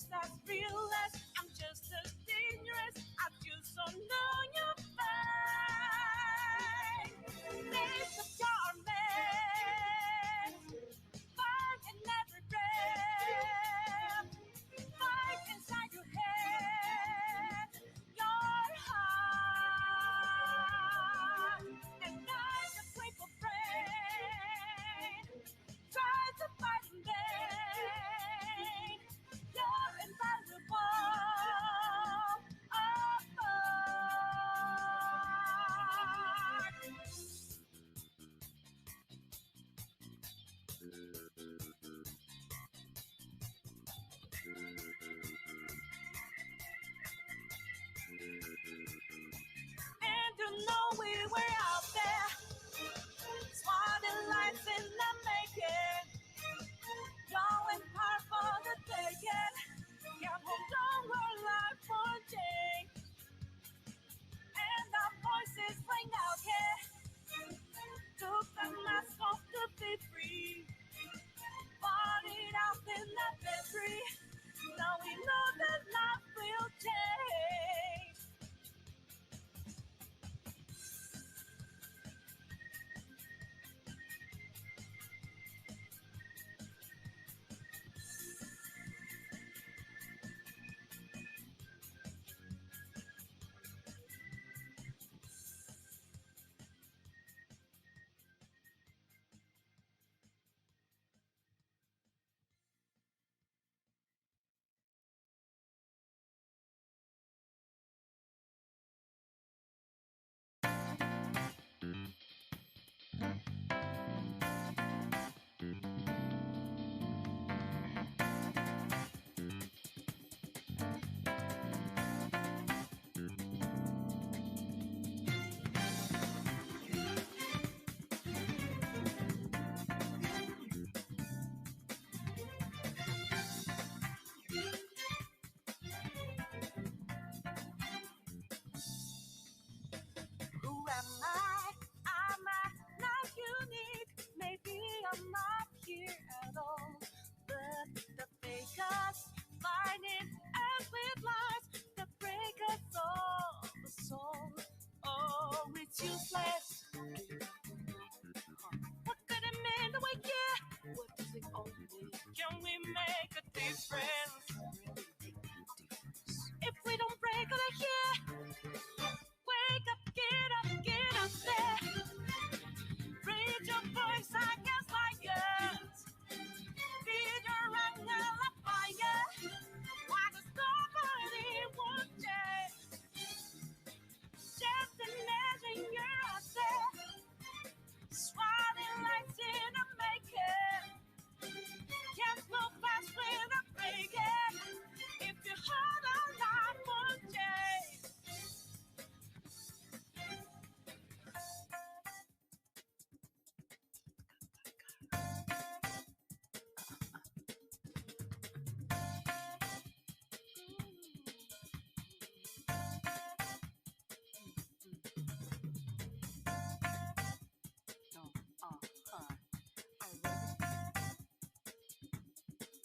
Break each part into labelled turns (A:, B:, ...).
A: that's fearless. I'm just as dangerous. I just don't know your face. This is your man. Fight in every breath. Fight inside your head. Your heart. And guide the grateful brain. Try to fight in vain. You're invaluable. And you know we were out there, swatting lights in the making, going hard for the taking. Can't hold on, we're life for change, and our voices ring out here. Took the mask off to be free, fought it out in the victory. Now we know that life will change. Who am I? I'm not unique. Maybe I'm not here at all. But the fakers blinding us with lies that break us all the soul. Oh, it's useless. What could it mean to wake here? What does it all mean? Can we make a difference? If we don't break out of here, wake up, get up there. Raise your voice against lions. Feed your anger like fire. Why does nobody want change? Just imagine you're out there, swatting lights in a making. Can't move fast without breaking. If you hold on, life will change.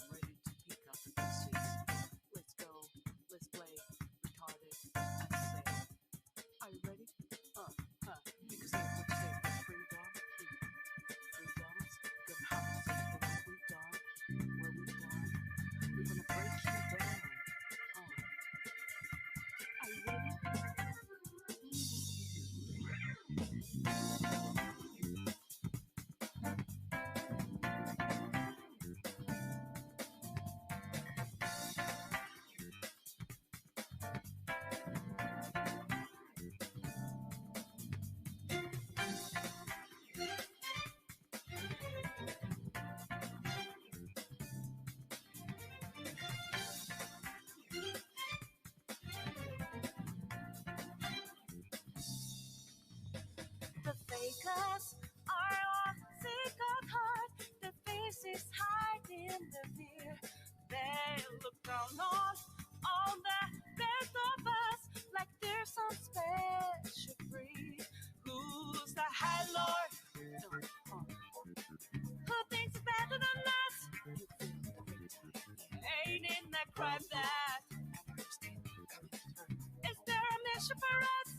A: Ready to pick up the pieces. Let's go, let's play, retarded, I say. Are you ready? Because they would say freedom, freedoms, gonna happen where we done, where we done. We're gonna break you down. Are you ready? The fakers are all sick of heart. The faces hide in the fear. They look down on all the best of us like they're some special breed. Who's the high lord? Who thinks better than us? Ain't in the that crime that? Is there a mission for us?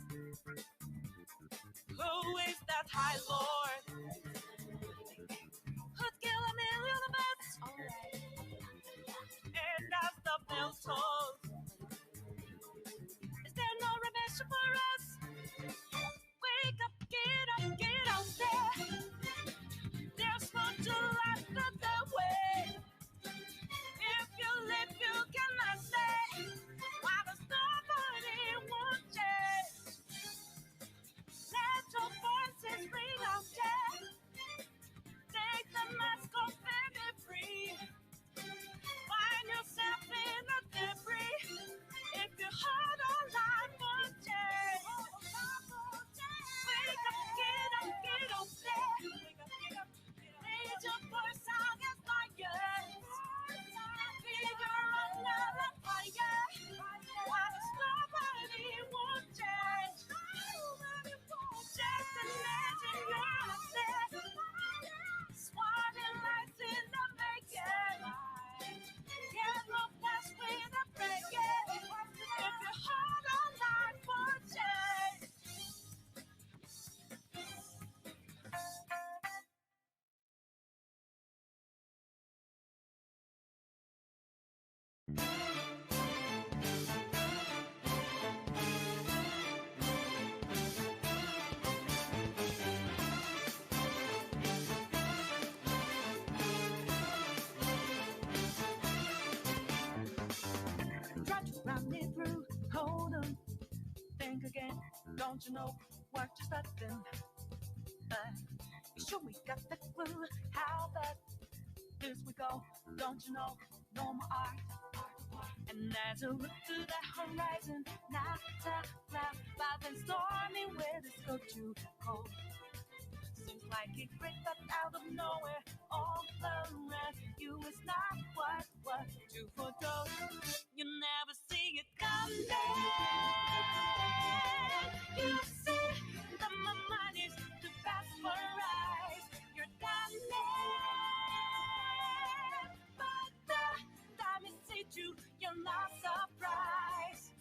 A: Who is that high lord? Who'd kill a million of us? And as the bell tolls, is there no remission for us? Wake up, get out there. There's food to light the way. If you live, you cannot stay. While there's nobody won't change. Let your voices ring out there. Take the mask off and be free. Find yourself in the debris. If you hold on, life will change. Wake up, get up there. Raise your voice out as lions. Figure out another fire. While there's nobody won't change. Just imagine you're upset. Swatting lights in the making. Yellow flash with a breaking. If you hold on, life will change. Try to run me through, hold on, think again. Don't you know what you're starting? Sure we got the clue how that this we go. Don't you know, no more art. And as I look to the horizon, not a cloud, but then stormy weather's go too cold. Seems like it crept up out of nowhere, all around you is not what you foretold. You never see it coming. You see that my mind is too fast for eyes. You're done, but the time you see you, you're not surprised.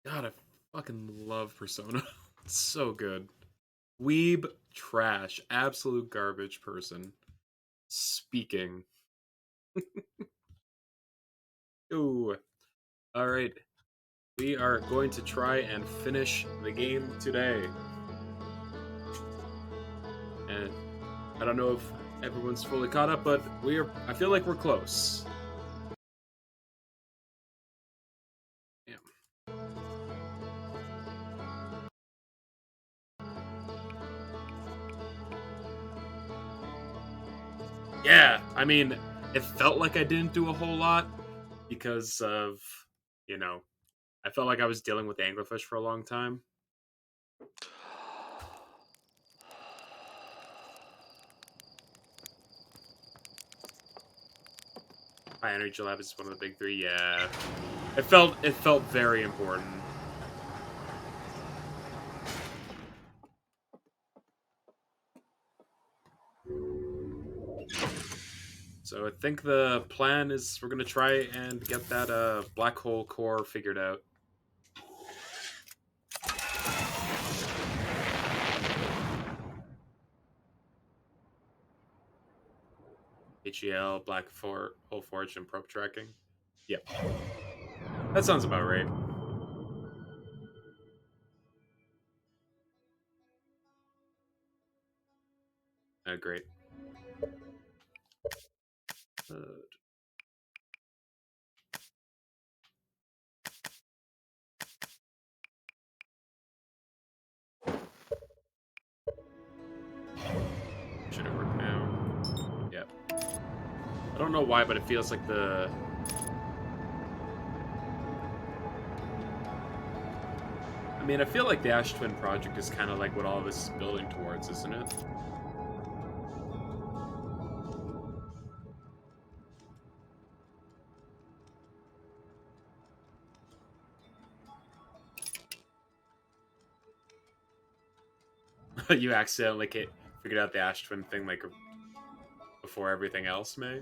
B: God, I fucking love Persona. It's so good. Weeb trash, absolute garbage person. Speaking. Ooh. Alright. We are going to try and finish the game today. And I don't know if everyone's fully caught up, but I feel like we're close. Yeah. Yeah, I mean, it felt like I didn't do a whole lot because of, I felt like I was dealing with anglerfish for a long time. High Energy Lab is one of the big three, yeah. It felt very important. So I think the plan is we're gonna try and get that black hole core figured out. HEL, hole forge, and probe tracking. Yep. That sounds about right. Great. Should it work now? Yep. I don't know why, but it feels like I mean, I feel like the Ash Twin project is kind of like what all of this is building towards, isn't it? You accidentally forget figured out the Ash Twin thing like before everything else, May.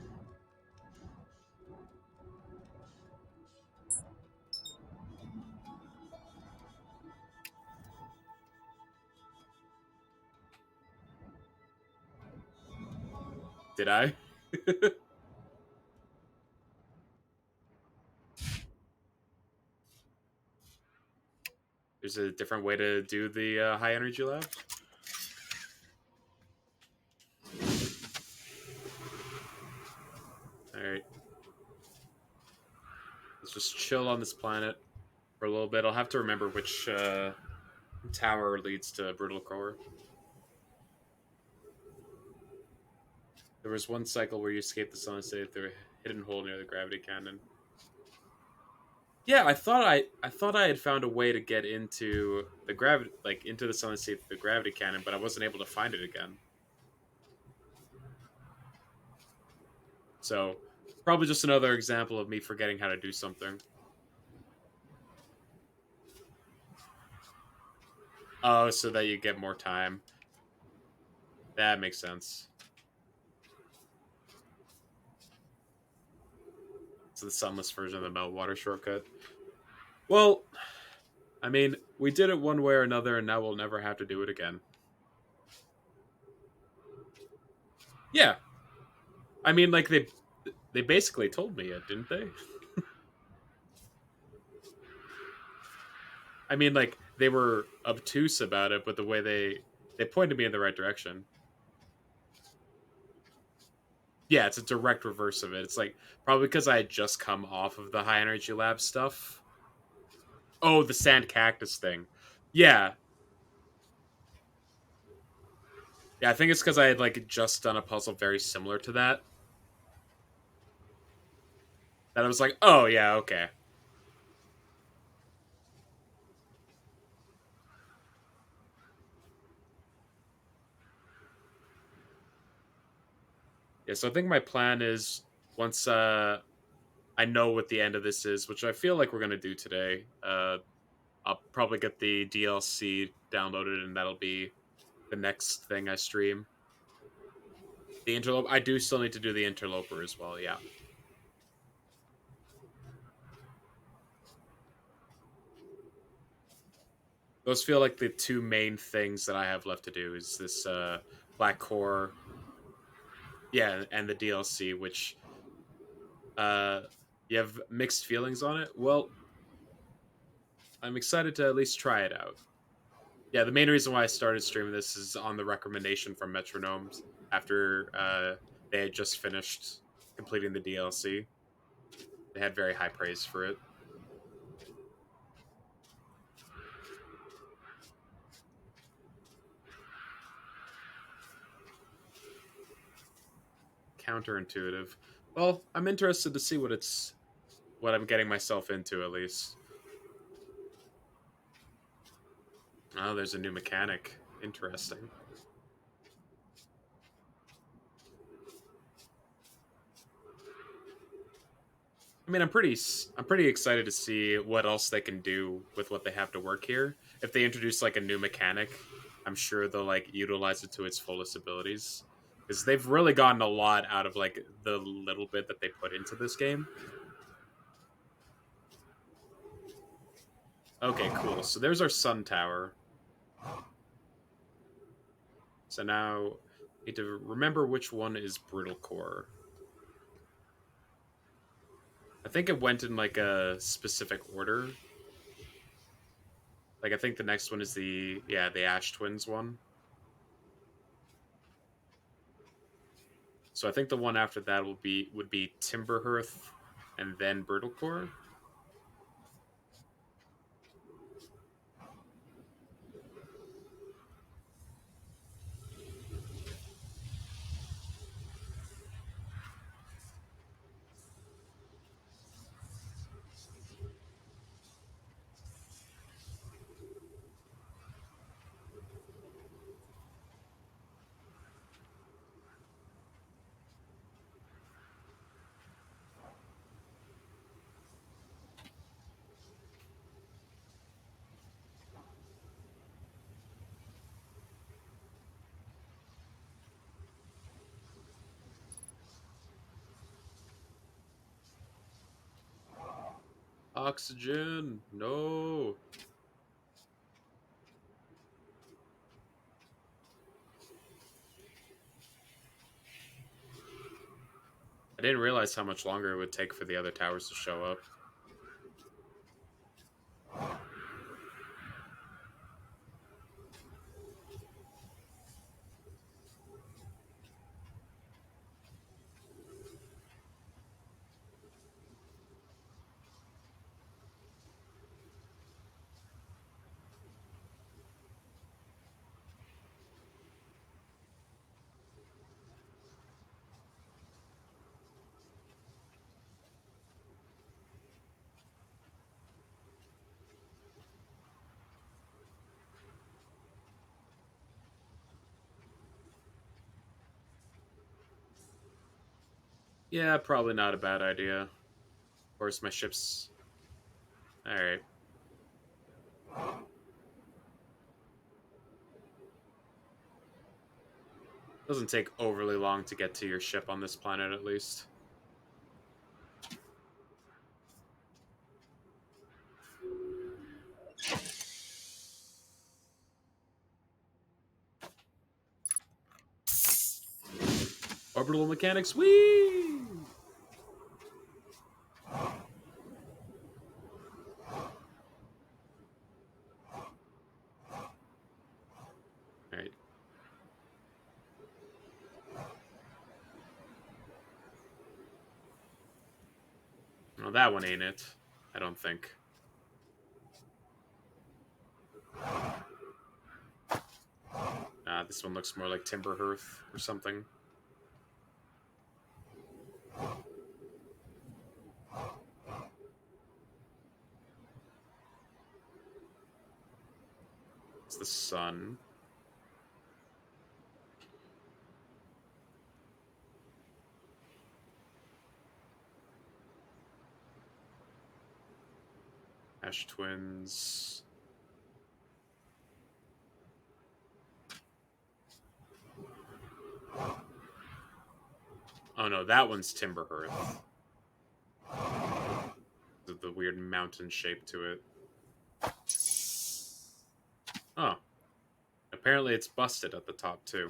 B: Did I? There's a different way to do the high energy lab. Alright. Let's just chill on this planet for a little bit. I'll have to remember which tower leads to Brutal Core. There was one cycle where you escaped the sun state through a hidden hole near the gravity cannon. Yeah, I thought I had found a way to get into the gravity, like into the sun state through the gravity cannon, but I wasn't able to find it again. So, probably just another example of me forgetting how to do something. Oh, so that you get more time. That makes sense. It's the sunless version of the meltwater shortcut. Well, I mean, we did it one way or another, and now we'll never have to do it again. Yeah. I mean, like, they basically told me it, didn't they? I mean, like, they were obtuse about it, but the way they pointed me in the right direction. Yeah, it's a direct reverse of it. It's like probably because I had just come off of the high energy lab stuff. Oh, the sand cactus thing. Yeah. Yeah, I think it's because I had like just done a puzzle very similar to that. That I was like, oh yeah, okay. Yeah, so I think my plan is once I know what the end of this is, which I feel like we're gonna do today, I'll probably get the DLC downloaded and that'll be the next thing I stream. The interloper I do still need to do the interloper as well, yeah. Those feel like the two main things that I have left to do is this Black Core, yeah, and the DLC, which uh, you have mixed feelings on it. Well, I'm excited to at least try it out. Yeah, the main reason why I started streaming this is on the recommendation from Metronomes after they had just finished completing the DLC. They had very high praise for it. Counterintuitive. Well, I'm interested to see what I'm getting myself into at least. Oh, there's a new mechanic. Interesting. I mean, I'm pretty excited to see what else they can do with what they have to work here. If they introduce like a new mechanic, I'm sure they'll like utilize it to its fullest abilities because they've really gotten a lot out of like the little bit that they put into this game. Okay, cool. So there's our sun tower. So now I need to remember which one is Brutal Core. I think it went in like a specific order. Like I think the next one is the Ash Twins one. So I think the one after that would be Timberhearth and then Brutal Core. Oxygen! No! I didn't realize how much longer it would take for the other towers to show up. Yeah, probably not a bad idea. Of course, my ship's... Alright. Doesn't take overly long to get to your ship on this planet, at least. Orbital mechanics, whee! Alright. Well, that one ain't it. I don't think. This one looks more like Timber Hearth or something. It's the sun. Ash Twins. Oh no, that one's Timber Hearth. The weird mountain shape to it. Oh. Apparently it's busted at the top, too.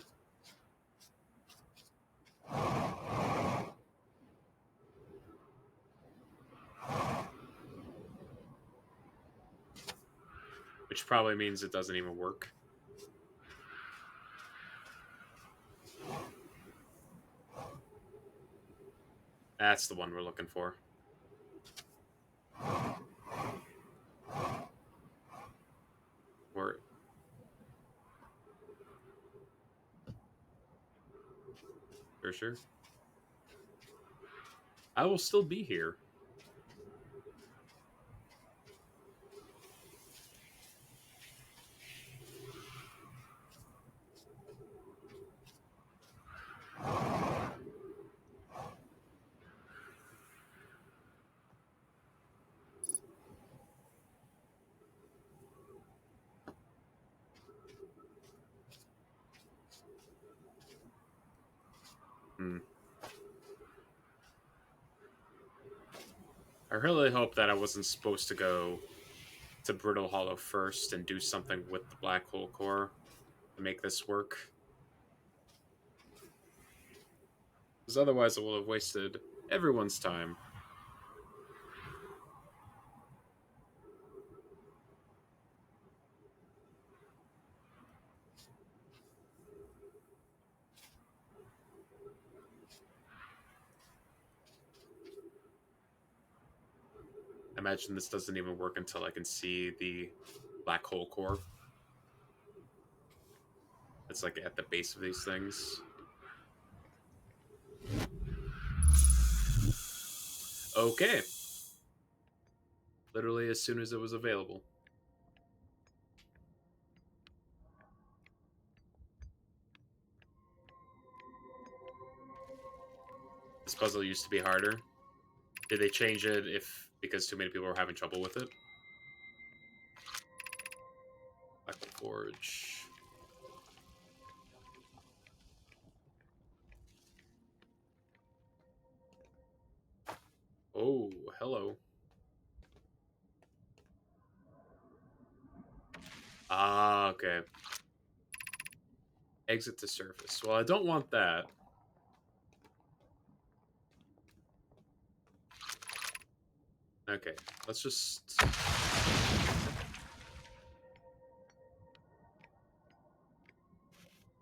B: Which probably means it doesn't even work. That's the one we're looking for. We're... Sure. I will still be here. I really hope that I wasn't supposed to go to Brittle Hollow first and do something with the black hole core to make this work. Because otherwise it will have wasted everyone's time. I imagine this doesn't even work until I can see the black hole core. It's like at the base of these things. Okay. Literally as soon as it was available. This puzzle used to be harder. Did they change it because too many people were having trouble with it? Black Forge. Oh, hello. Ah, okay. Exit to surface. Well, I don't want that. Okay, let's just...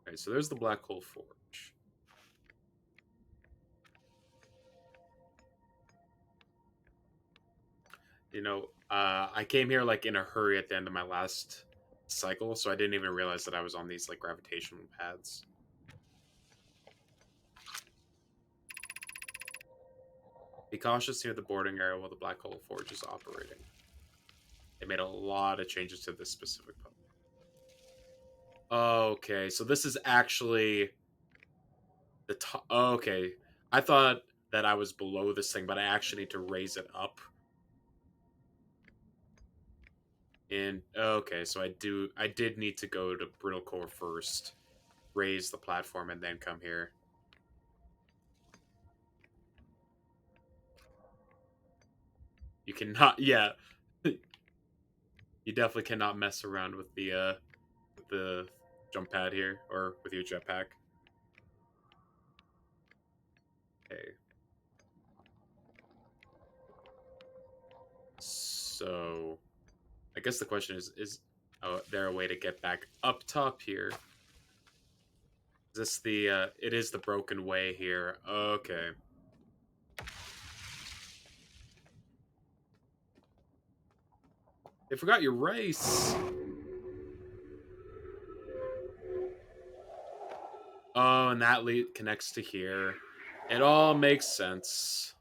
B: Okay, so there's the Black Hole Forge. You know, I came here, like, in a hurry at the end of my last cycle, so I didn't even realize that I was on these, like, gravitational paths. Be cautious near the boarding area while the Black Hole Forge is operating. They made a lot of changes to this specific puzzle. Okay, so this is actually the top. Okay, I thought that I was below this thing, but I actually need to raise it up. And okay, so I did need to go to Brittle Core first, raise the platform, and then come here. You cannot, yeah. You definitely cannot mess around with the jump pad here, or with your jetpack. Okay. So, I guess the question is there a way to get back up top here? Is this the, it is the broken way here. Okay. They forgot your rice. Oh, and that connects to here. It all makes sense.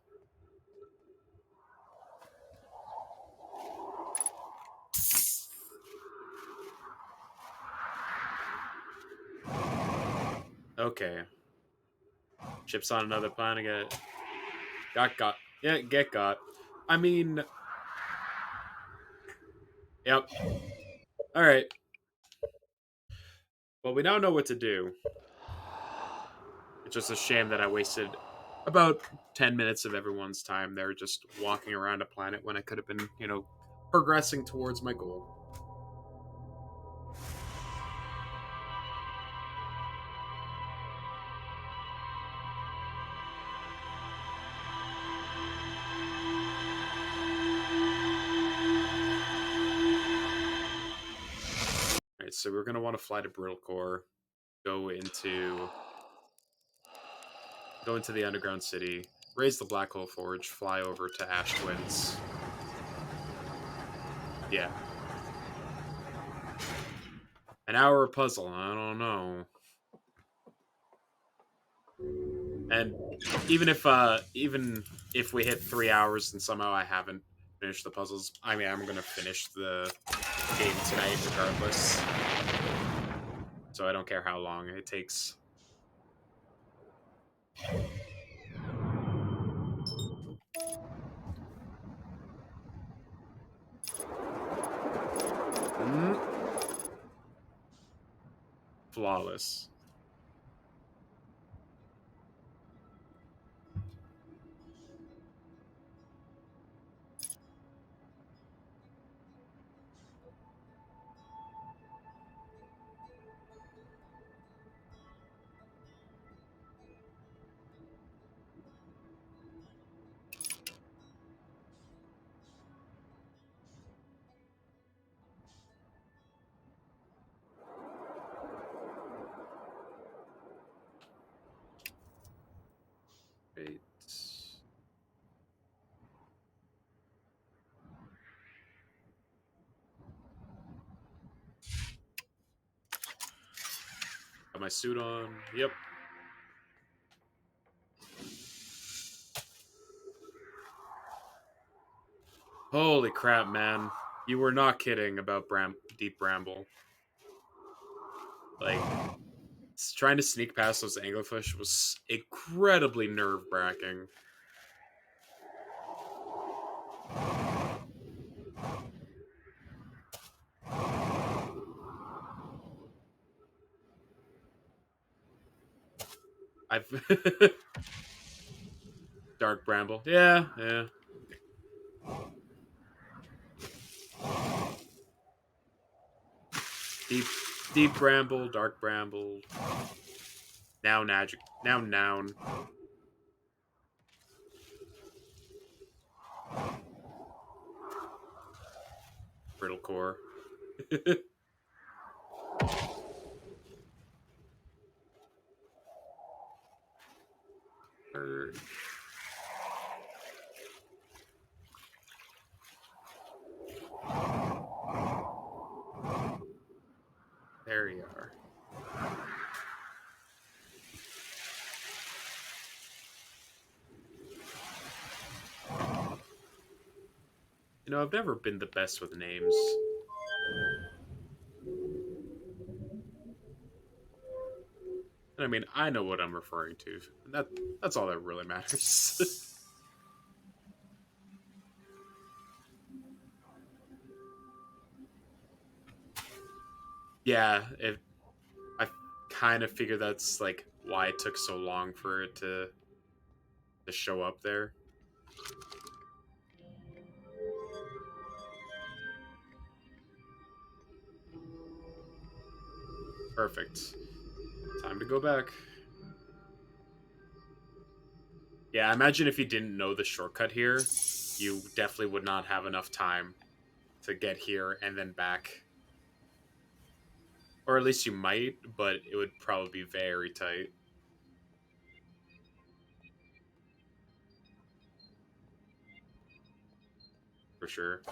B: Okay. Chips on another planet. Got. Yeah, get got. I mean... Yep. Alright. Well, we now know what to do. It's just a shame that I wasted about 10 minutes of everyone's time there just walking around a planet when I could have been, you know, progressing towards my goal. Alright, so we're going to want to fly to Brittle Core, go into the underground city, raise the Black Hole Forge, fly over to Ash Twins. Yeah. An hour puzzle, I don't know. And even if we hit 3 hours and somehow I haven't finished the puzzles, I mean, I'm gonna finish the game tonight regardless. So I don't care how long it takes. Flawless. Great. Got my suit on. Yep. Holy crap, man. You were not kidding about Deep Bramble. Like, trying to sneak past those anglerfish was incredibly nerve-wracking. I've... Dark Bramble. Yeah. Deep, deep bramble, dark bramble. Now magic. Now noun. Brittle core. Bird. There you are. You know, I've never been the best with names. And I mean, I know what I'm referring to. That's all that really matters. Yeah, I kind of figured that's like why it took so long for it to show up there. Perfect. Time to go back. Yeah, I imagine if you didn't know the shortcut here, you definitely would not have enough time to get here and then back. Or at least you might, but it would probably be very tight. For sure.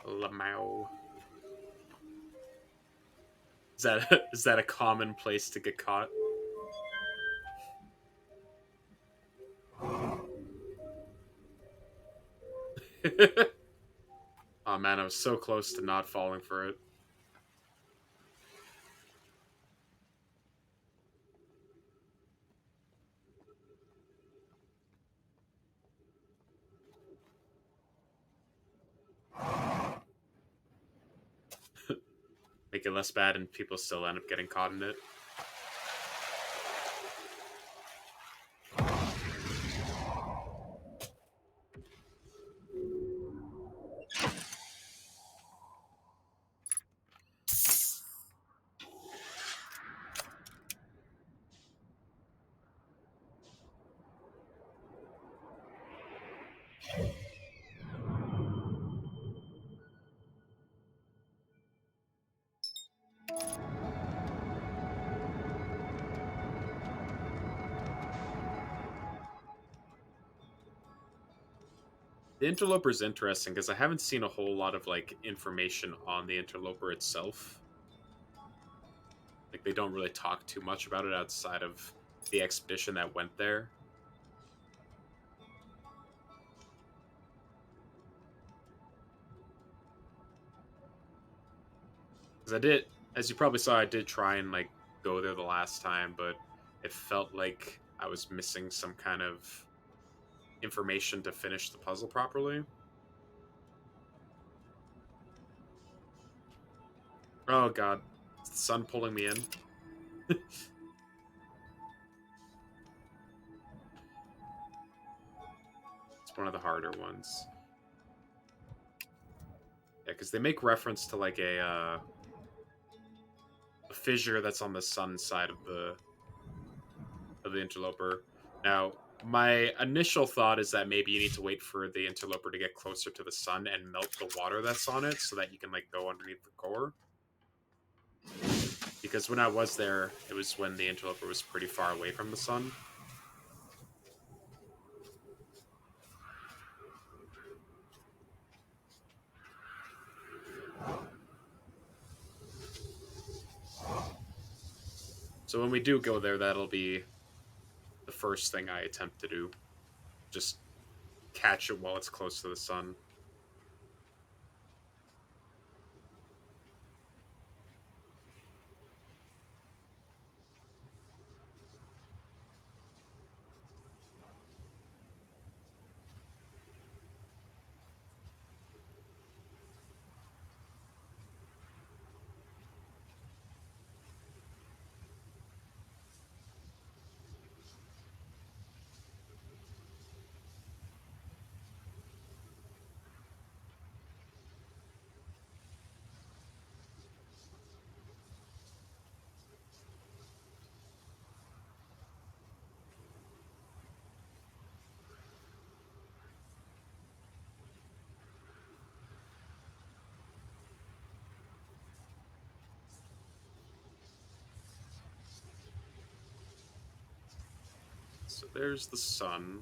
B: Lamau. Is that a common place to get caught? Oh man, I was so close to not falling for it. Make it less bad, and people still end up getting caught in it. The interloper is interesting because I haven't seen a whole lot of like information on the interloper itself. Like they don't really talk too much about it outside of the expedition that went there. Because I did, as you probably saw, I did try and like go there the last time, but it felt like I was missing some kind of information to finish the puzzle properly. Oh god, it's the sun pulling me in. It's one of the harder ones. Yeah, because they make reference to like a fissure that's on the sun side of the interloper. Now, my initial thought is that maybe you need to wait for the interloper to get closer to the sun and melt the water that's on it so that you can like go underneath the core. Because when I was there, it was when the interloper was pretty far away from the sun. So when we do go there, that'll be the first thing I attempt to do. Just catch it while it's close to the sun. So there's the sun.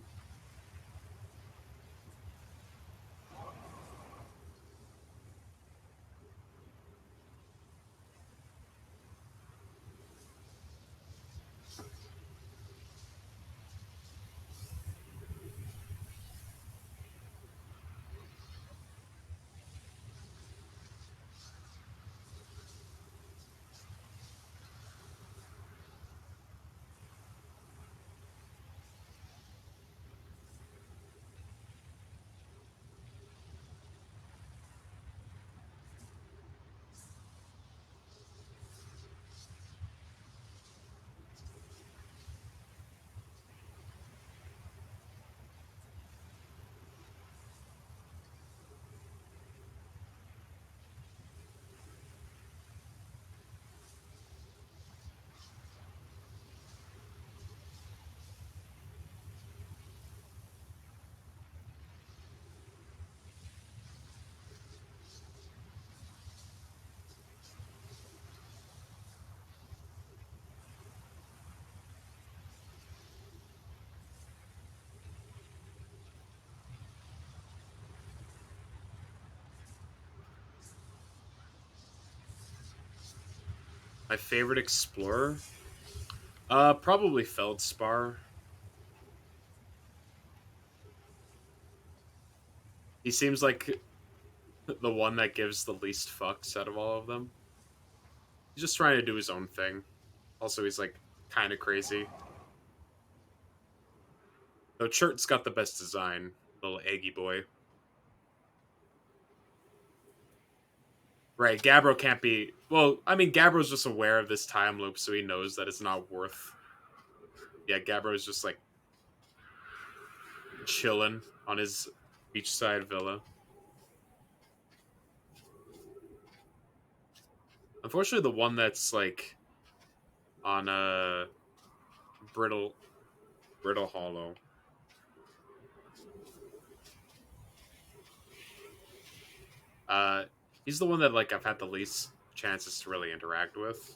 B: My favorite explorer? Probably Feldspar. He seems like the one that gives the least fucks out of all of them. He's just trying to do his own thing. Also, he's like kind of crazy. Though Churt's got the best design, little eggy boy. Right, Gabbro can't be. Well, I mean, Gabbro's just aware of this time loop, so he knows that it's not worth. Yeah, Gabbro's just like chilling on his beachside villa. Unfortunately, the one that's like on a brittle hollow. Uh, he's the one that like I've had the least chances to really interact with.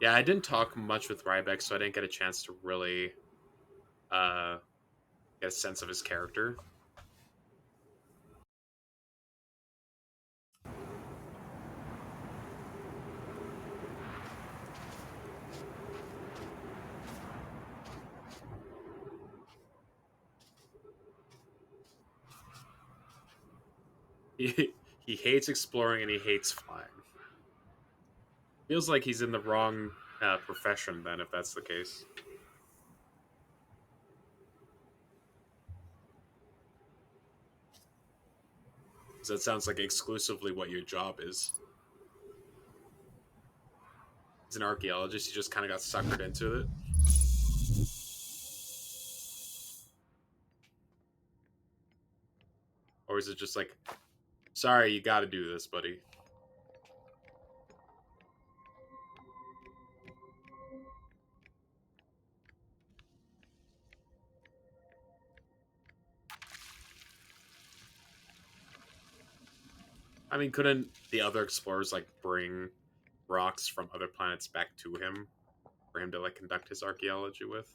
B: Yeah, I didn't talk much with Ryback, so I didn't get a chance to really uh, get a sense of his character. He hates exploring and he hates flying. Feels like he's in the wrong profession then, if that's the case. Because that sounds like exclusively what your job is. He's an archaeologist. He just kind of got suckered into it. Or is it just like, sorry, you got to do this, buddy? I mean, couldn't the other explorers like bring rocks from other planets back to him for him to like conduct his archaeology with?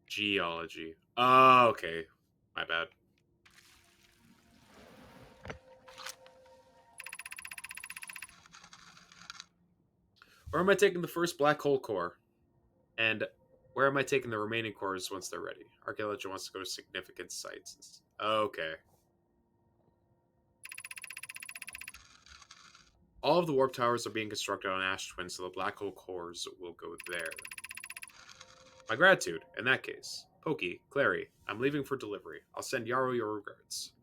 B: Geology. Oh, okay. My bad. Where am I taking the first black hole core? And where am I taking the remaining cores once they're ready? Archaeology wants to go to significant sites. Okay. All of the warp towers are being constructed on Ash Twin, so the black hole cores will go there. My gratitude, in that case. Pokey, Clary, I'm leaving for delivery. I'll send Yarrow your regards.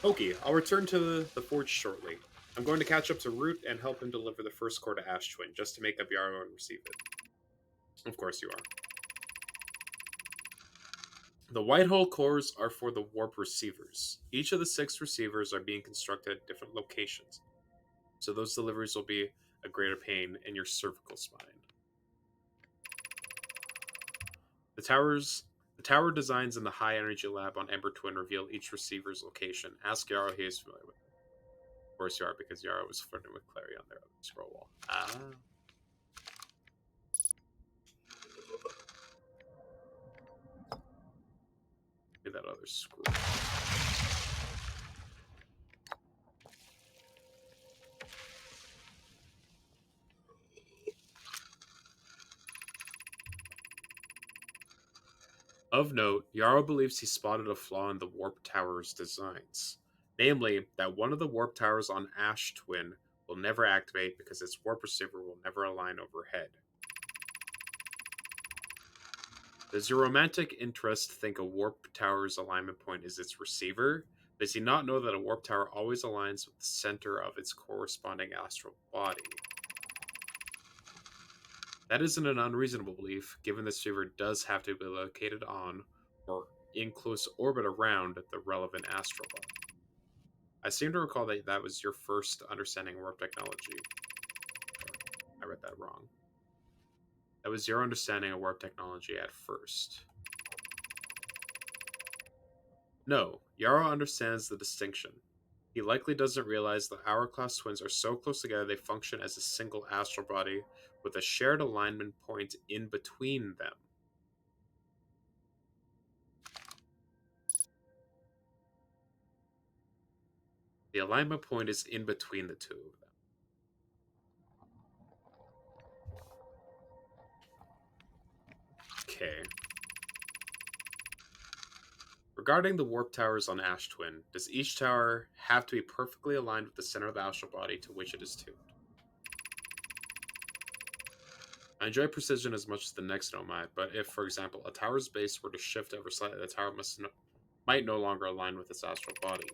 B: Pokey, I'll return to the forge shortly. I'm going to catch up to Root and help him deliver the first core to Ash Twin, just to make up Yarrow and receive it. Of course you are. The white hole cores are for the warp receivers. Each of the 6 receivers are being constructed at different locations. So those deliveries will be a greater pain in your cervical spine. The tower designs in the high energy lab on Ember Twin reveal each receiver's location. Ask Yarrow, he is familiar with it. Of course you are, because Yarrow was flirting with Clary on their other scroll wall. Get that other scroll. Of note, Yarrow believes he spotted a flaw in the Warp Tower's designs. Namely, that one of the Warp Towers on Ash Twin will never activate because its Warp Receiver will never align overhead. Does your romantic interest think a Warp Tower's alignment point is its receiver? Does he not know that a Warp Tower always aligns with the center of its corresponding astral body? That isn't an unreasonable belief, given the receiver does have to be located on or in close orbit around the relevant astral body. I seem to recall that that was your first understanding of warp technology. I read that wrong. That was your understanding of warp technology at first. No, Yarrow understands the distinction. He likely doesn't realize the hourglass twins are so close together they function as a single astral body with a shared alignment point in between them. The alignment point is in between the two of them. Okay. Regarding the warp towers on Ash Twin, does each tower have to be perfectly aligned with the center of the astral body to which it is tuned? I enjoy precision as much as the next Nomai, but if, for example, a tower's base were to shift ever slightly, the tower might no longer align with its astral body.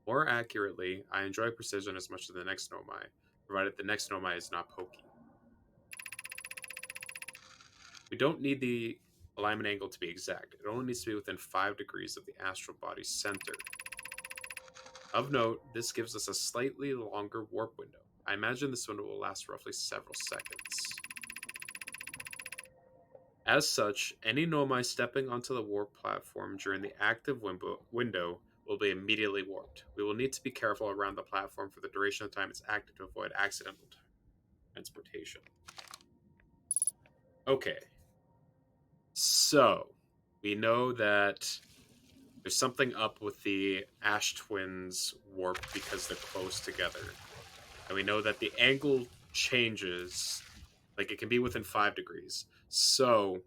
B: More accurately, I enjoy precision as much as the next Nomai, provided the next Nomai is not pokey. We don't need the alignment angle to be exact. It only needs to be within 5 degrees of the astral body's center. Of note, this gives us a slightly longer warp window. I imagine this window will last roughly several seconds. As such, any Nomai stepping onto the warp platform during the active window will be immediately warped. We will need to be careful around the platform for the duration of time it's active to avoid accidental transportation. Okay. So, we know that there's something up with the Ash Twins warp because they're close together. And we know that the angle changes. Like, it can be within 5 degrees. So,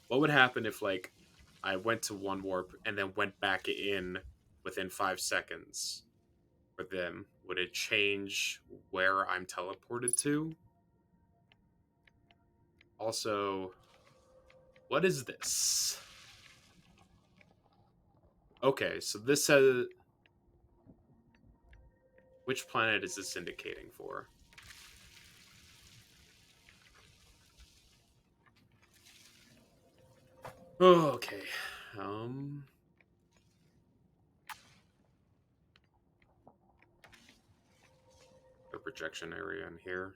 B: what would happen if, like, I went to one warp and then went back in within 5 seconds for them? Would it change where I'm teleported to? Also, what is this? Okay, so this says... Which planet is this indicating for? Oh, okay. The projection area in here.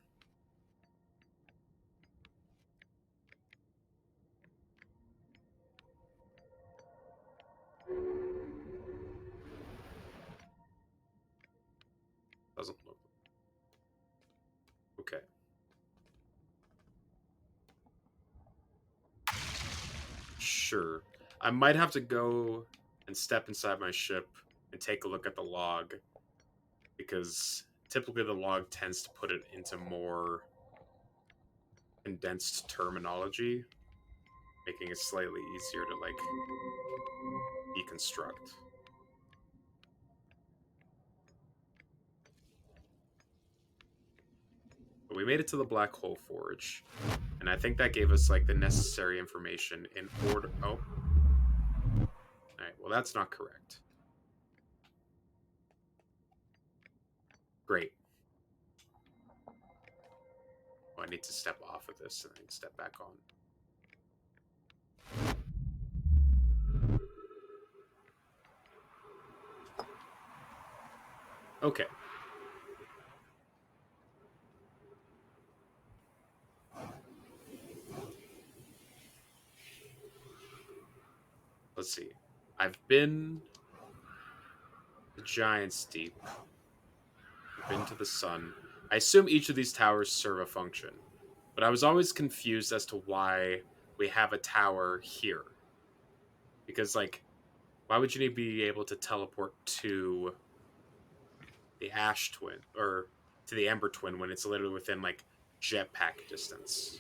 B: Doesn't look. Okay. Sure. I might have to go and step inside my ship and take a look at the log, because typically the log tends to put it into more condensed terminology, making it slightly easier to, like, deconstruct. But we made it to the Black Hole Forge, and I think that gave us, like, the necessary information in order... Oh. Alright, well, that's not correct. Great. Oh, I need to step off of this and then step back on. Okay. let's see. I've been to Giant's Deep. I've been to the Sun. I assume each of these towers serve a function, but I was always confused as to why we have a tower here. Because, like, why would you need to be able to teleport to the Ash Twin or to the Ember Twin when it's literally within like jetpack distance?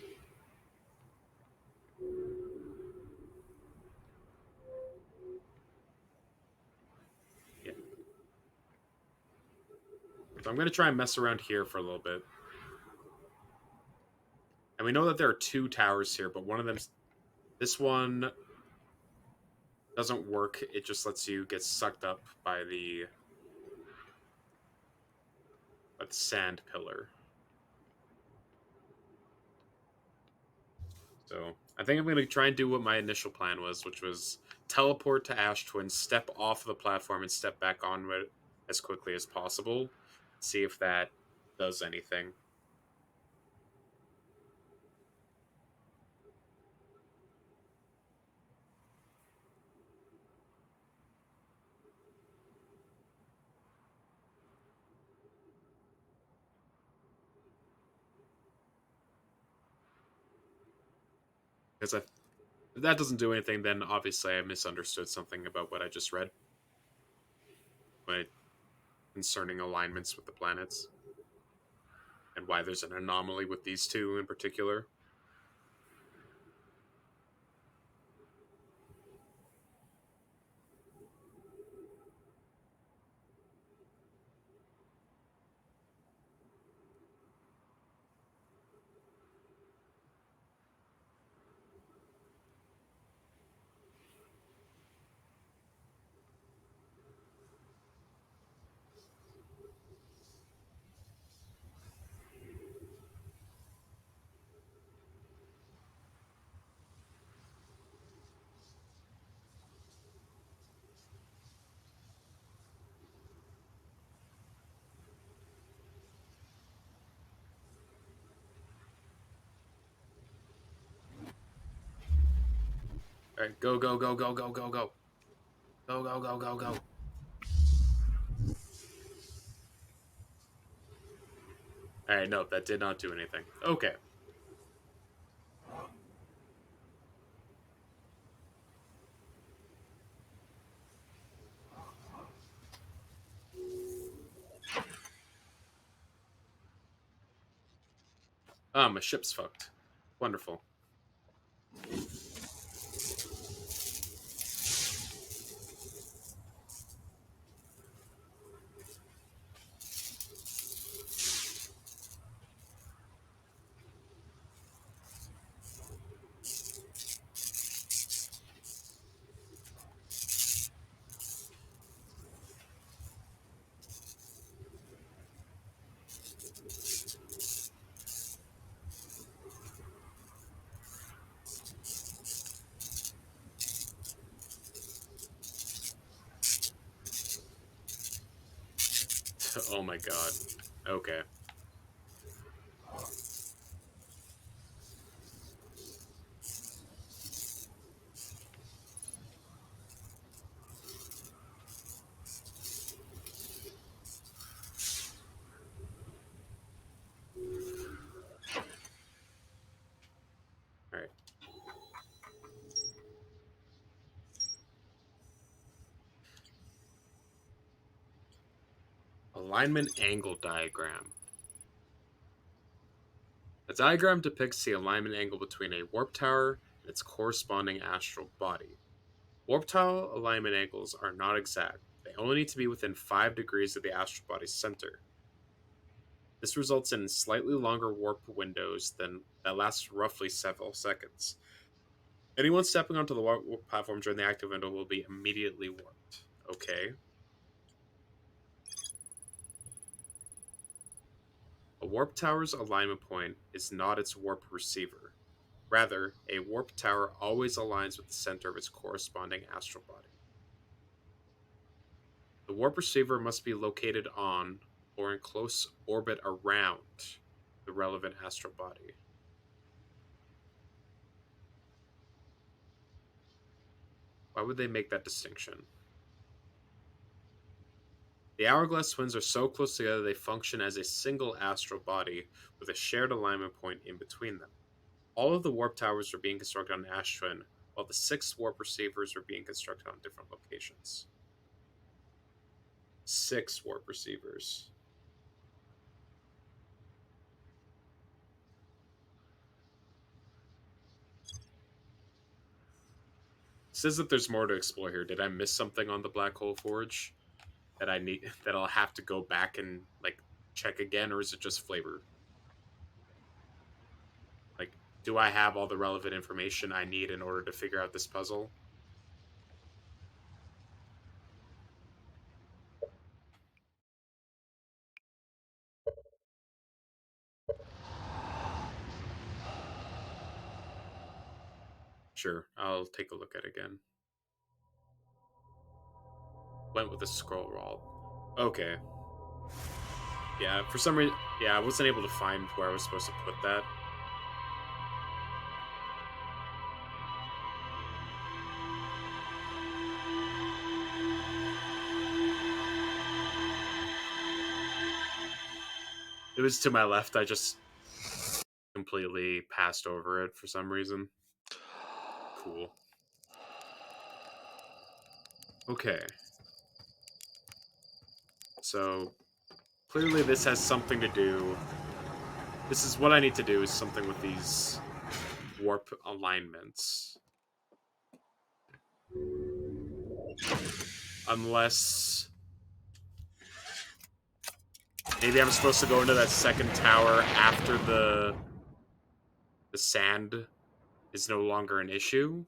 B: Yeah. So I'm gonna try and mess around here for a little bit. And we know that there are two towers here, but one of them, this one doesn't work. It just lets you get sucked up by the sand pillar. So I think I'm going to try and do what my initial plan was, which was teleport to Ash Twin, step off the platform, and step back on it as quickly as possible. See if that does anything. Because if that doesn't do anything, then obviously I misunderstood something about what I just read. But concerning alignments with the planets. And why there's an anomaly with these two in particular. Alright, go, go, go, go, go, go, go. Go, go, go, go, go. Alright, no, that did not do anything. Okay. Ah, my ship's fucked. Wonderful. Oh my god. Okay. Alright. Alignment angle diagram. The diagram depicts the alignment angle between a warp tower and its corresponding astral body. Warp tower alignment angles are not exact. They only need to be within 5 degrees of the astral body's center. This results in slightly longer warp windows than that last roughly several seconds. Anyone stepping onto the warp platform during the active window will be immediately warped. Okay. A warp tower's alignment point is not its warp receiver. Rather, a warp tower always aligns with the center of its corresponding astral body. The warp receiver must be located on or in close orbit around the relevant astral body. Why would they make that distinction? The Hourglass Twins are so close together they function as a single astral body with a shared alignment point in between them. All of the warp towers are being constructed on Ash Twin, while the 6 warp receivers are being constructed on different locations. 6 warp receivers. It says that there's more to explore here. Did I miss something on the Black Hole Forge that I need that I'll have to go back and like check again, or is it just flavor? Like, do I have all the relevant information I need in order to figure out this puzzle? Sure, I'll take a look at it again. Went with a scroll roll. Okay. Yeah, for some reason, yeah, I wasn't able to find where I was supposed to put that. It was to my left. I just completely passed over it for some reason. Cool. Okay. So, clearly this has something to do... This is what I need to do, is something with these warp alignments. Unless... Maybe I'm supposed to go into that second tower after the sand is no longer an issue,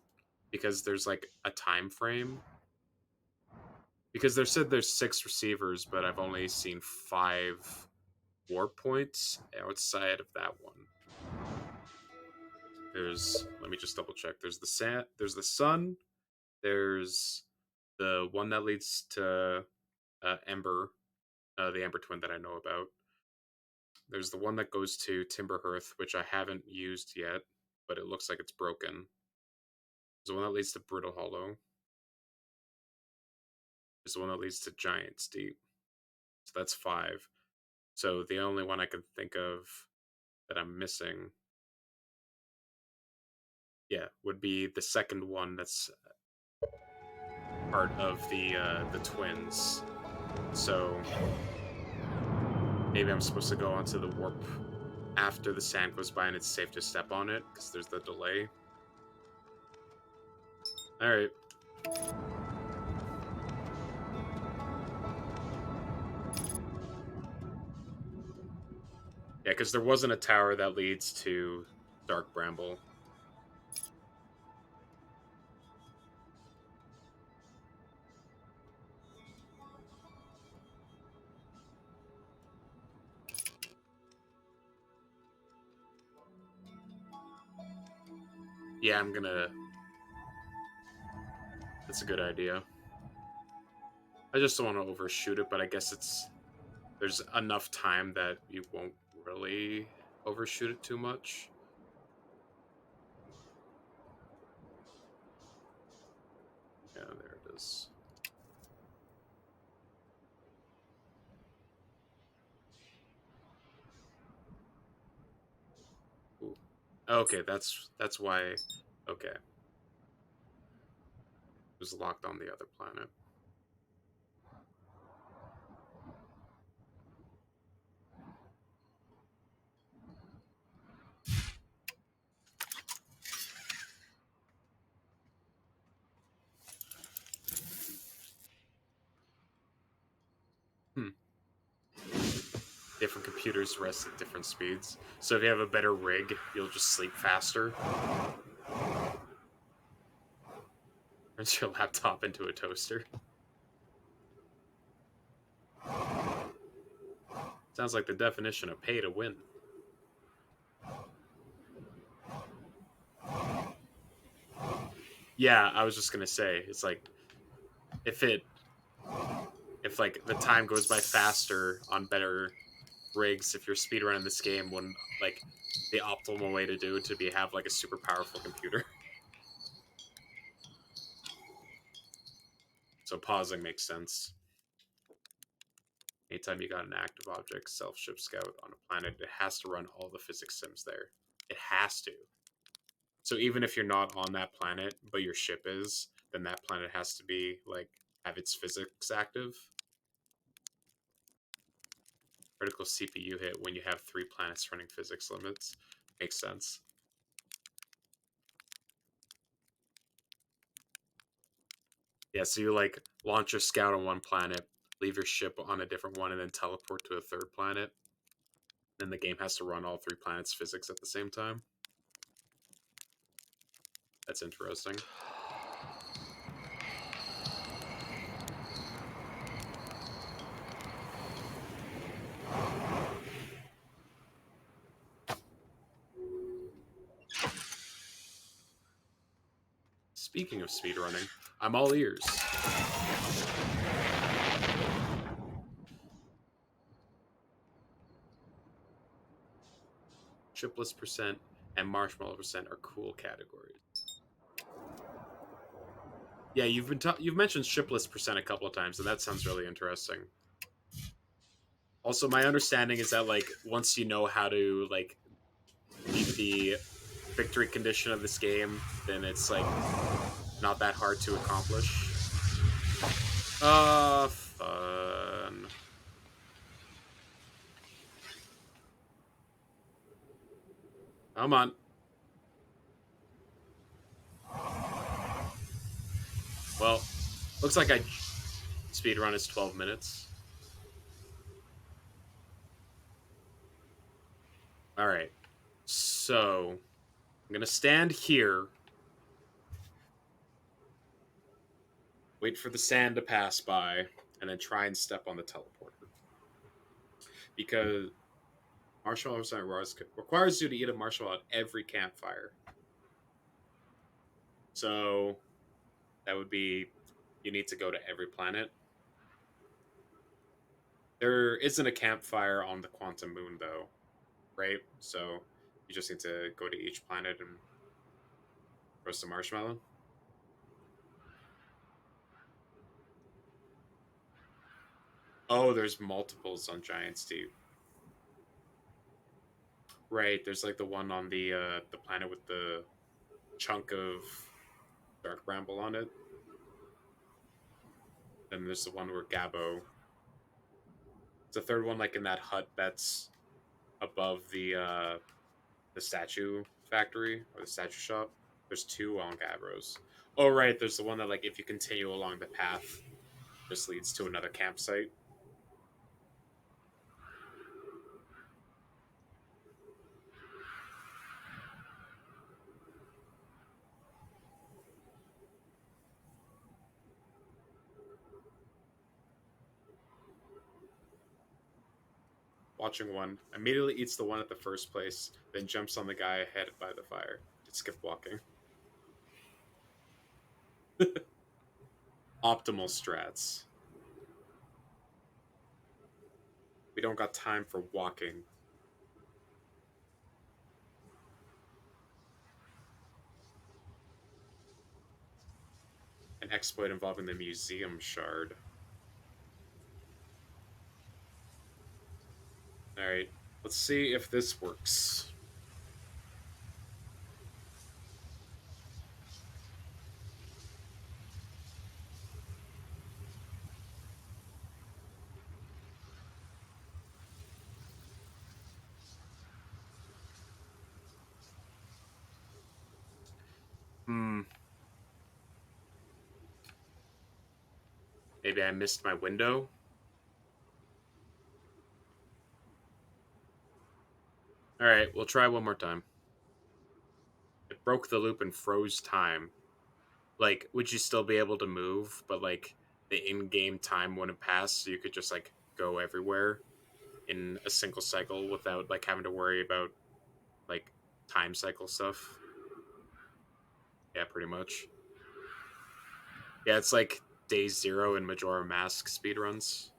B: because there's like a time frame. Because they said there's 6 receivers, but I've only seen 5 warp points outside of that one. There's, let me just double check. There's the sun. There's the one that leads to Ember, the Ember Twin that I know about. There's the one that goes to Timberhearth, which I haven't used yet, but it looks like it's broken. There's the one that leads to Brittle Hollow. There's the one that leads to Giant's Deep. So that's 5. So the only one I can think of that I'm missing, yeah, would be the second one that's part of the twins. So maybe I'm supposed to go onto the warp after the sand goes by and it's safe to step on it because there's the delay. All right. Yeah, because there wasn't a tower that leads to Dark Bramble. Yeah, I'm gonna... That's a good idea. I just don't want to overshoot it, but I guess there's enough time that you won't really overshoot it too much. Yeah, there it is. Ooh. Okay, that's why. Okay, it was locked on the other planet. Different computers rest at different speeds. So if you have a better rig, you'll just sleep faster. Turns your laptop into a toaster. Sounds like the definition of pay to win. Yeah, I was just gonna say, it's like if like the time goes by faster on better rigs, if you're speedrunning this game, when like the optimal way to do it to be have like a super powerful computer. So pausing makes sense. Anytime you got an active object, self-ship scout on a planet, it has to run all the physics sims there. It has to. So even if you're not on that planet, but your ship is, then that planet has to be like have its physics active. Critical CPU hit when you have 3 planets running physics limits. Makes sense. Yeah, so you like launch your scout on one planet, leave your ship on a different one, and then teleport to a third planet. Then the game has to run all 3 planets' physics at the same time. That's interesting. Speaking of speedrunning, I'm all ears. Shipless percent and marshmallow percent are cool categories. Yeah, you've mentioned shipless percent a couple of times, and that sounds really interesting. Also, my understanding is that like once you know how to like beat the victory condition of this game, then it's like not that hard to accomplish. Fun. Come on. Well, looks like I speedrun is 12 minutes. All right. So, I'm going to stand here, wait for the sand to pass by, and then try and step on the teleporter. Because marshmallow percent requires you to eat a marshmallow at every campfire. So, that would be you need to go to every planet. There isn't a campfire on the quantum moon, though, right? So, you just need to go to each planet and roast a marshmallow. Oh, there's multiples on Giant's Deep. Right, there's like the one on the planet with the chunk of dark bramble on it. Then there's the one where Gabo. It's a third one like in that hut that's above the statue factory or the statue shop. There's 2 on Gabros. Oh right, there's the one that like if you continue along the path just leads to another campsite. Watching one, immediately eats the one at the first place, then jumps on the guy headed by the fire. Just skip walking. Optimal strats. We don't got time for walking. An exploit involving the museum shard. Alright, let's see if this works. Maybe I missed my window? Alright, we'll try one more time. It broke the loop and froze time. Like, would you still be able to move, but like the in-game time wouldn't pass, so you could just like go everywhere in a single cycle without like having to worry about like time cycle stuff? Yeah, pretty much. Yeah, it's like day 0 in Majora Mask speedruns.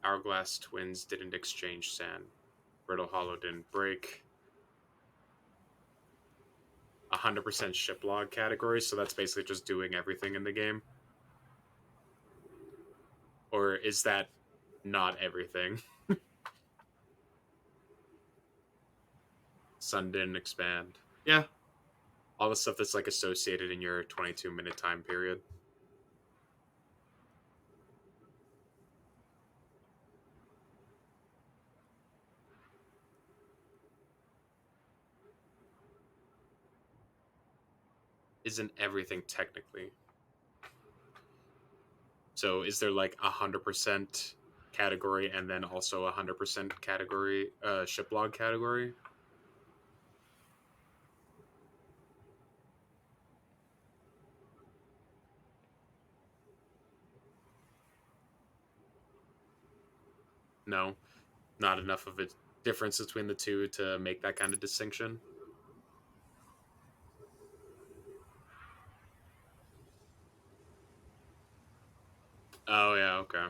B: Hourglass twins didn't exchange sand. Brittle Hollow didn't break. 100% ship log category, so that's basically just doing everything in the game? Or is that not everything? Sun didn't expand. Yeah. All the stuff that's like associated in your 22-minute time period. Isn't everything technically? So is there like 100% category and then also 100% category, ship log category? No, not enough of a difference between the two to make that kind of distinction. Oh yeah, okay.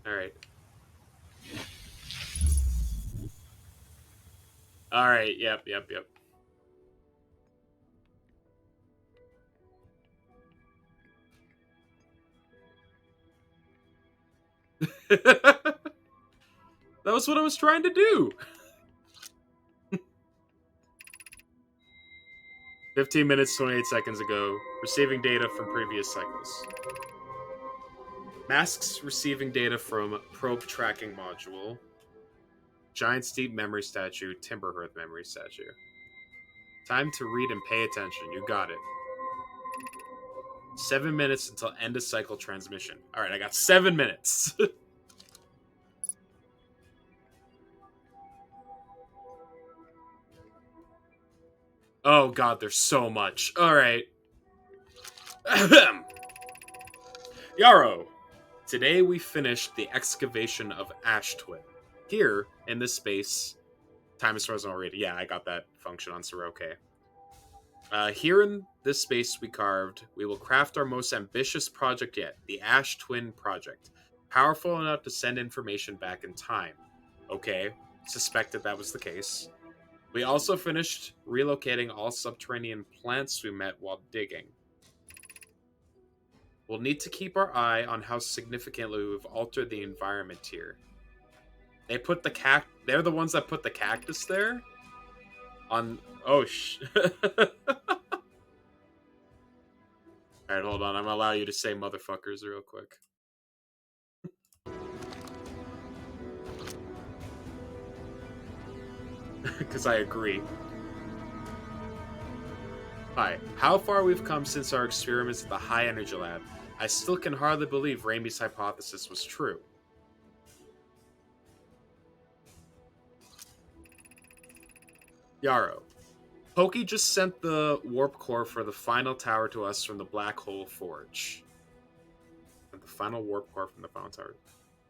B: All right. All right. Yep. Yep. Yep. That was what I was trying to do. 15 minutes, 28 seconds ago. Receiving data from previous cycles. Masks receiving data from probe tracking module. Giant Steep memory statue. Timberhearth memory statue. Time to read and pay attention. You got it. 7 minutes until end of cycle transmission. All right, I got 7 minutes. Oh god, there's so much. All right. Yarrow. Today we finished the excavation of Ash Twin. Here, in this space, time is frozen already. Yeah, I got that function on Soroke. Here in this space we carved, we will craft our most ambitious project yet, the Ash Twin Project. Powerful enough to send information back in time. Okay, suspected that was the case. We also finished relocating all subterranean plants we met while digging. We'll need to keep our eye on how significantly we've altered the environment here. They put the They're the ones that put the cactus there? On... Oh, Alright, hold on. I'm gonna allow you to say motherfuckers real quick. Because I agree. Hi. How far we've come since our experiments at the High Energy Lab. I still can hardly believe Raimi's hypothesis was true. Yarrow. Pokey just sent the warp core for the final tower to us from the Black Hole Forge. The final warp core from the final tower.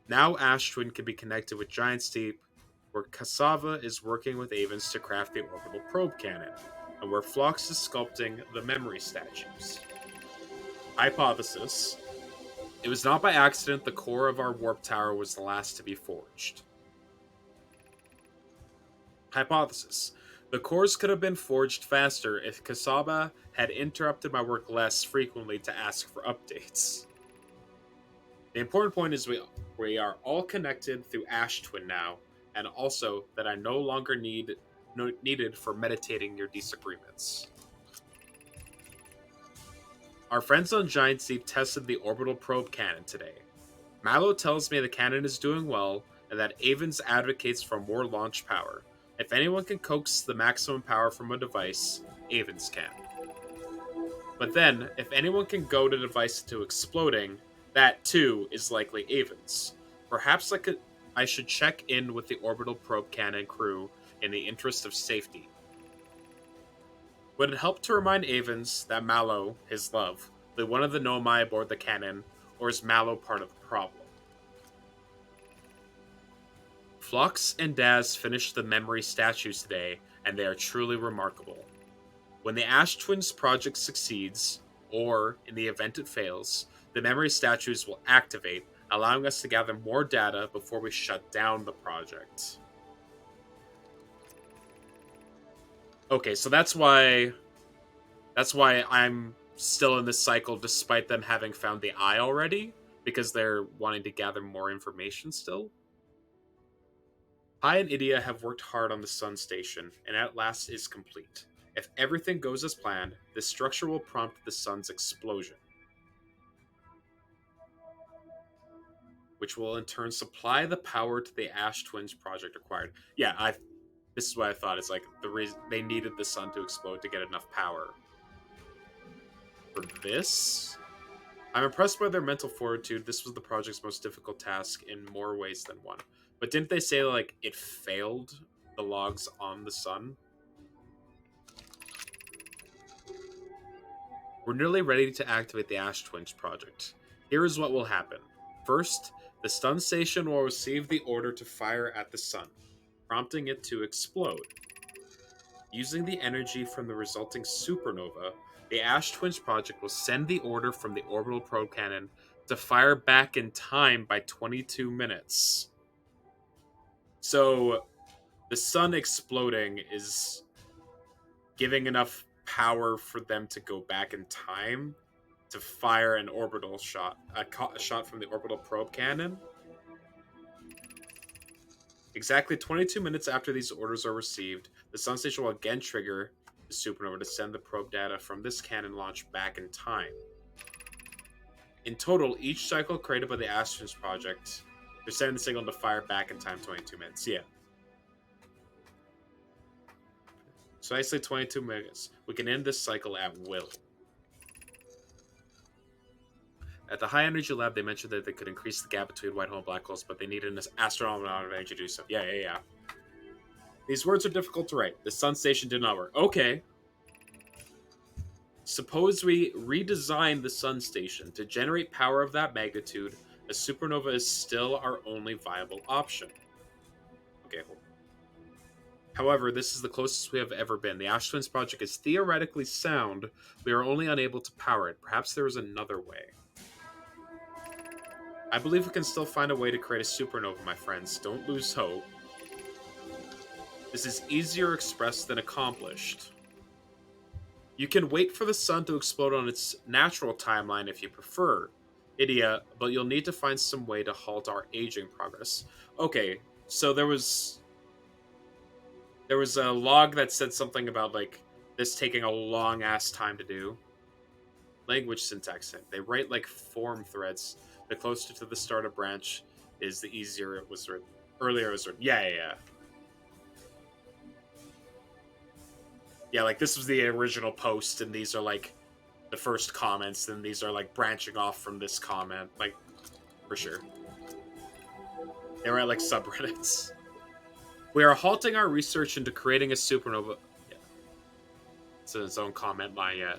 B: Now Ash Twin can be connected with Giant Steep, where Cassava is working with Avens to craft the orbital probe cannon, and where Phlox is sculpting the memory statues. Hypothesis. It was not by accident the core of our warp tower was the last to be forged. Hypothesis. The cores could have been forged faster if Kasaba had interrupted my work less frequently to ask for updates. The important point is we are all connected through Ash Twin now, and also that I no longer needed for meditating your disagreements. Our friends on Giant Steep tested the orbital probe cannon today. Mallow tells me the cannon is doing well, and that Avens advocates for more launch power. If anyone can coax the maximum power from a device, Avens can. But then, if anyone can goad a device into exploding, that too is likely Avens. Perhaps I should check in with the orbital probe cannon crew in the interest of safety. Would it help to remind Avens that Mallow, his love, will be one of the Nomai aboard the cannon, or is Mallow part of the problem? Phlox and Daz finished the memory statues today, and they are truly remarkable. When the Ash Twins project succeeds, or in the event it fails, the memory statues will activate, allowing us to gather more data before we shut down the project. Okay, so that's why I'm still in this cycle despite them having found the eye already, because they're wanting to gather more information still. Pi and Idia have worked hard on the Sun Station, and at last is complete. If everything goes as planned, this structure will prompt the Sun's explosion, which will in turn supply the power to the Ash Twins project required. Yeah, I. This is what I thought. It's like the reason they needed the sun to explode to get enough power for this. I'm impressed by their mental fortitude. This was the project's most difficult task in more ways than one. But didn't they say like it failed the logs on the sun? We're nearly ready to activate the Ash Twins project. Here is what will happen. First, the stun station will receive the order to fire at the sun, prompting it to explode. Using the energy from the resulting supernova, the Ash Twins project will send the order from the orbital probe cannon to fire back in time by 22 minutes. So, the sun exploding is giving enough power for them to go back in time to fire an orbital shot, a shot from the orbital probe cannon. Exactly 22 minutes after these orders are received, the sun station will again trigger the supernova to send the probe data from this cannon launch back in time. In total, each cycle created by the Ash Twins project, they're sending the signal to fire back in time 22 minutes. Yeah. So I say 22 minutes. We can end this cycle at will. At the high energy lab, they mentioned that they could increase the gap between white hole and black holes, but they needed an astronomical amount of energy to do so. Yeah. These words are difficult to write. The sun station did not work. Okay. Suppose we redesign the sun station to generate power of that magnitude. A supernova is still our only viable option. Okay, hold on. However, this is the closest we have ever been. The Ash Twins project is theoretically sound. We are only unable to power it. Perhaps there is another way. I believe we can still find a way to create a supernova, my friends. Don't lose hope. This is easier expressed than accomplished. You can wait for the sun to explode on its natural timeline if you prefer, Idia, but you'll need to find some way to halt our aging progress. Okay, so there was a log that said something about like this taking a long ass time to do. Language syntax hint. They write like form threads. The closer to the start of branch is, the easier it was written. Earlier it was written. Yeah. Yeah, like this was the original post, and these are like the first comments, and these are like branching off from this comment, like for sure. They were at like subreddits. We are halting our research into creating a supernova. Yeah, it's its own comment line. Yeah,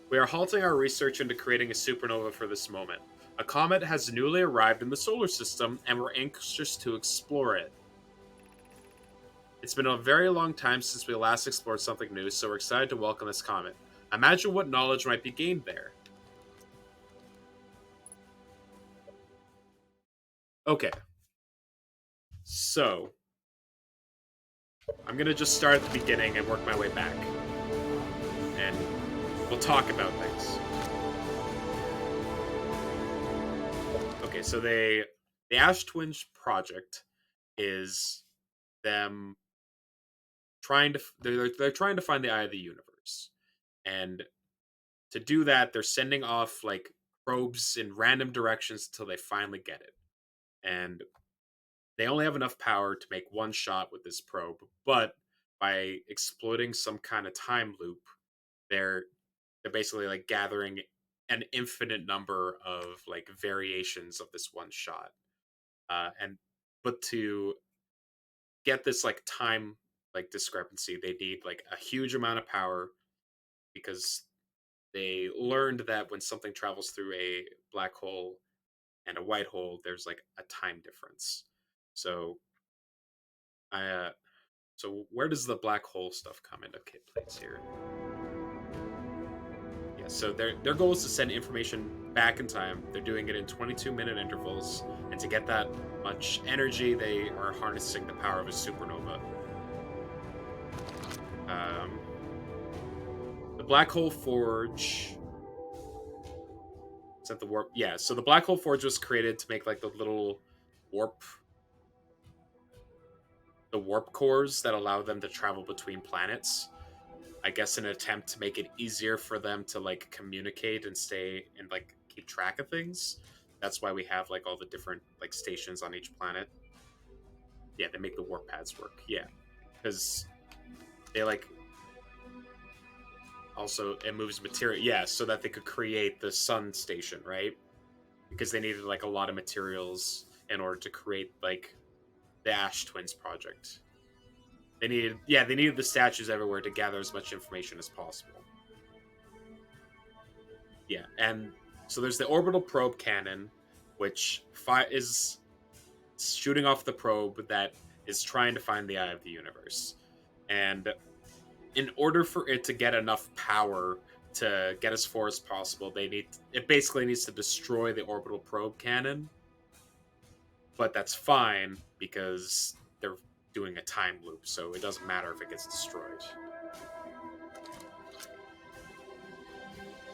B: we are halting our research into creating a supernova for this moment. A comet has newly arrived in the solar system, and we're anxious to explore it. It's been a very long time since we last explored something new, so we're excited to welcome this comet. Imagine what knowledge might be gained there. Okay. So, I'm gonna just start at the beginning and work my way back. And we'll talk about things. Okay, so the Ash Twins project is them trying to they're trying to find the eye of the universe. And to do that, they're sending off like probes in random directions until they finally get it. And they only have enough power to make one shot with this probe, but by exploiting some kind of time loop, they're they're basically like gathering an infinite number of like variations of this one shot. And but to get this like time like discrepancy, they need like a huge amount of power, because they learned that when something travels through a black hole and a white hole, there's like a time difference. So I so where does the black hole stuff come into place here? So their goal is to send information back in time. They're doing it in 22-minute intervals, and to get that much energy, they are harnessing the power of a supernova. The Black Hole Forge. Is that the warp? Yeah. So the Black Hole Forge was created to make like the little warp, the warp cores that allow them to travel between planets. I guess in an attempt to make it easier for them to like communicate and stay and like keep track of things. That's why we have like all the different like stations on each planet. Yeah, they make the warp pads work. Yeah, because they like also it moves material. Yeah, so that they could create the sun station, right? Because they needed like a lot of materials in order to create like the Ash Twins project. They needed the statues everywhere to gather as much information as possible. Yeah, and so there's the orbital probe cannon, which is shooting off the probe that is trying to find the eye of the universe. And in order for it to get enough power to get as far as possible, it basically needs to destroy the orbital probe cannon. But that's fine because they're doing a time loop, so it doesn't matter if it gets destroyed.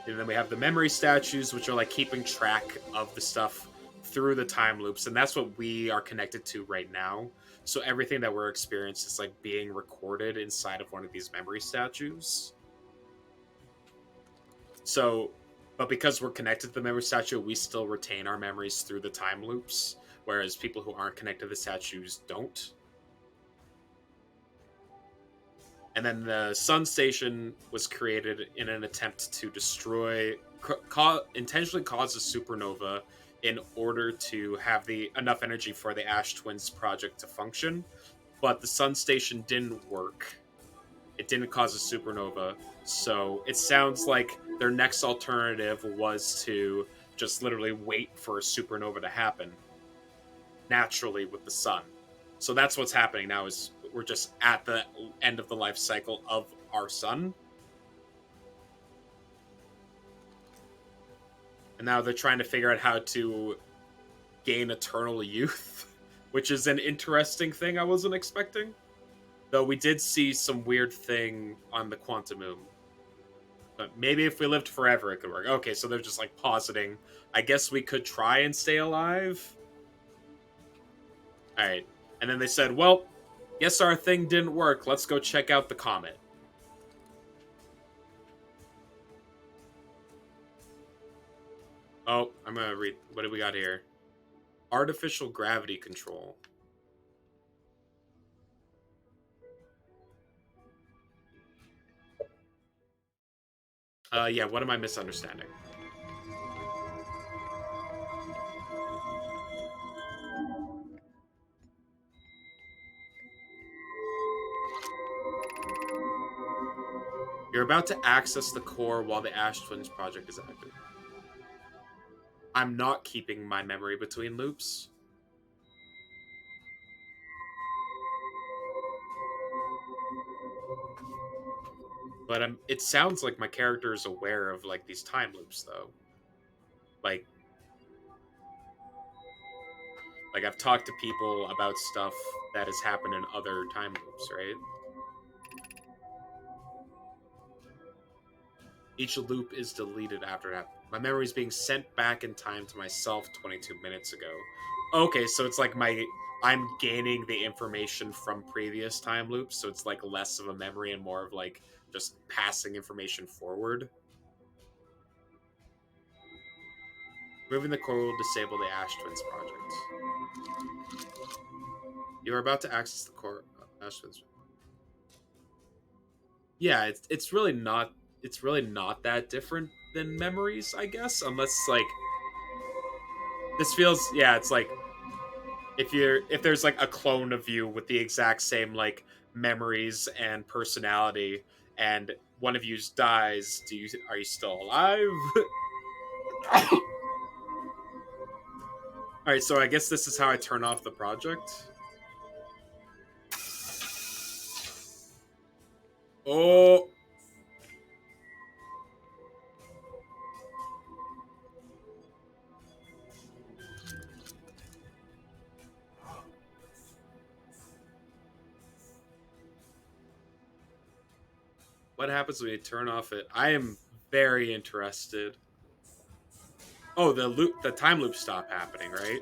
B: And then we have the memory statues, which are like keeping track of the stuff through the time loops, and that's what we are connected to right now. So everything that we're experiencing is like being recorded inside of one of these memory statues. So, but because we're connected to the memory statue, we still retain our memories through the time loops, whereas people who aren't connected to the statues don't. And then the Sun Station was created in an attempt to destroy, intentionally cause a supernova in order to have enough energy for the Ash Twins project to function. But the Sun Station didn't work. It didn't cause a supernova. So it sounds like their next alternative was to just literally wait for a supernova to happen naturally with the sun. So that's what's happening now is we're just at the end of the life cycle of our sun. And now they're trying to figure out how to gain eternal youth, which is an interesting thing I wasn't expecting. Though we did see some weird thing on the Quantumum. But maybe if we lived forever, it could work. Okay, so they're just like positing. I guess we could try and stay alive. All right. And then they said, well, guess our thing didn't work. Let's go check out the comet. Oh, I'm going to read. What do we got here? Artificial gravity control. Yeah, what am I misunderstanding? You're about to access the core while the Ash Twins project is active. I'm not keeping my memory between loops. But it sounds like my character is aware of like these time loops, though. Like I've talked to people about stuff that has happened in other time loops, right? Each loop is deleted after that. My memory is being sent back in time to myself 22 minutes ago. Okay, so it's like I'm gaining the information from previous time loops, so it's like less of a memory and more of like just passing information forward. Moving the core will disable the Ash Twins project. You are about to access the core Ash Twins. Yeah, it's really not that different than memories, I guess, unless like this feels it's like if there's like a clone of you with the exact same like memories and personality and one of you dies, are you still alive? All right, so I guess this is how I turn off the project. Oh. What happens when you turn off it? I am very interested. Oh, the time loop stop happening, right?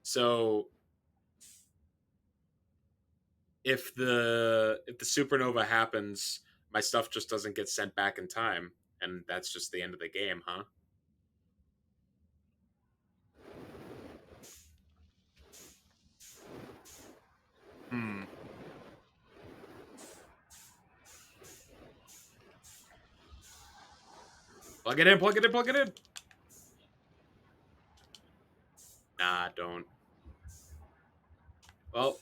B: So if the supernova happens, my stuff just doesn't get sent back in time, and that's just the end of the game, huh? Hmm. Plug it in, plug it in, plug it in. Nah, don't. Well,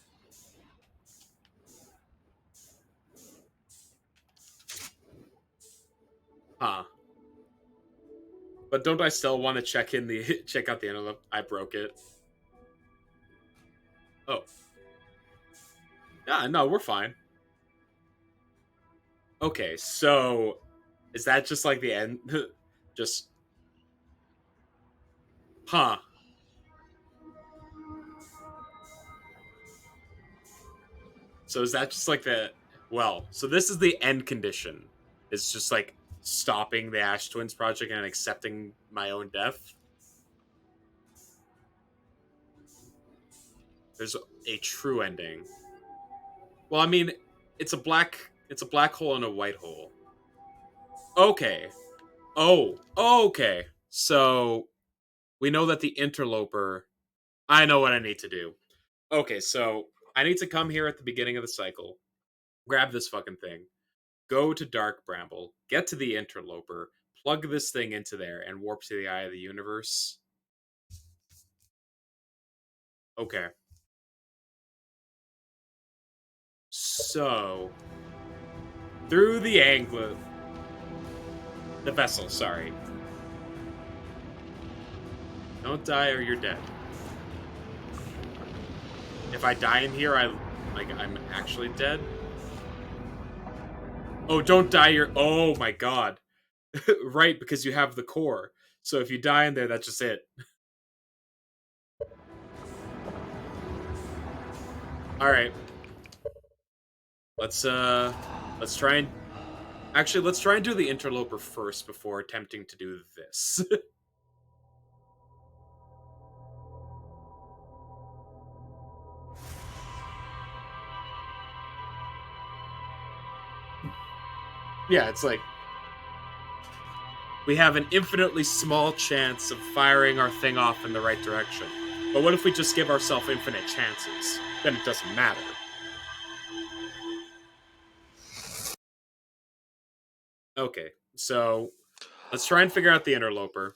B: huh. But don't I still want to check out the envelope? I broke it. Oh. Yeah, no, we're fine. Okay, so is that just like the end? Just huh. So is that just like so this is the end condition. It's just like stopping the Ash Twins project and accepting my own death. There's a true ending. Well, I mean, it's a black hole and a white hole. Okay. Oh, okay. So we know that the interloper. I know what I need to do. Okay, so I need to come here at the beginning of the cycle, grab this fucking thing, go to Dark Bramble, get to the interloper, plug this thing into there, and warp to the eye of the universe. Okay. So through the vessel, sorry. Don't die or you're dead. If I die in here, I'm actually dead. Oh, don't die, oh my god. Right, because you have the core. So if you die in there, that's just it. Alright. Let's try and actually let's try and do the interloper first before attempting to do this. Yeah, it's like we have an infinitely small chance of firing our thing off in the right direction. But what if we just give ourselves infinite chances? Then it doesn't matter. Okay, so let's try and figure out the interloper.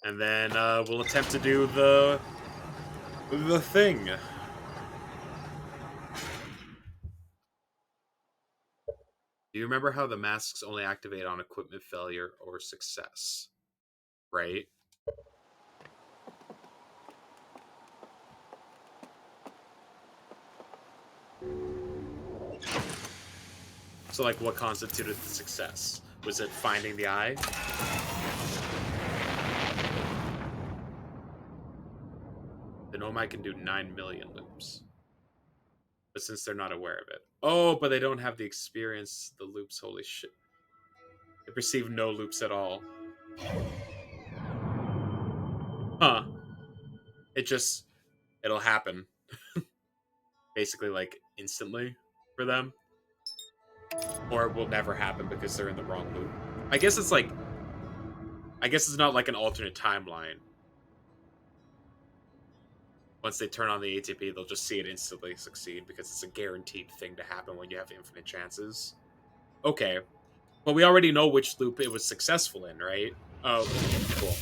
B: And then we'll attempt to do the thing. Do you remember how the masks only activate on equipment failure or success? Right? So, like, what constituted the success? Was it finding the eye? The Nomai can do 9 million loops. But since they're not aware of it. Oh, but they don't have the experience, the loops, holy shit. They perceive no loops at all. Huh. It'll happen. Basically, like, instantly for them. Or it will never happen because they're in the wrong loop. I guess it's not like an alternate timeline. Once they turn on the ATP, they'll just see it instantly succeed because it's a guaranteed thing to happen when you have infinite chances. Okay. But we already know which loop it was successful in, right? Oh, cool.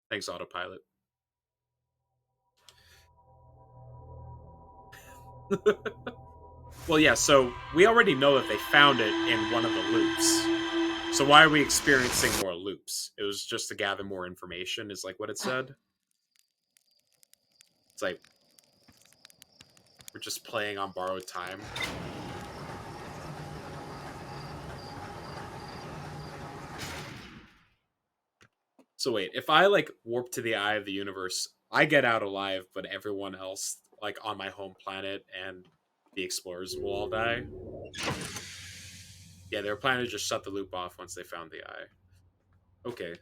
B: Thanks, autopilot. Well, yeah, so we already know that they found it in one of the loops. So why are we experiencing more loops? It was just to gather more information, is like what it said. It's like we're just playing on borrowed time. So wait, if I like warp to the eye of the universe, I get out alive, but everyone else like on my home planet and the explorers will all die. Yeah, they were planning to just shut the loop off once they found the eye. Okay,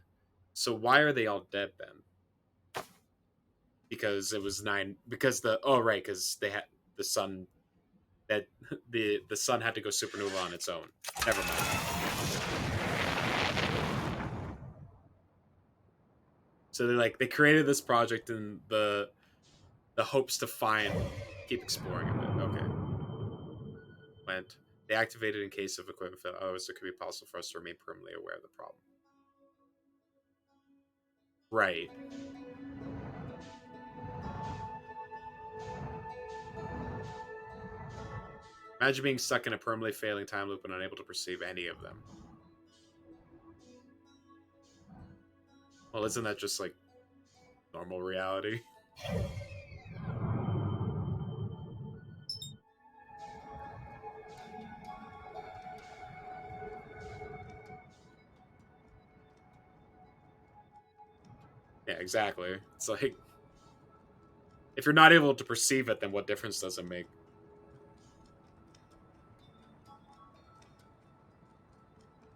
B: so why are they all dead then? Because it was nine. Because the right, because they had the sun. That the sun had to go supernova on its own. Never mind. So they created this project in the hopes to keep exploring a bit. Okay. Went. They activated in case of equipment failure. Oh, so it could be possible for us to remain permanently aware of the problem. Right. Imagine being stuck in a permanently failing time loop and unable to perceive any of them. Well, isn't that just like normal reality? Yeah, exactly. It's like if you're not able to perceive it, then what difference does it make?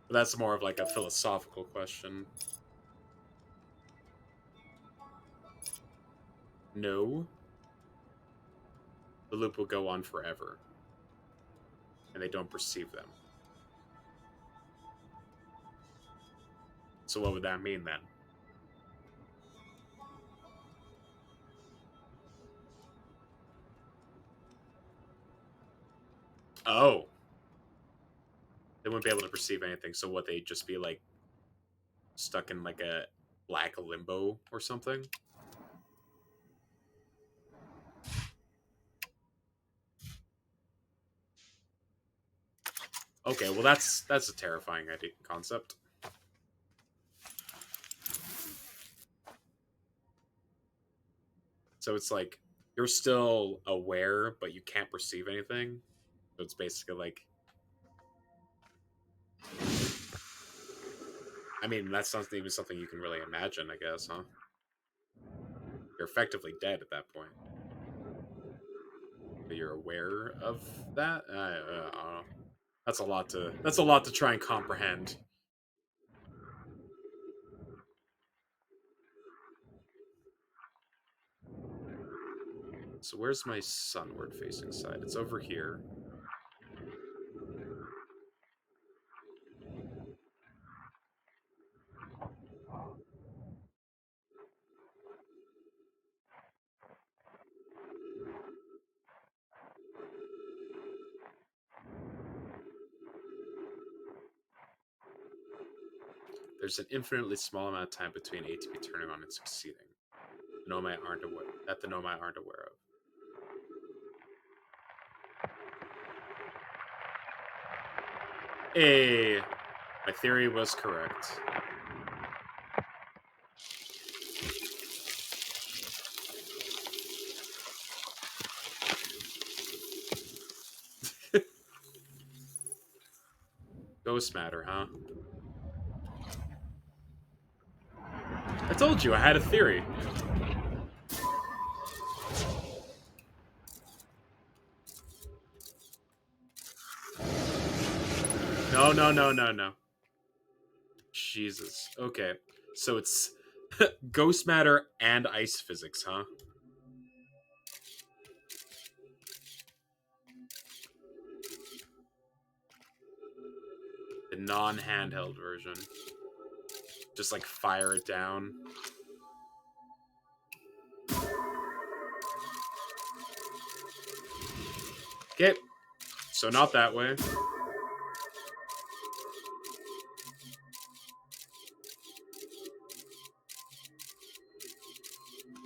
B: But that's more of like a philosophical question. No. The loop will go on forever. And they don't perceive them. So what would that mean then? Oh. They wouldn't be able to perceive anything, so what, they'd just be like stuck in like a black limbo or something? Okay, well that's a terrifying concept. So it's like you're still aware, but you can't perceive anything. So it's basically like, I mean, that's not even something you can really imagine, I guess, huh? You're effectively dead at that point. But you're aware of that. I don't know. That's a lot to. That's a lot to try and comprehend. So where's my sunward facing side? It's over here. There's an infinitely small amount of time between ATP turning on and succeeding. The Nomai aren't aware that the Nomai aren't aware of. Hey, my theory was correct. Ghost matter, huh? I told you I had a theory. No, no, no, no, no. Jesus. Okay. So it's ghost matter and ice physics, huh? The non-handheld version. Just like fire it down. Okay. So not that way.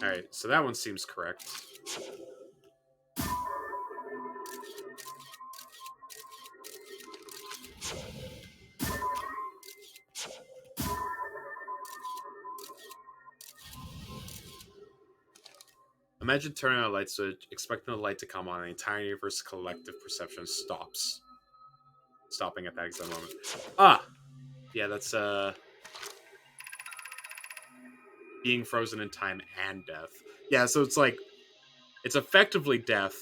B: Alright, so that one seems correct. Imagine turning on a light switch, expecting the light to come on, and the entire universe's collective perception stops. Stopping at that exact moment. Ah! Yeah, that's, being frozen in time and death. Yeah, so it's like it's effectively death,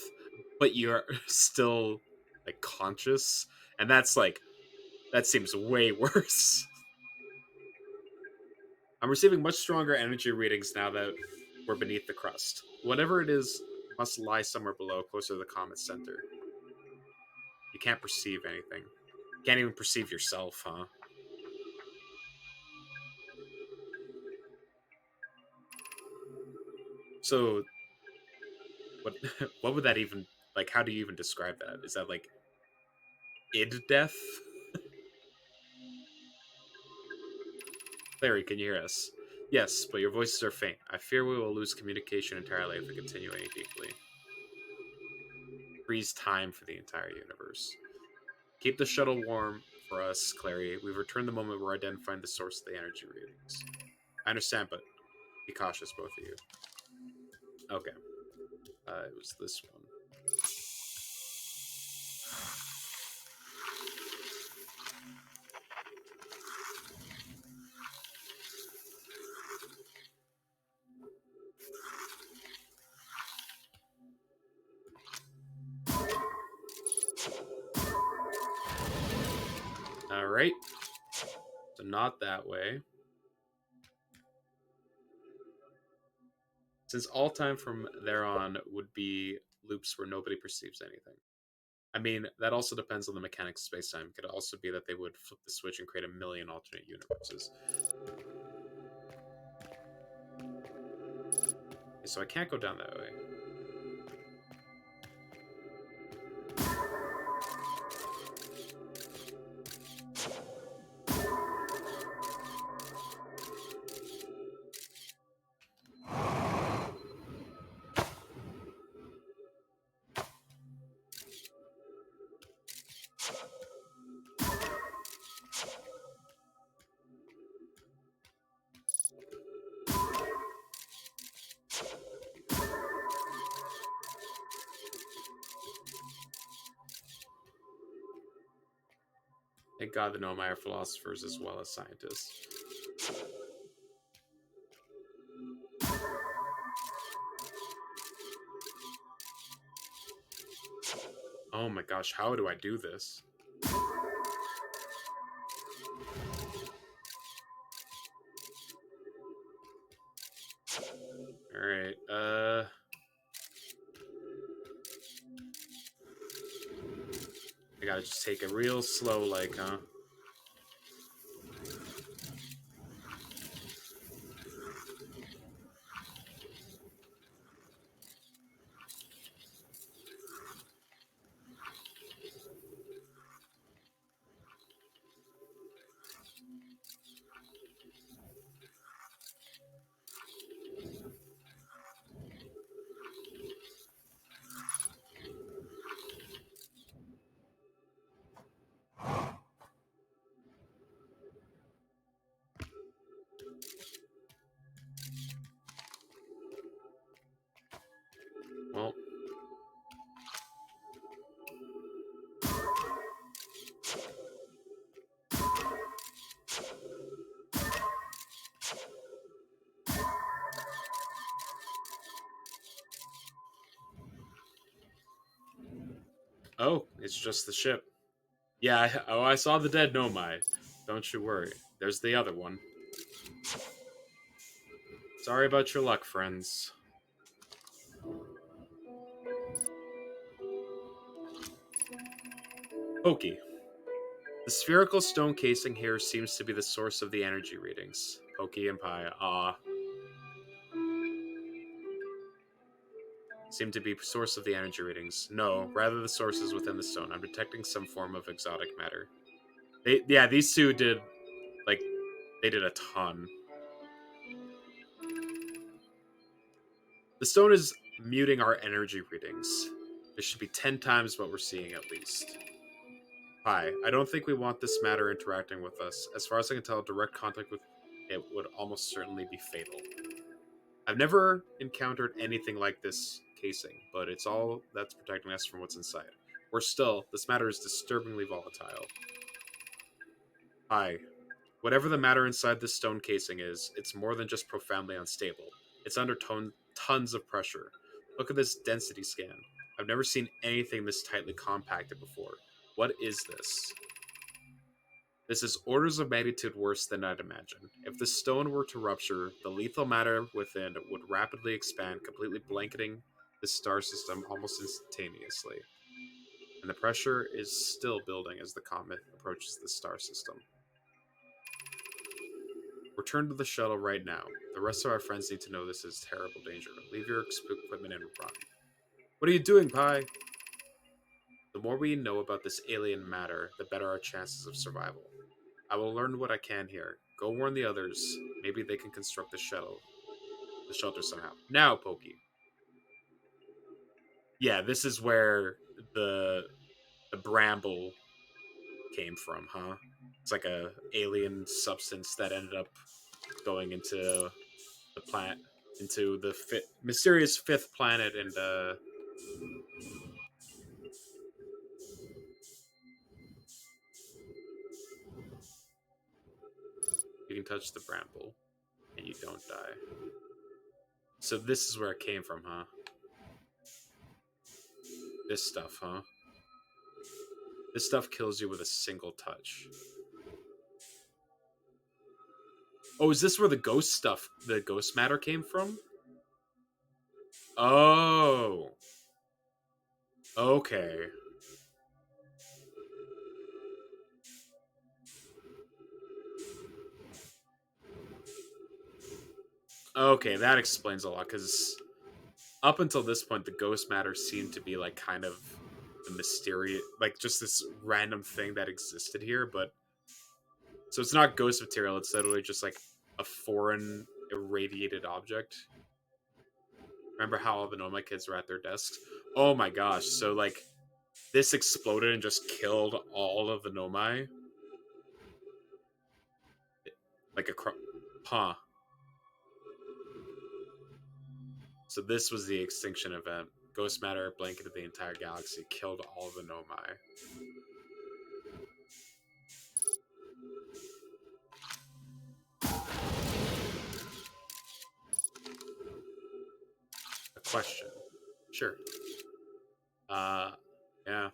B: but you're still like conscious, and that's like that seems way worse. I'm receiving much stronger energy readings now that we're beneath the crust. Whatever it is must lie somewhere below, closer to the comet's center. You can't perceive anything. Can't even perceive yourself, huh? So what what would that even like how do you even describe that? Is that like id death? Larry, can you hear us? Yes, but your voices are faint. I fear we will lose communication entirely if we continue any deeply. Freeze time for the entire universe. Keep the shuttle warm for us, Clary. We've returned the moment we're identifying the source of the energy readings. I understand, but be cautious, both of you. Okay. It was this one. Alright. So not that way. Since all time from there on would be loops where nobody perceives anything. I mean, that also depends on the mechanics of space-time. It could also be that they would flip the switch and create a million alternate universes. Okay, so I can't go down that way. Thank God the Nomai are philosophers as well as scientists. Oh my gosh, how do I do this? Alright, I gotta just take it real slow, like, huh? Well, oh, it's just the ship. Yeah, I saw the dead Nomai. Don't you worry. There's the other one. Sorry about your luck, friends. Pokey. The spherical stone casing here seems to be the source of the energy readings. Pokey and Pi, seem to be source of the energy readings. No, rather the source is within the stone. I'm detecting some form of exotic matter. Yeah, these two did, like, they did a ton. The stone is muting our energy readings. It should be 10 times what we're seeing at least. Hi, I don't think we want this matter interacting with us. As far as I can tell, direct contact with it would almost certainly be fatal. I've never encountered anything like this casing, but it's all that's protecting us from what's inside. Worse still, this matter is disturbingly volatile. Hi, Whatever the matter inside this stone casing is, it's more than just profoundly unstable. It's under tons of pressure. Look at this density scan. I've never seen anything this tightly compacted before. What is this? This is orders of magnitude worse than I'd imagined. If the stone were to rupture, the lethal matter within would rapidly expand, completely blanketing the star system almost instantaneously. And the pressure is still building as the comet approaches the star system. Return to the shuttle right now. The rest of our friends need to know this is terrible danger. Leave your equipment and run. What are you doing, Pi? The more we know about this alien matter, the better our chances of survival. I will learn what I can here. Go warn the others. Maybe they can construct the shelter somehow. Now, Pokey. Yeah, this is where the the bramble came from, huh? It's like a alien substance that ended up going into the planet, into the mysterious fifth planet, and you can touch the bramble and you don't die. So this is where it came from, huh? This stuff, huh? This stuff kills you with a single touch. Oh, is this where the ghost matter came from? Oh. Okay. Okay, that explains a lot, because up until this point, the ghost matter seemed to be like kind of the mysterious, like just this random thing that existed here, but so it's not ghost material, it's literally just like a foreign irradiated object. Remember how all the Nomai kids were at their desks? Oh my gosh, so like this exploded and just killed all of the Nomai? Like huh. So this was the extinction event. Ghost matter blanketed the entire galaxy, killed all of the Nomai. A question. Sure. Uh, yeah.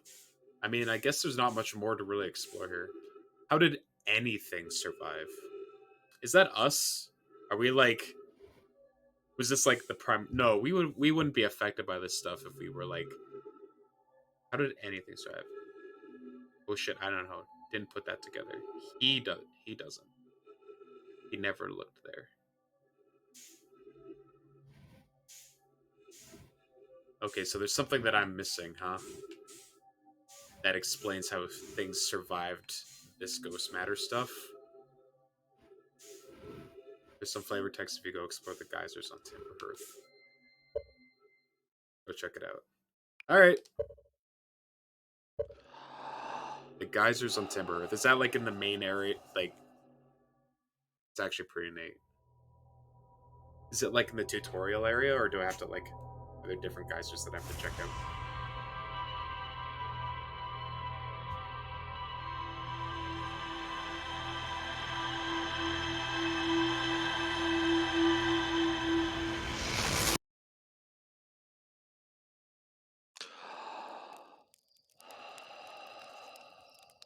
B: I mean, I guess there's not much more to really explore here. How did anything survive? Is that us? Are we like? Was this like the prime? No, we wouldn't be affected by this stuff if we were like. How did anything survive? Oh shit! I don't know. Didn't put that together. He does. He doesn't. He never looked there. Okay, so there's something that I'm missing, huh? That explains how things survived this ghost matter stuff. There's some flavor text if you go explore the geysers on Timber Earth. Go check it out. All right. The geysers on Timber Earth. Is that like in the main area? Like, it's actually pretty neat. Is it like in the tutorial area, or do I have to like? Are there different geysers that I have to check out?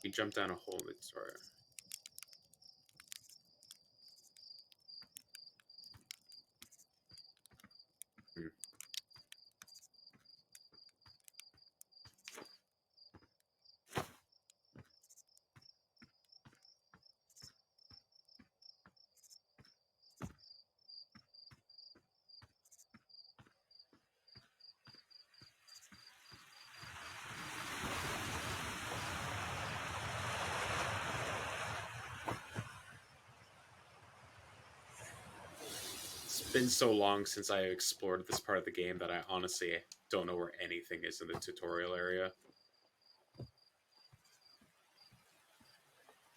B: We jumped down a hole in the tutorial. Hmm. It's been so long since I explored this part of the game that I honestly don't know where anything is in the tutorial area.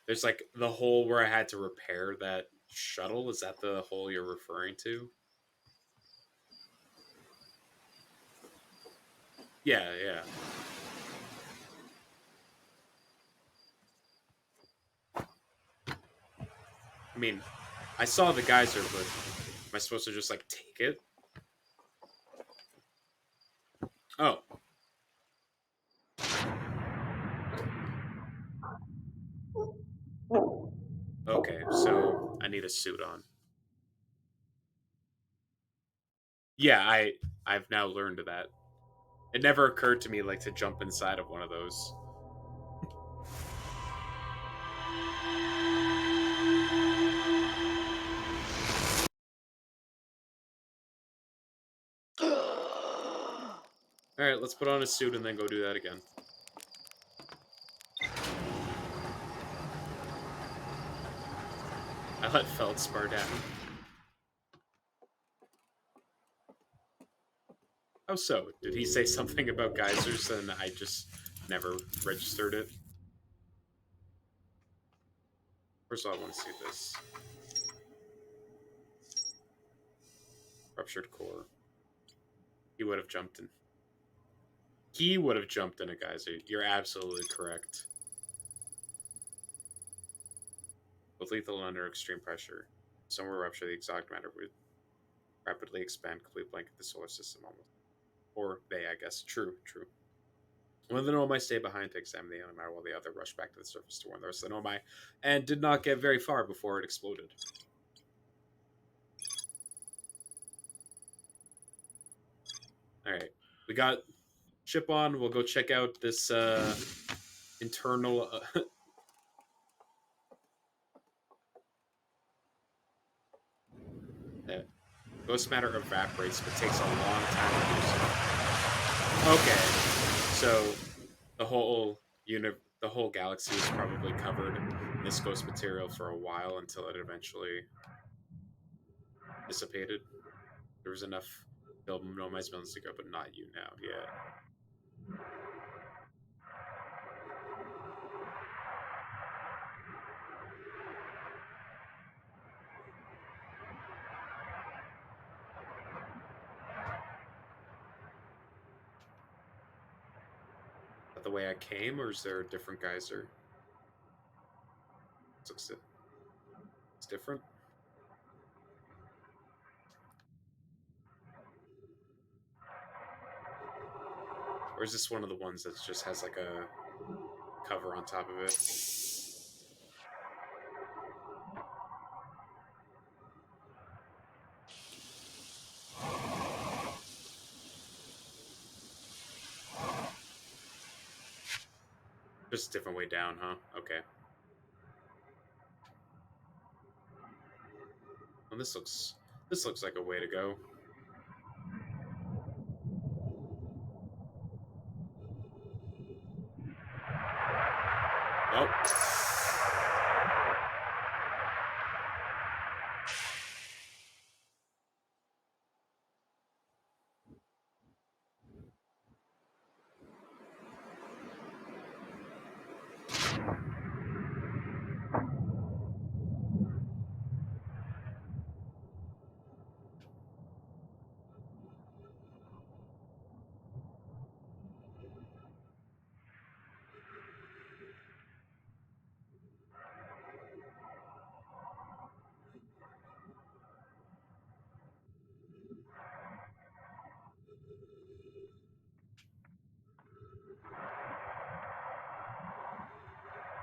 B: There's like the hole where I had to repair that shuttle. Is that the hole you're referring to? Yeah, yeah. I mean, I saw the geyser, but am I supposed to just like take it? Oh, okay. So I need a suit on. Yeah, I've now learned that. It never occurred to me like to jump inside of one of those. All right, let's put on a suit and then go do that again. I let Feldspar down. How so? Did he say something about geysers and I just never registered it? First of all, I want to see this. Ruptured core. He would have jumped in. He would have jumped in a geyser. You're absolutely correct. Both lethal and under extreme pressure. Some will rupture the exotic matter would rapidly expand, complete blanket the solar system almost. Or they, I guess. True, true. One of the Nomai stayed behind to examine the matter while the other rushed back to the surface to warn the rest of the Nomai and did not get very far before it exploded. Alright. We got ship on. We'll go check out this internal ghost matter evaporates but takes a long time to do so. Okay. So the whole galaxy is probably covered in this ghost material for a while until it eventually dissipated. There was enough Nomai's millions to go, but not you now. Yeah. Is that the way I came, or is there a different geyser? It's different. Or is this one of the ones that just has like a cover on top of it? Just a different way down, huh? Okay. Well, this looks like a way to go. Oh.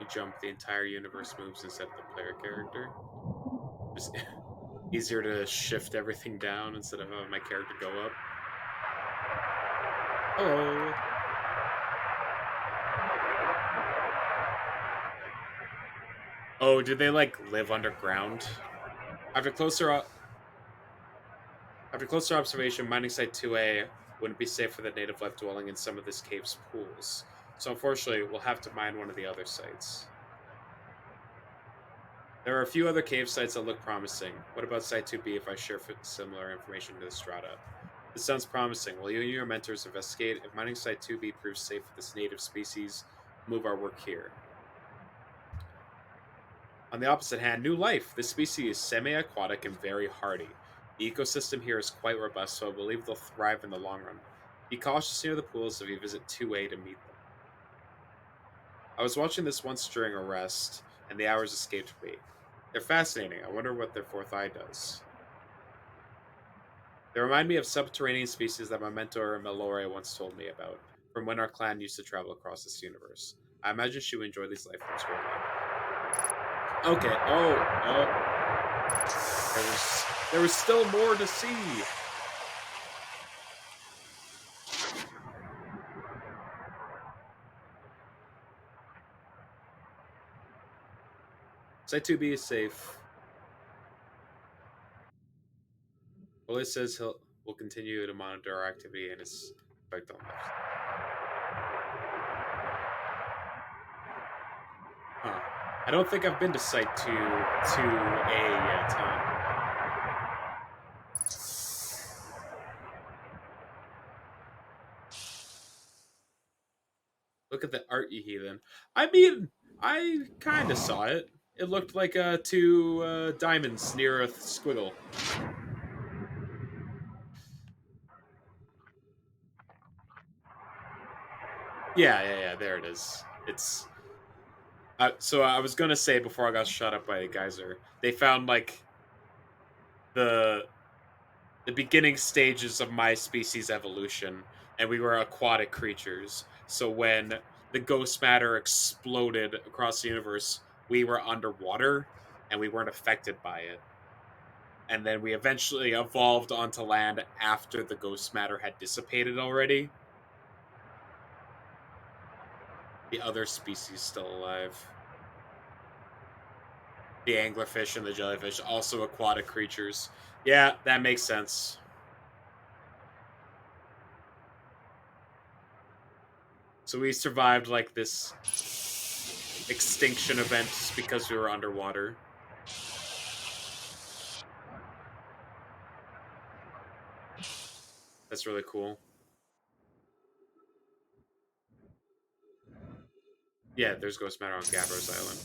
B: You jump, the entire universe moves instead of the player character. Just easier to shift everything down instead of having my character go up. Hello. Oh, did they like live underground? After closer observation, mining site 2A wouldn't be safe for the native life dwelling in some of this cave's pools. So unfortunately, we'll have to mine one of the other sites. There are a few other cave sites that look promising. What about Site 2B if I share similar information to the strata? This sounds promising. Will you and your mentors investigate? If mining Site 2B proves safe for this native species, move our work here. On the opposite hand, new life. This species is semi-aquatic and very hardy. The ecosystem here is quite robust, so I believe they'll thrive in the long run. Be cautious near the pools if you visit 2A to meet them. I was watching this once during a rest, and the hours escaped me. They're fascinating. I wonder what their fourth eye does. They remind me of subterranean species that my mentor Melore once told me about, from when our clan used to travel across this universe. I imagine she would enjoy these life forms growing up. Okay. Oh. There was still more to see. Site 2B is safe. Well, says will continue to monitor our activity and its effect on life. Huh. I don't think I've been to Site 2A yet, huh? Look at the art, you heathen. I mean, I kind of saw it. It looked like two diamonds near a squiggle. Yeah. There it is. It's. So I was gonna say before I got shot up by a geyser, they found like the the beginning stages of my species evolution, and we were aquatic creatures. So when the ghost matter exploded across the universe, we were underwater and we weren't affected by it. And then we eventually evolved onto land after the ghost matter had dissipated already. The other species still alive. The anglerfish and the jellyfish, also aquatic creatures. Yeah, that makes sense. So we survived like this extinction event just because we were underwater. That's really cool. Yeah, there's ghost matter on Gavros Island.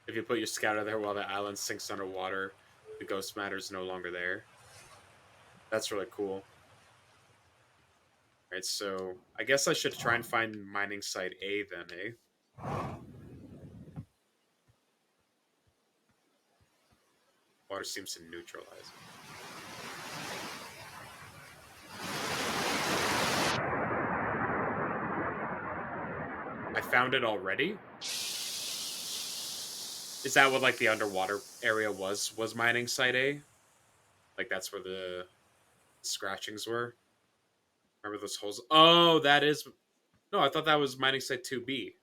B: If you put your scouter there while the island sinks underwater, the ghost matter is no longer there. That's really cool. Right, so I guess I should try and find mining site A then, eh? Water seems to neutralize. I found it already? Is that what like the underwater area was? Was mining site A? Like that's where the scratchings were? Remember those holes? Oh, that is. No, I thought that was mining site 2B.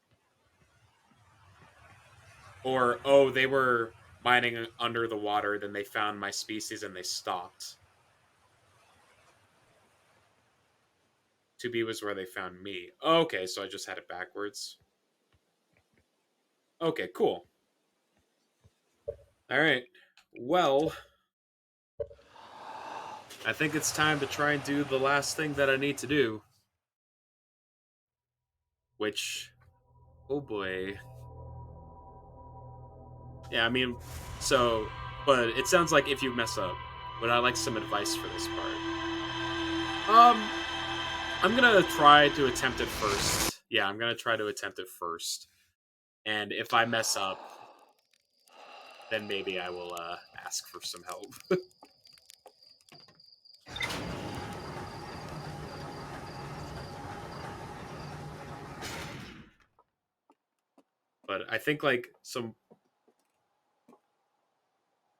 B: Or, oh, they were mining under the water, then they found my species and they stopped. 2B was where they found me. Okay, so I just had it backwards. Okay, cool. All right. Well, I think it's time to try and do the last thing that I need to do. Which, oh boy. Yeah, I mean, so, but it sounds like if you mess up, would I like some advice for this part? I'm gonna try to attempt it first. Yeah, I'm gonna try to attempt it first. And if I mess up, then maybe I will ask for some help. But I think like some.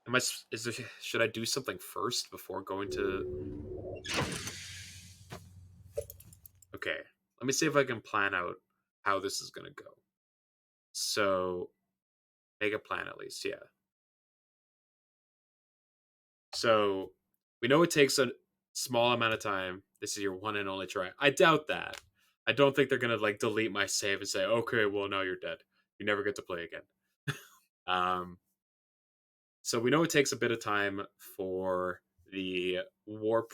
B: Am I? Is there, should I do something first before going to? Okay, let me see if I can plan out how this is gonna go. So make a plan at least, yeah. So we know it takes a small amount of time. This is your one and only try. I doubt that. I don't think they're gonna like delete my save and say, "Okay, well now you're dead. You never get to play again." Um, so we know it takes a bit of time for the warp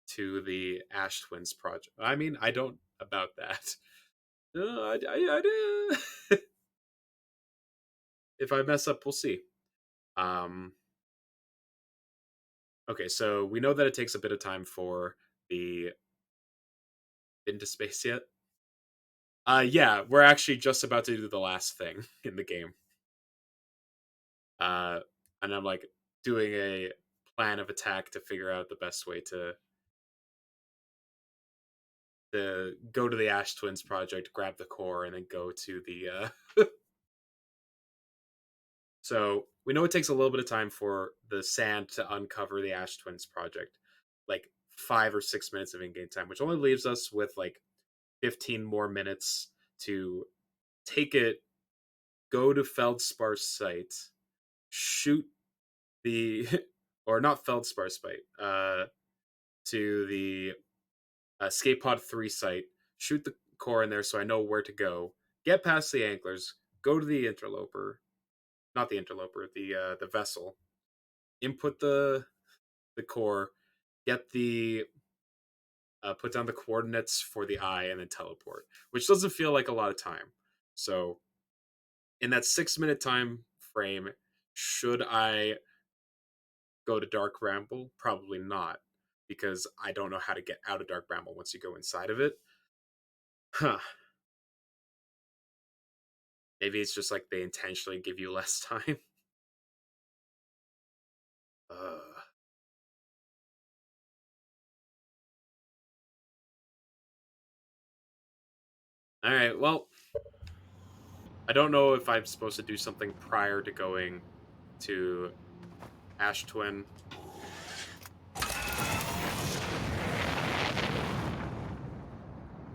B: to the Ash Twins project. I mean, I don't about that. I do. If I mess up, we'll see. Um, okay, so we know that it takes a bit of time for the into space yet. Yeah, we're actually just about to do the last thing in the game. Uh, and I'm like doing a plan of attack to figure out the best way to go to the Ash Twins project, grab the core, and then go to the. So we know it takes a little bit of time for the sand to uncover the Ash Twins project, like 5 or 6 minutes of in-game time, which only leaves us with like 15 more minutes to take it, go to Feldspar's site, shoot the or not Feldspar's site, to the Escape Pod 3 site, shoot the core in there so I know where to go, get past the anklers, go to the interloper, not the interloper, the vessel, input the core, get the put down the coordinates for the eye, and then teleport, which doesn't feel like a lot of time. So in that 6 minute time frame, should I go to Dark Bramble? Probably not, because I don't know how to get out of Dark Bramble once you go inside of it. Huh. Maybe it's just like they intentionally give you less time. Uh, all right. Well, I don't know if I'm supposed to do something prior to going to Ash Twin.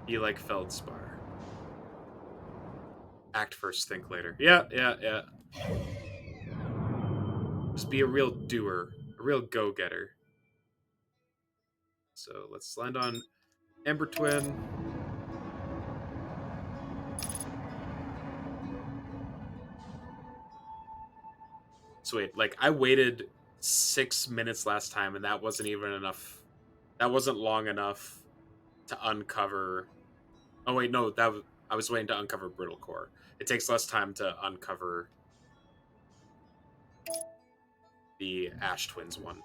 B: Be like Feldspar. Act first, think later. Yeah, yeah, yeah. Just be a real doer, a real go-getter. So let's land on Ember Twin. So wait, like I waited 6 minutes last time, and that wasn't even enough. That wasn't long enough to uncover. Oh wait, no, I was waiting to uncover Brittle Core. It takes less time to uncover the Ash Twins one.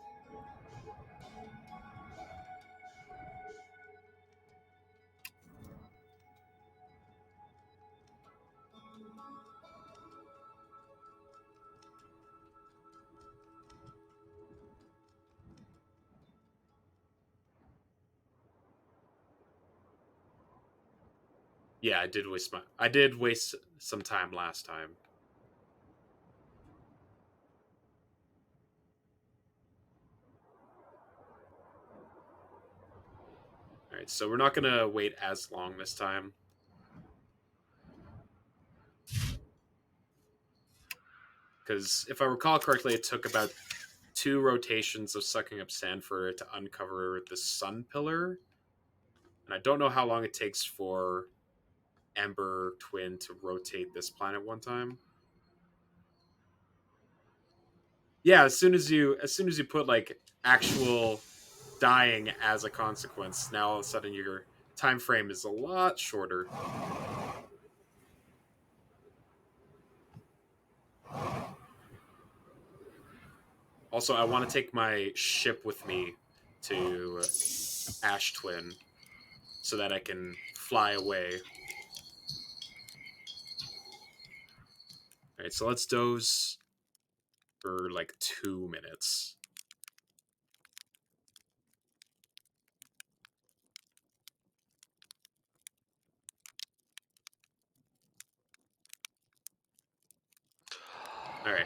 B: Yeah, I did waste some time last time. All right, so we're not gonna wait as long this time. Because if I recall correctly, it took about 2 rotations of sucking up sand for it to uncover the sun pillar. And I don't know how long it takes for Ember Twin to rotate this planet one time. Yeah, as soon as you put like actual dying as a consequence, now all of a sudden your time frame is a lot shorter. Also, I want to take my ship with me to Ash Twin so that I can fly away. All right, so let's doze for like 2 minutes. All right.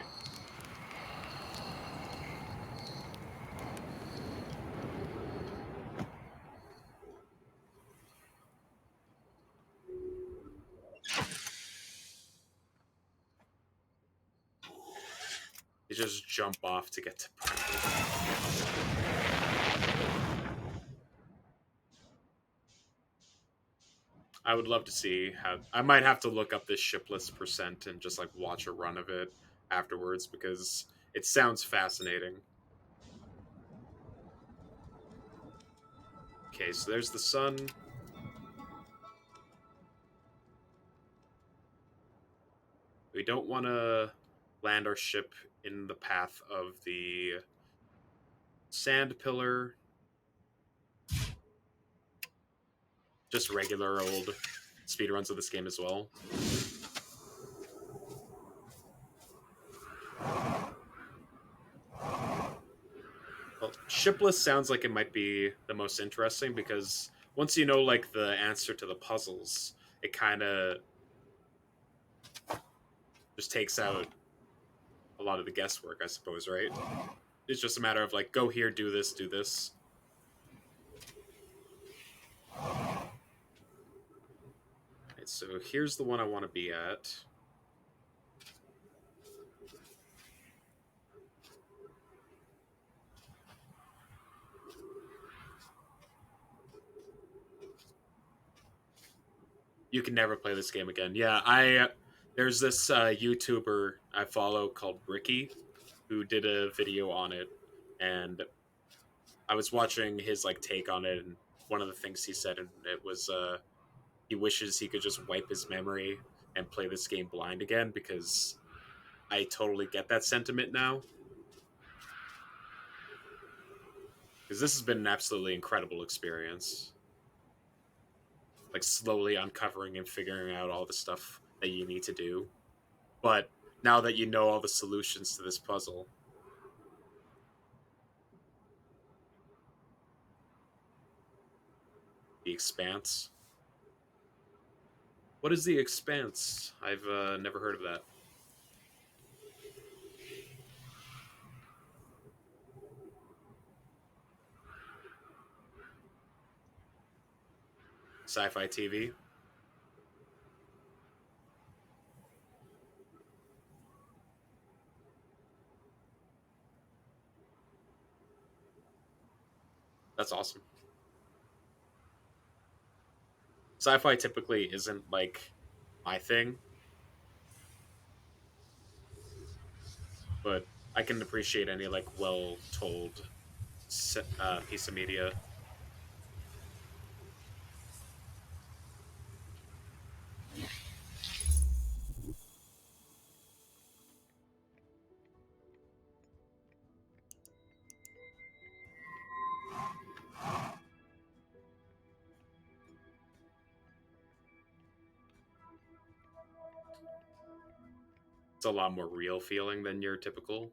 B: You just jump off to get to. I would love to see how. I might have to look up this shipless percent and just like watch a run of it afterwards because it sounds fascinating. Okay, so there's the sun. We don't want to land our ship in the path of the sand pillar. Just regular old speedruns of this game as well. Well, shipless sounds like it might be the most interesting because once you know like the answer to the puzzles, it kind of just takes out a lot of the guesswork, I suppose, right? It's just a matter of like, go here, do this, do this. Right, so here's the one I want to be at. You can never play this game again. Yeah, there's this YouTuber I follow called Ricky who did a video on it, and I was watching his like take on it, and one of the things he said in it was he wishes he could just wipe his memory and play this game blind again because I totally get that sentiment now. Because this has been an absolutely incredible experience. Like slowly uncovering and figuring out all the stuff that you need to do. But now that you know all the solutions to this puzzle, the Expanse. What is the Expanse? I've never heard of that. Sci-fi TV. That's awesome. Sci-fi typically isn't like my thing, but I can appreciate any like well-told piece of media. It's a lot more real feeling than your typical.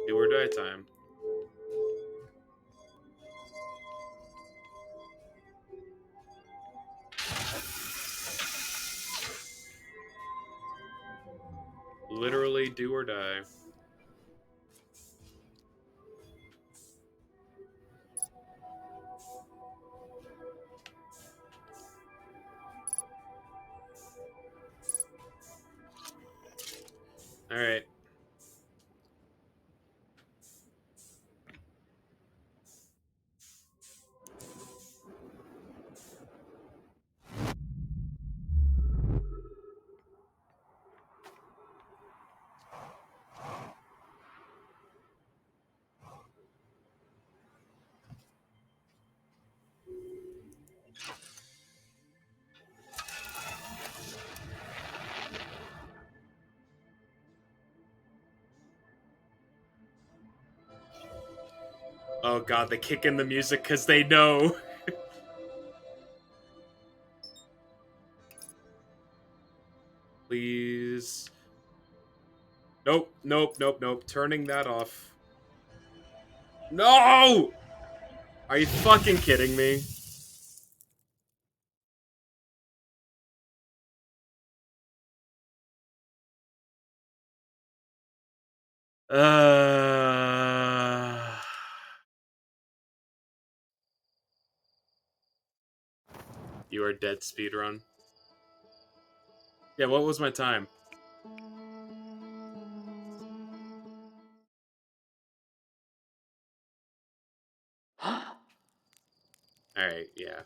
B: Do or die time. Literally do or die. All right. Oh god, they kick in the music because they know. Please. Nope, nope, nope, nope. Turning that off. No! Are you fucking kidding me? Uh... You are dead, speedrun. Yeah, what was my time? Alright, yeah.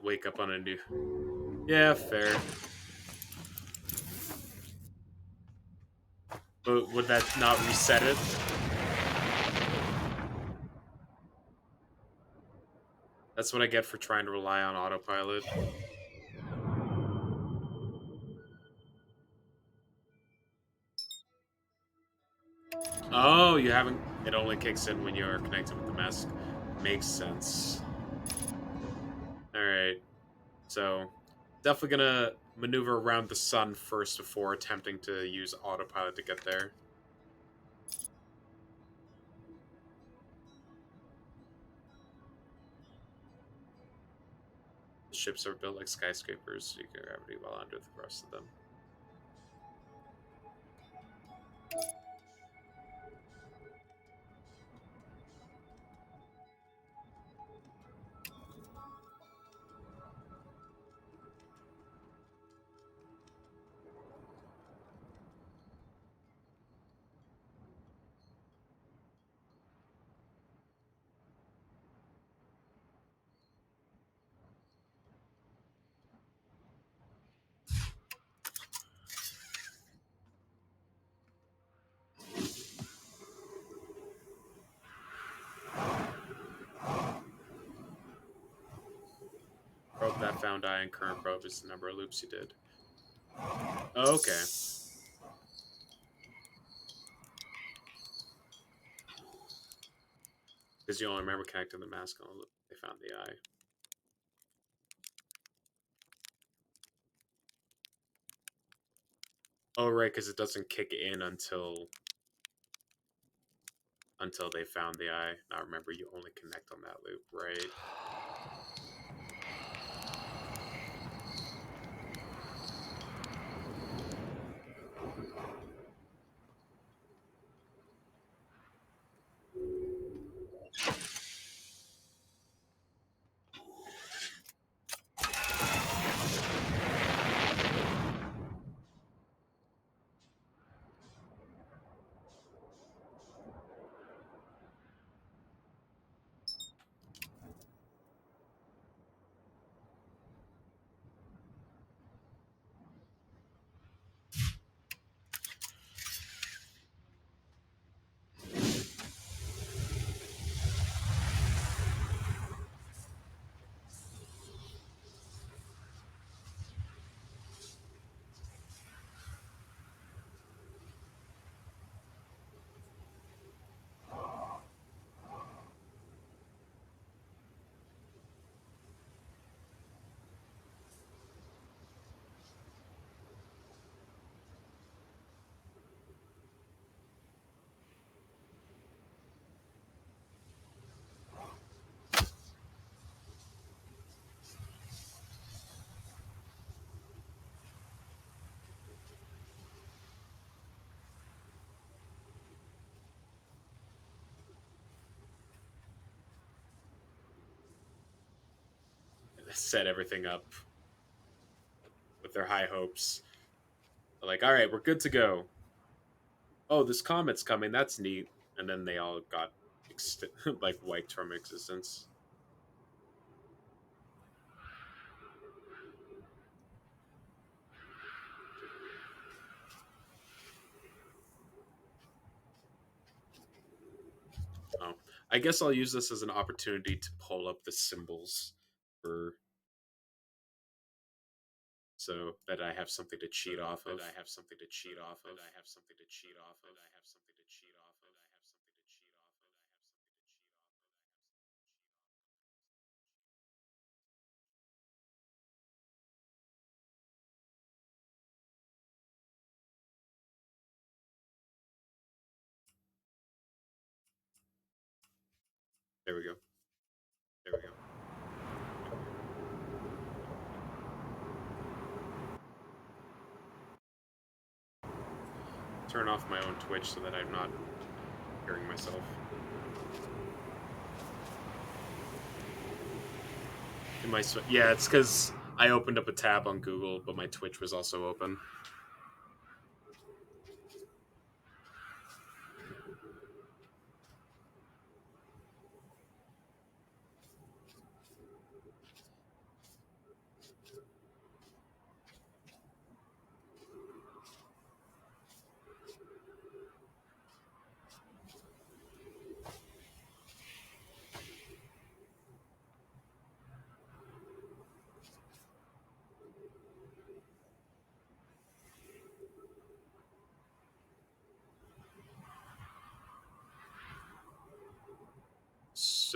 B: Wake up on a new. Yeah, fair. But would that not reset it? That's what I get for trying to rely on autopilot. Oh, you haven't. It only kicks in when you are connected with the mask. Makes sense. Alright. So, definitely gonna maneuver around the sun first before attempting to use autopilot to get there. The ships are built like skyscrapers, so you can gravity while under the rest of them. Probe that found ion current probe is the number of loops you did. Okay. Because you only remember connecting the mask on the loop. They found the eye. Oh, right, because it doesn't kick in until they found the eye. Now remember, you only connect on that loop, right? Set everything up with their high hopes. They're like, all right, we're good to go. Oh, this comet's coming. That's neat. And then they all got like wiped from existence. Oh, I guess I'll use this as an opportunity to pull up the symbols for so that I have something to cheat off of. I have something to cheat off of. I have something to cheat off of. I have something to cheat off of. I have something to cheat off of. I have something to cheat off of. There we go. There we go. Turn off my own Twitch so that I'm not hearing myself. Yeah, it's because I opened up a tab on Google, but my Twitch was also open.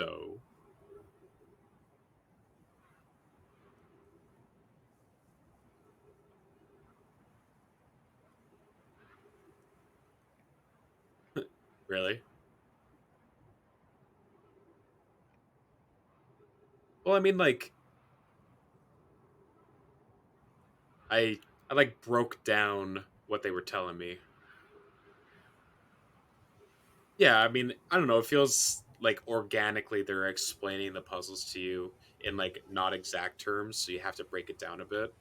B: so. Really? Well, I mean, like, I I like broke down what they were telling me. Yeah, I mean, I don't know. It feels like organically they're explaining the puzzles to you in like not exact terms, so you have to break it down a bit.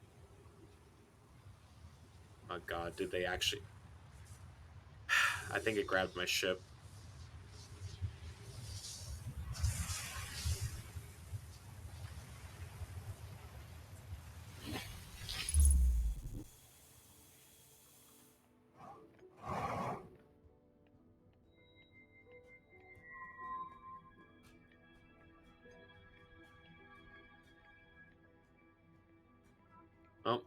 B: Oh God, did they actually? I think it grabbed my ship. Oh,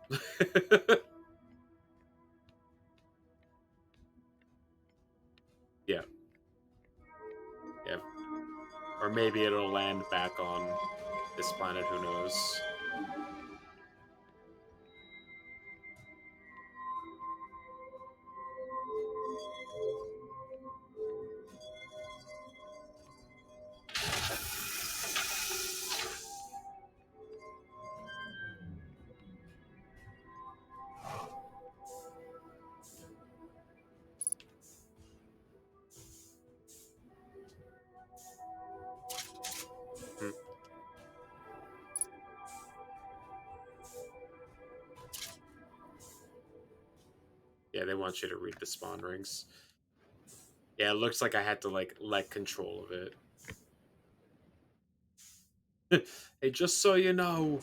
B: yeah, yeah. Or maybe it'll land back on this planet. Who knows? Hmm. Yeah, they want you to read the spawn rings. Yeah, it looks like I had to like let control of it. Hey, just so you know.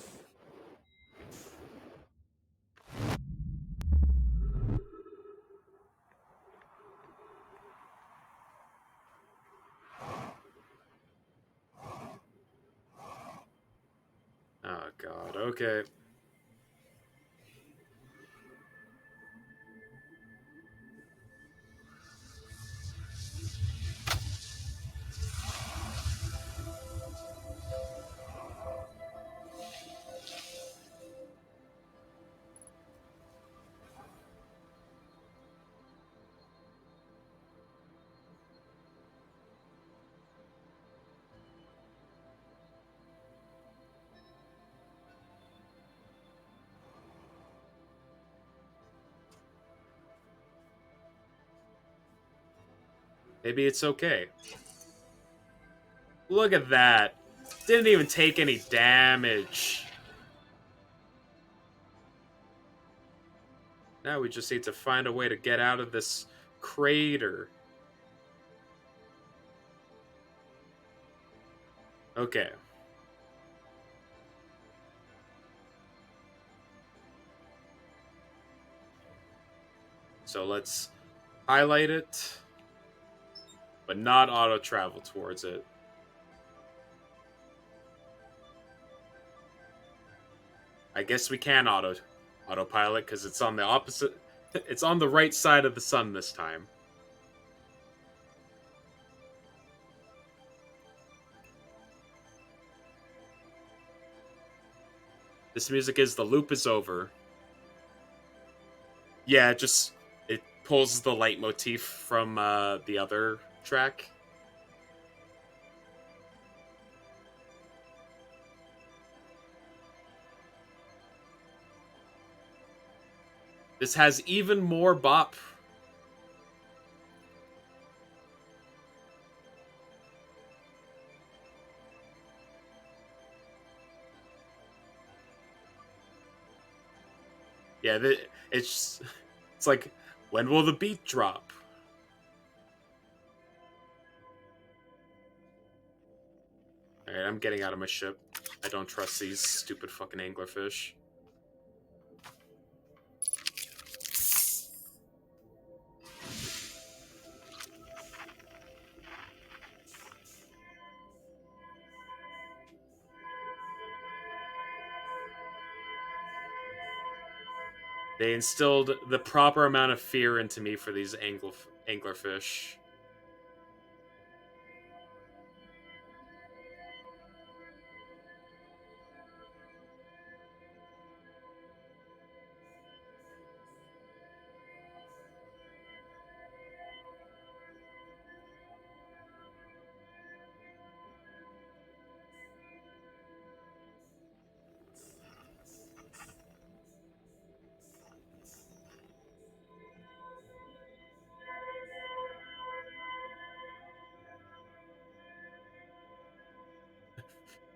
B: Oh God. Okay. Maybe it's okay. Look at that. Didn't even take any damage. Now we just need to find a way to get out of this crater. Okay. So let's highlight it, but not auto travel towards it. I guess we can autopilot because it's on the opposite. It's on the right side of the sun this time. This music is the loop is over. Yeah, it pulls the leitmotif from the other track. This has even more bop. Yeah, it's like, when will the beat drop? All right, I'm getting out of my ship. I don't trust these stupid fucking anglerfish. They instilled the proper amount of fear into me for these anglerfish.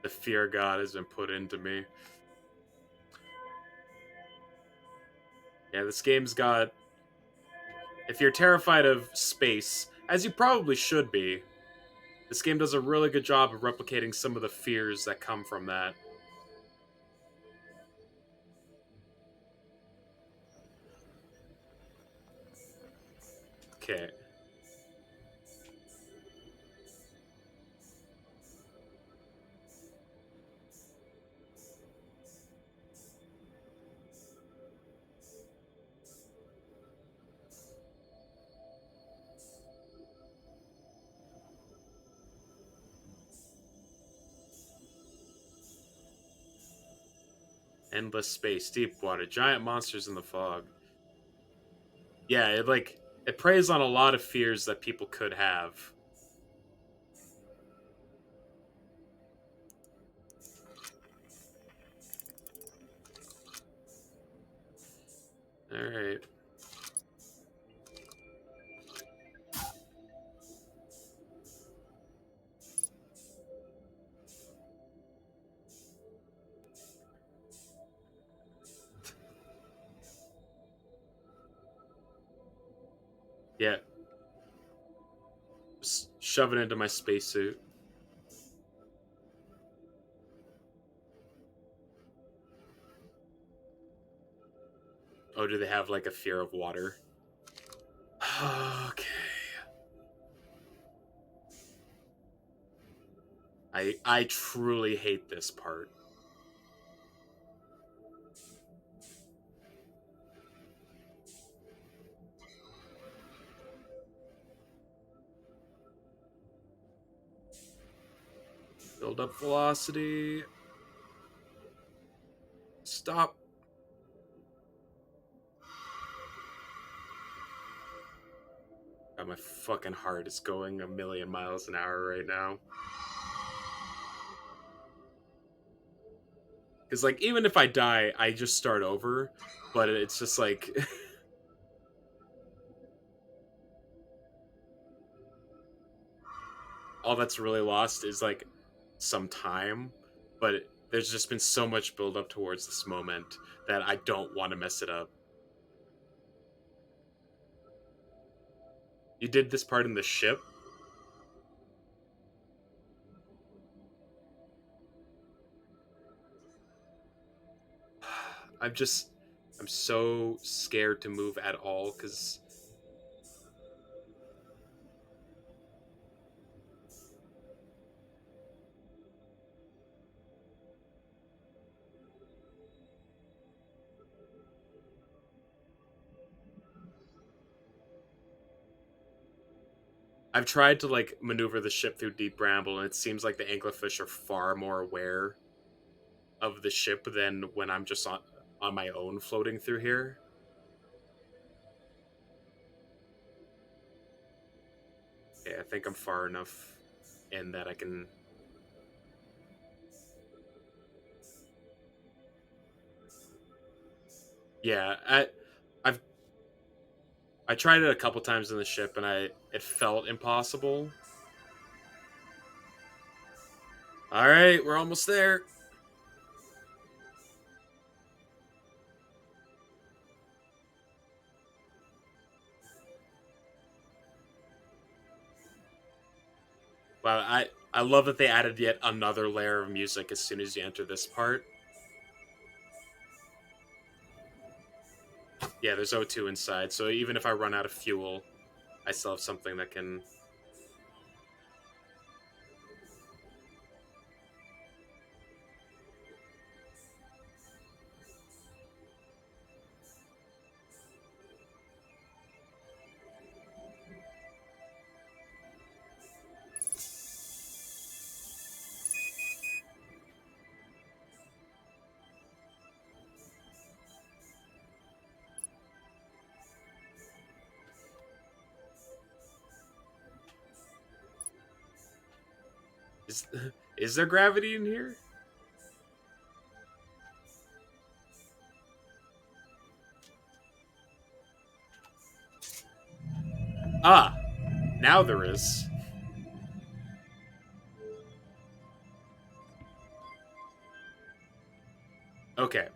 B: The fear god has been put into me. Yeah, this game's got... If you're terrified of space, as you probably should be, this game does a really good job of replicating some of the fears that come from that. Okay. Endless space, deep water, giant monsters in the fog. Yeah, it preys on a lot of fears that people could have. All right. Yeah. Just shove it into my spacesuit. Oh, do they have like a fear of water? Okay. I truly hate this part. Build up velocity. Stop. God, my fucking heart is going a million miles an hour right now. Because, like, even if I die, I just start over. But it's just like... all that's really lost is, like, some time. But there's just been so much build up towards this moment that I don't want to mess it up. You did this part in the ship? I'm so scared to move at all because I've tried to like maneuver the ship through deep bramble, and it seems like the anglerfish are far more aware of the ship than when I'm just on my own floating through here. Okay, I think I'm far enough in that I can. Yeah, I've I tried it a couple times in the ship, and it felt impossible. All right, we're almost there. Wow, I love that they added yet another layer of music as soon as you enter this part. Yeah, there's O2 inside, so even if I run out of fuel, I still have something that can... Is, is there gravity in here? Ah, now there is. Okay.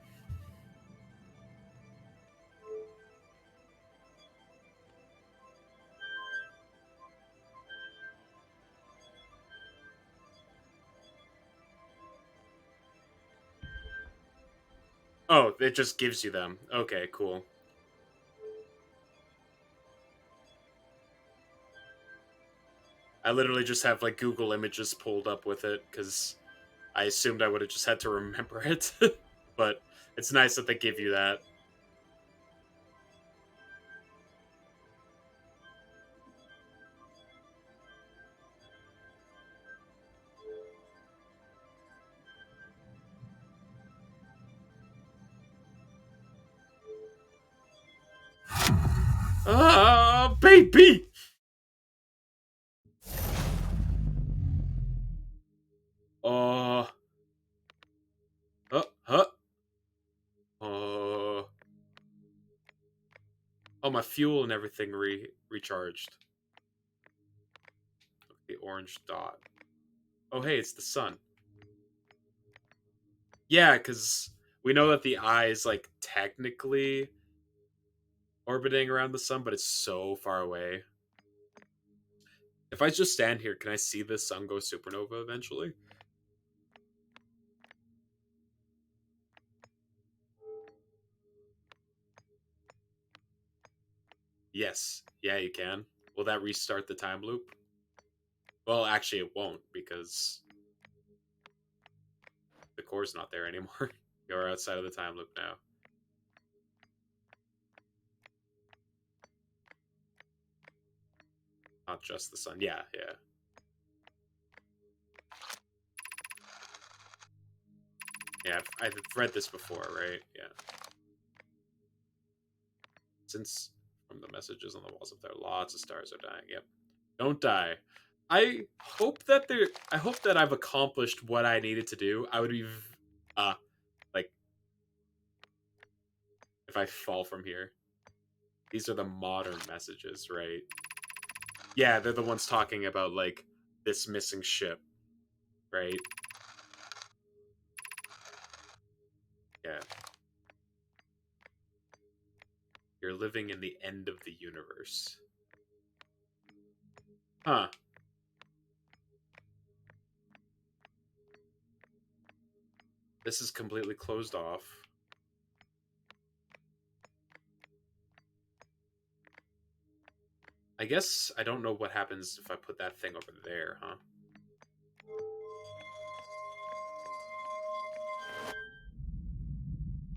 B: Oh, it just gives you them. Okay, cool. I literally just have like Google Images pulled up with it because I assumed I would have just had to remember it. But it's nice that they give you that. Ah, baby! Uh, huh? Uh, oh, my fuel and everything recharged. The orange dot. Oh, hey, it's the sun. Yeah, because we know that the eye is like technically orbiting around the sun, but it's so far away. If I just stand here, can I see the sun go supernova eventually? Yes. Yeah, you can. Will that restart the time loop? Well, actually, it won't because the core's not there anymore. You're outside of the time loop now. Not just the sun. Yeah, yeah. Yeah, I've read this before, right? Yeah. Since from the messages on the walls up there, lots of stars are dying. Yep. Don't die. I hope that there. I hope that I've accomplished what I needed to do. I would be, uh, like, if I fall from here. These are the modern messages, right? Yeah, they're the ones talking about like this missing ship, right? Yeah. You're living in the end of the universe. Huh. This is completely closed off. I guess I don't know what happens if I put that thing over there, huh?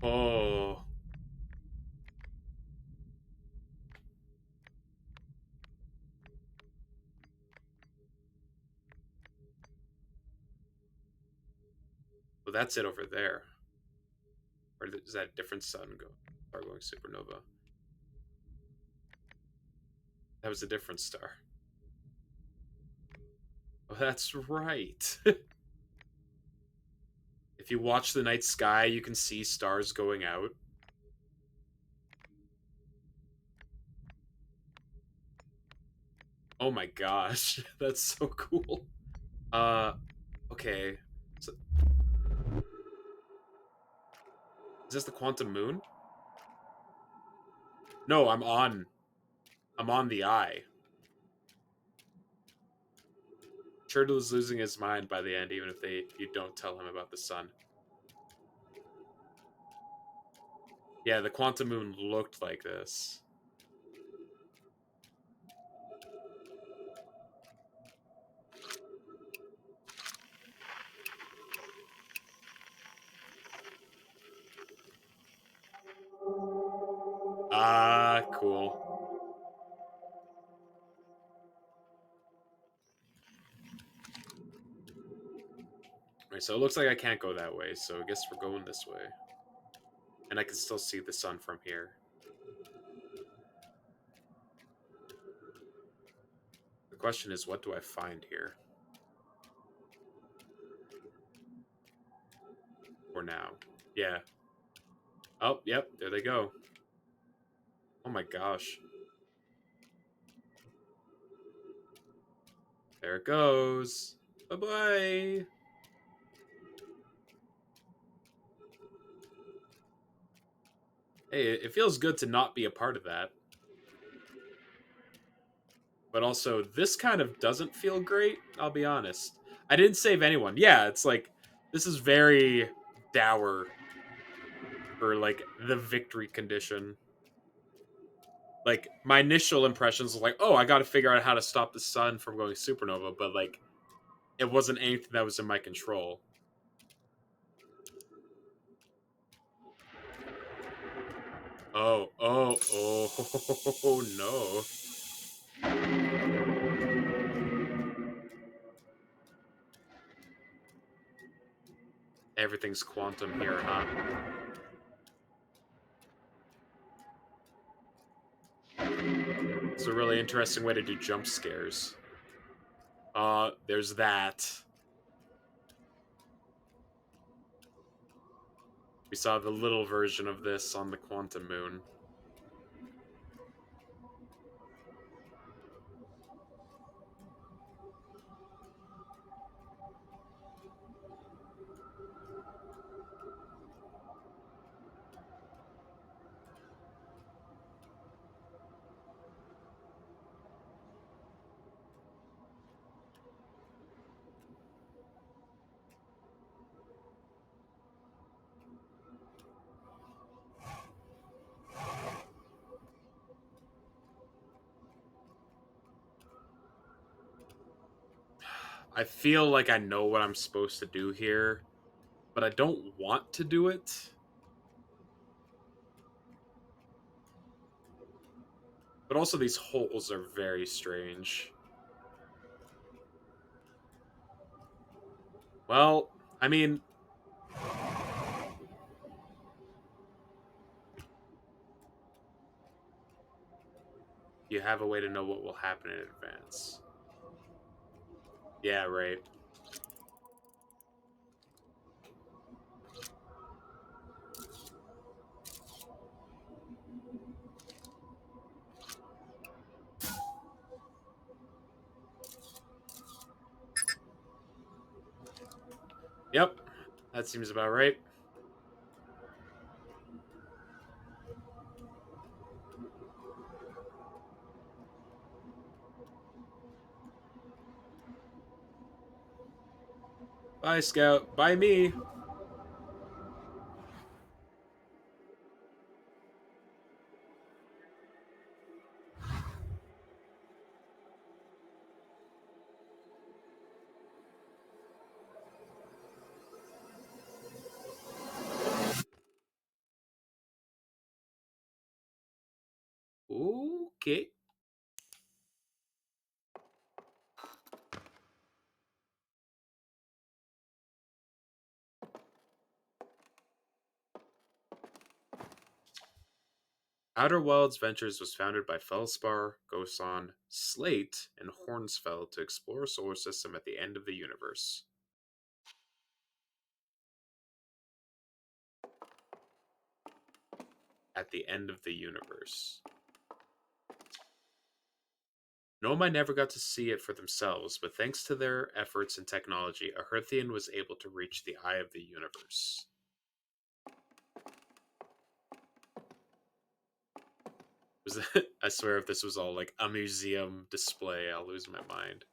B: Oh. Well, that's it over there. Or is that a different sun are going supernova? That was a different star. Oh, that's right. If you watch the night sky, you can see stars going out. Oh my gosh, that's so cool. Uh, okay. So, is this the quantum moon? No, I'm on. I'm on the eye. Turtle is losing his mind by the end, even if you don't tell him about the sun. Yeah, the quantum moon looked like this. Ah, cool. Right, so it looks like I can't go that way, so I guess we're going this way. And I can still see the sun from here. The question is, what do I find here? For now. Yeah. Oh, yep, there they go. Oh my gosh. There it goes. Bye-bye. Hey, it feels good to not be a part of that. But also, this kind of doesn't feel great, I'll be honest. I didn't save anyone. Yeah, it's like, this is very dour for, like, the victory condition. Like, my initial impressions was like, oh, I gotta figure out how to stop the sun from going supernova, but, like, it wasn't anything that was in my control. Oh, oh, oh, no. Everything's quantum here, huh? It's a really interesting way to do jump scares. There's that. We saw the little version of this on the Quantum Moon. I feel like I know what I'm supposed to do here, but I don't want to do it. But also, these holes are very strange. Well, I mean, you have a way to know what will happen in advance. Yeah, right. Yep, that seems about right. Bye, Scout. Bye, me. Okay. Outer Wilds Ventures was founded by Felspar, Gosan, Slate, and Hornsfeld to explore a solar system at the end of the universe. At the end of the universe. Nomai never got to see it for themselves, but thanks to their efforts and technology, a Herthian was able to reach the eye of the universe. I swear, if this was all like a museum display, I'll lose my mind.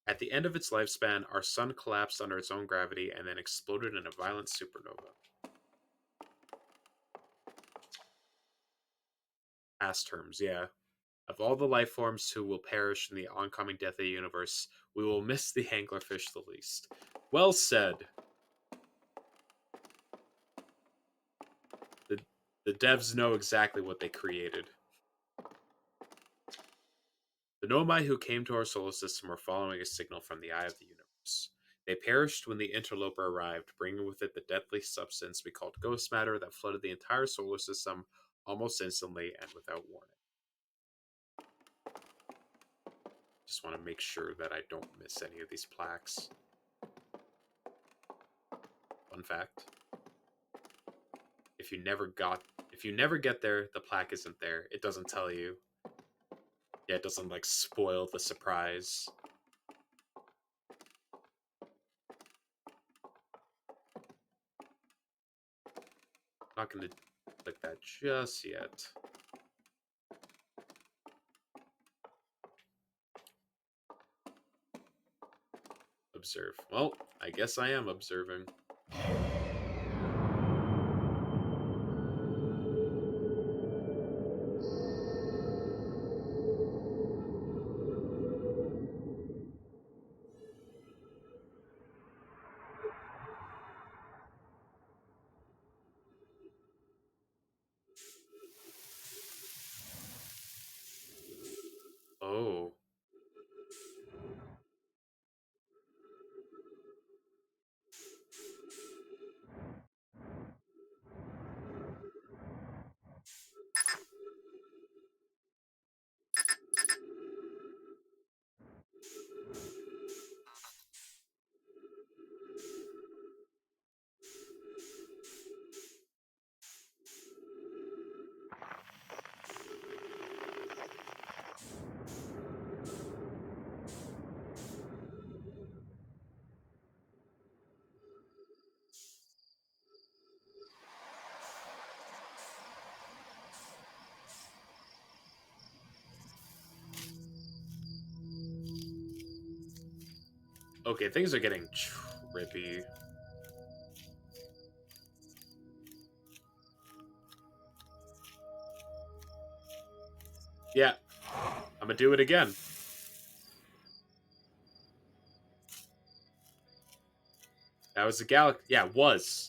B: At the end of its lifespan, our sun collapsed under its own gravity and then exploded in a violent supernova. Past terms, yeah. Of all the life forms who will perish in the oncoming death of the universe, we will miss the anglerfish the least. Well said. The, the devs know exactly what they created. The Nomai who came to our solar system were following a signal from the eye of the universe. They perished when the interloper arrived, bringing with it the deadly substance we called ghost matter that flooded the entire solar system almost instantly and without warning. Just want to make sure that I don't miss any of these plaques. Fun fact. If you never get there, the plaque isn't there. It doesn't tell you. Yeah, it doesn't like spoil the surprise. Not gonna click that just yet. Observe. Well, I guess I am observing. Oh. Okay, things are getting trippy. Yeah, I'm gonna do it again. That was a galaxy. Yeah, it was.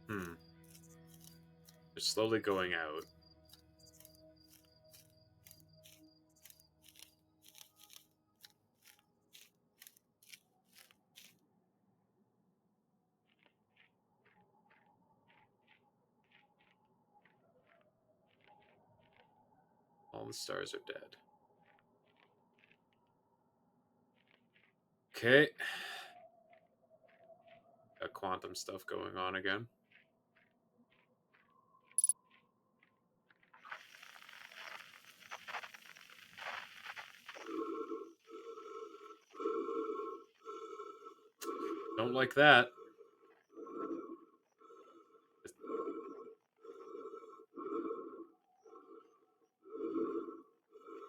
B: Hmm. They're slowly going out. All the stars are dead. Okay. Got quantum stuff going on again. Don't like that.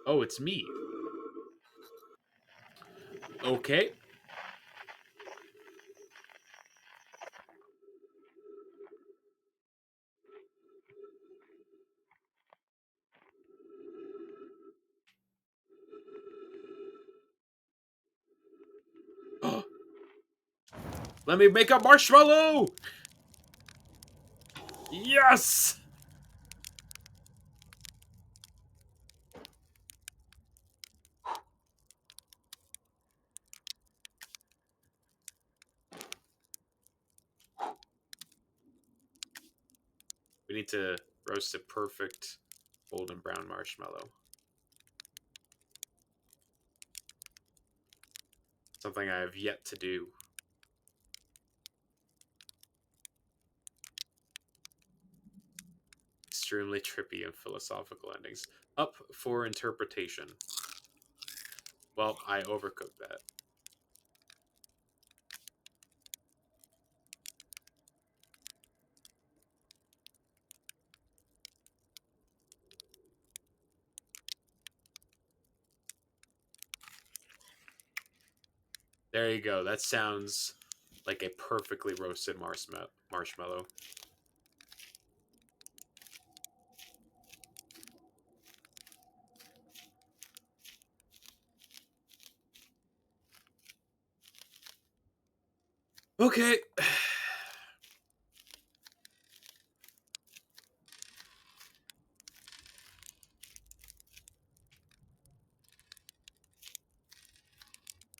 B: Oh, it's me. Okay. Let me make a marshmallow! Yes! We need to roast a perfect golden brown marshmallow. Something I have yet to do. Extremely trippy and philosophical endings. Up for interpretation. Well, I overcooked that. There you go. That sounds like a perfectly roasted marshmallow. Okay.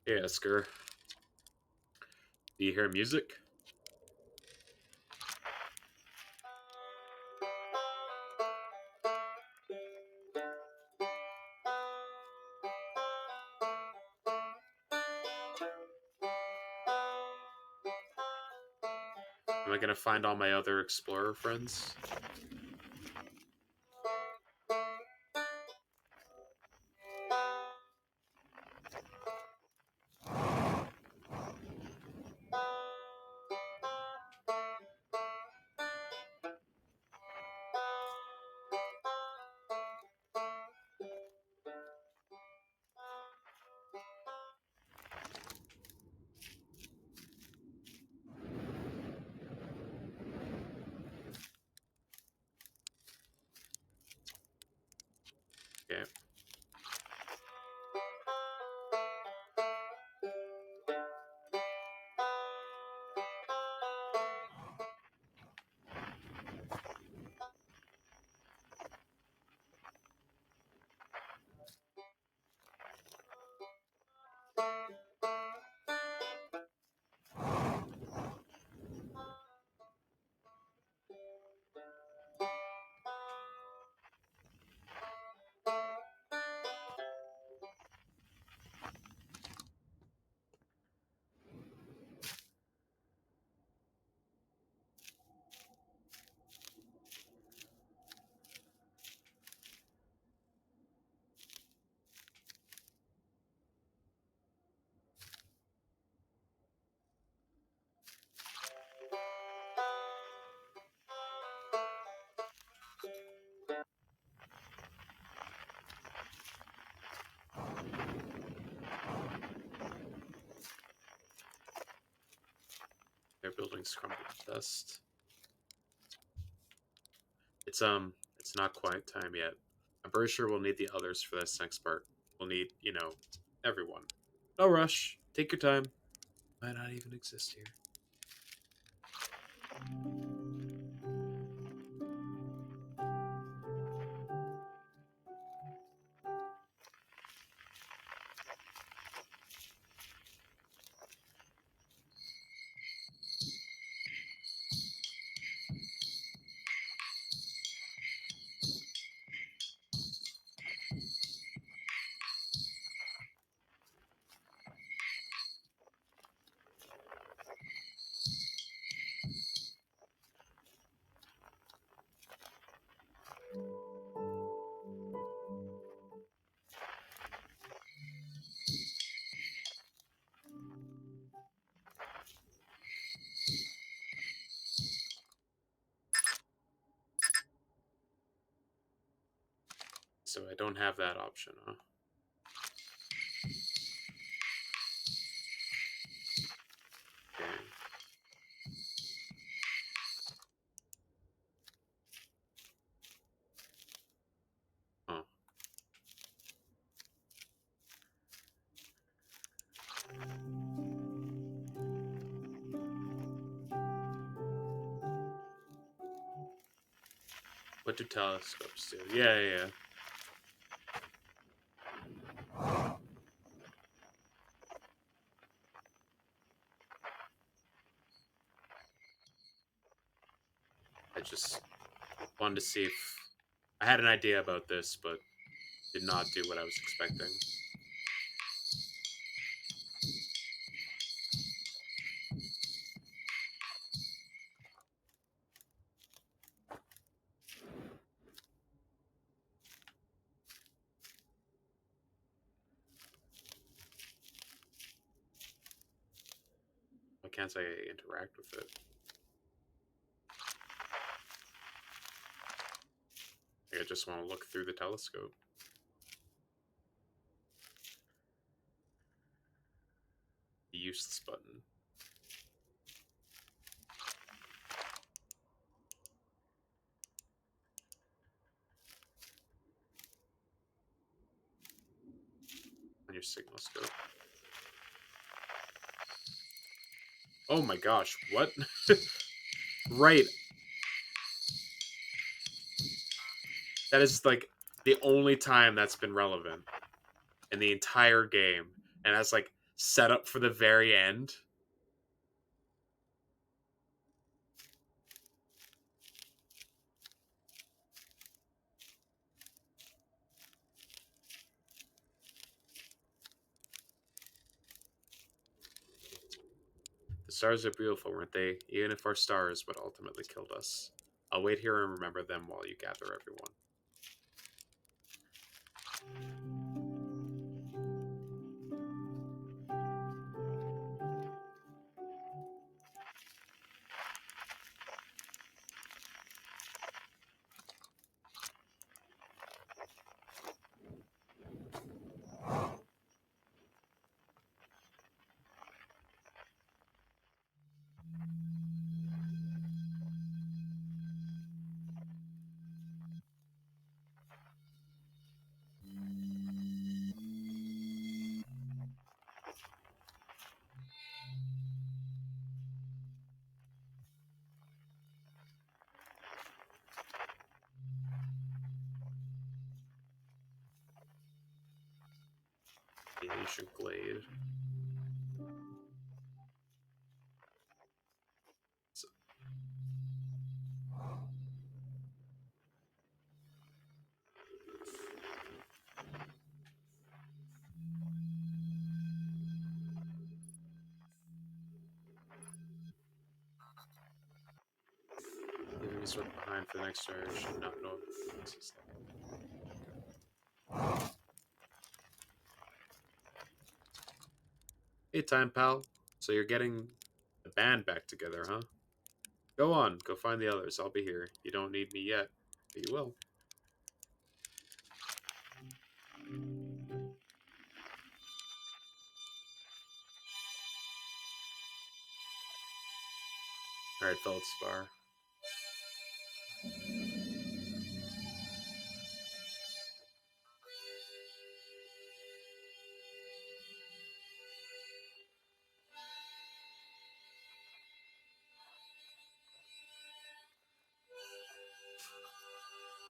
B: Hey, Esker. Do you hear music? Am I gonna find all my other explorer friends? Okay. Their buildings crumbled to dust. It's not quite time yet. I'm pretty sure we'll need the others for this next part. We'll need, everyone. No rush. Take your time. Might not even exist here. So I don't have that option, huh? Okay. Huh. What do telescopes do? Yeah. I just wanted to see if I had an idea about this, but did not do what I was expecting. Why can't I interact with it? I just want to look through the telescope. The useless button. On your signal scope. Oh my gosh, what? Right. That is like the only time that's been relevant in the entire game. And that's like set up for the very end. stars are beautiful, weren't they? Even if our star is what ultimately killed us. I'll wait here and remember them while you gather everyone. The ancient glade. So, leaving his work behind for the next generation, not know what this is like. Hey, time pal. So you're getting the band back together, huh? Go on, go find the others. I'll be here. You don't need me yet, but you will. Alright, Feldspar.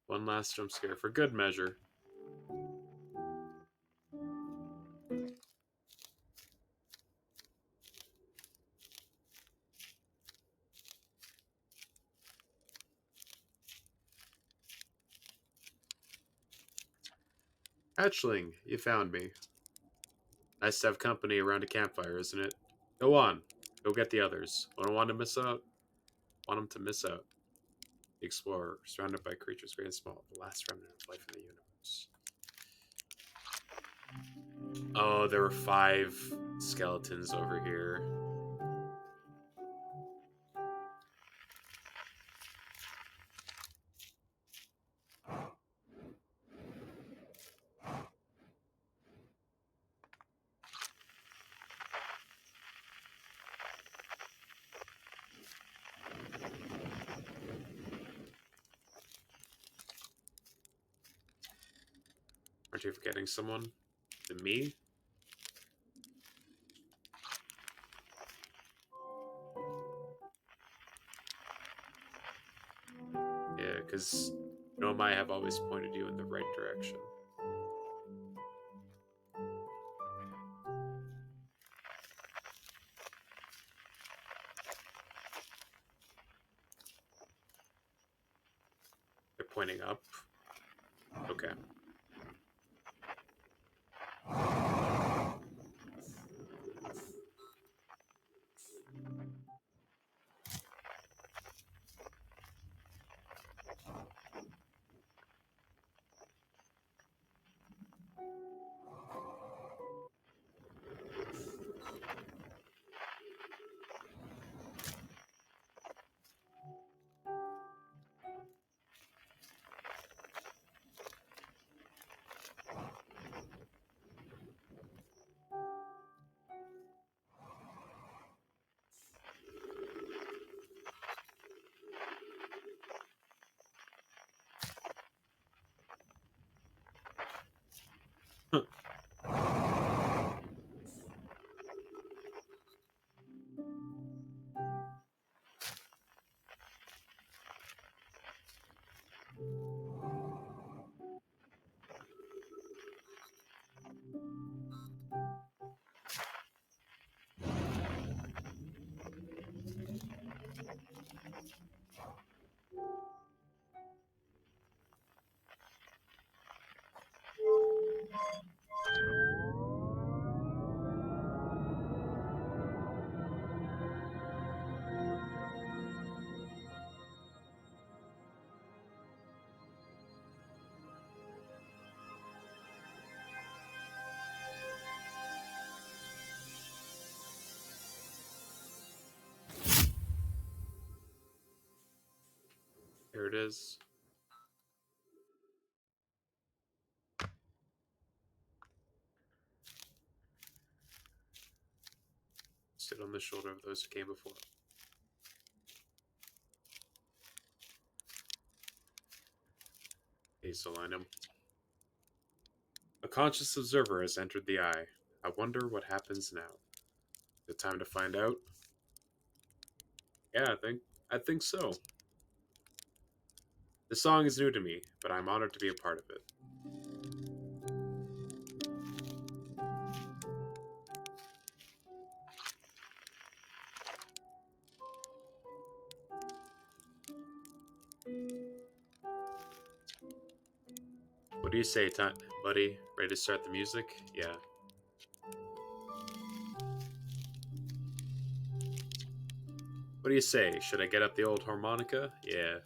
B: One last jump scare for good measure. Hatchling, you found me. Nice to have company around a campfire, isn't it? Go on. Go get the others. I don't want to miss out. Want them to miss out. The explorer, surrounded by creatures great and small, the last remnant of life in the universe. Oh, there were 5 skeletons over here. Aren't you forgetting someone? Me? Yeah, because Nomai have always pointed you in the right direction. They're pointing up. Okay. is. Sit on the shoulder of those who came before. Hazel, I know. A conscious observer has entered the eye. I wonder what happens now. Is it time to find out? Yeah, I think so. The song is new to me, but I'm honored to be a part of it. What do you say, buddy? Ready to start the music? Yeah. What do you say? Should I get up the old harmonica? Yeah.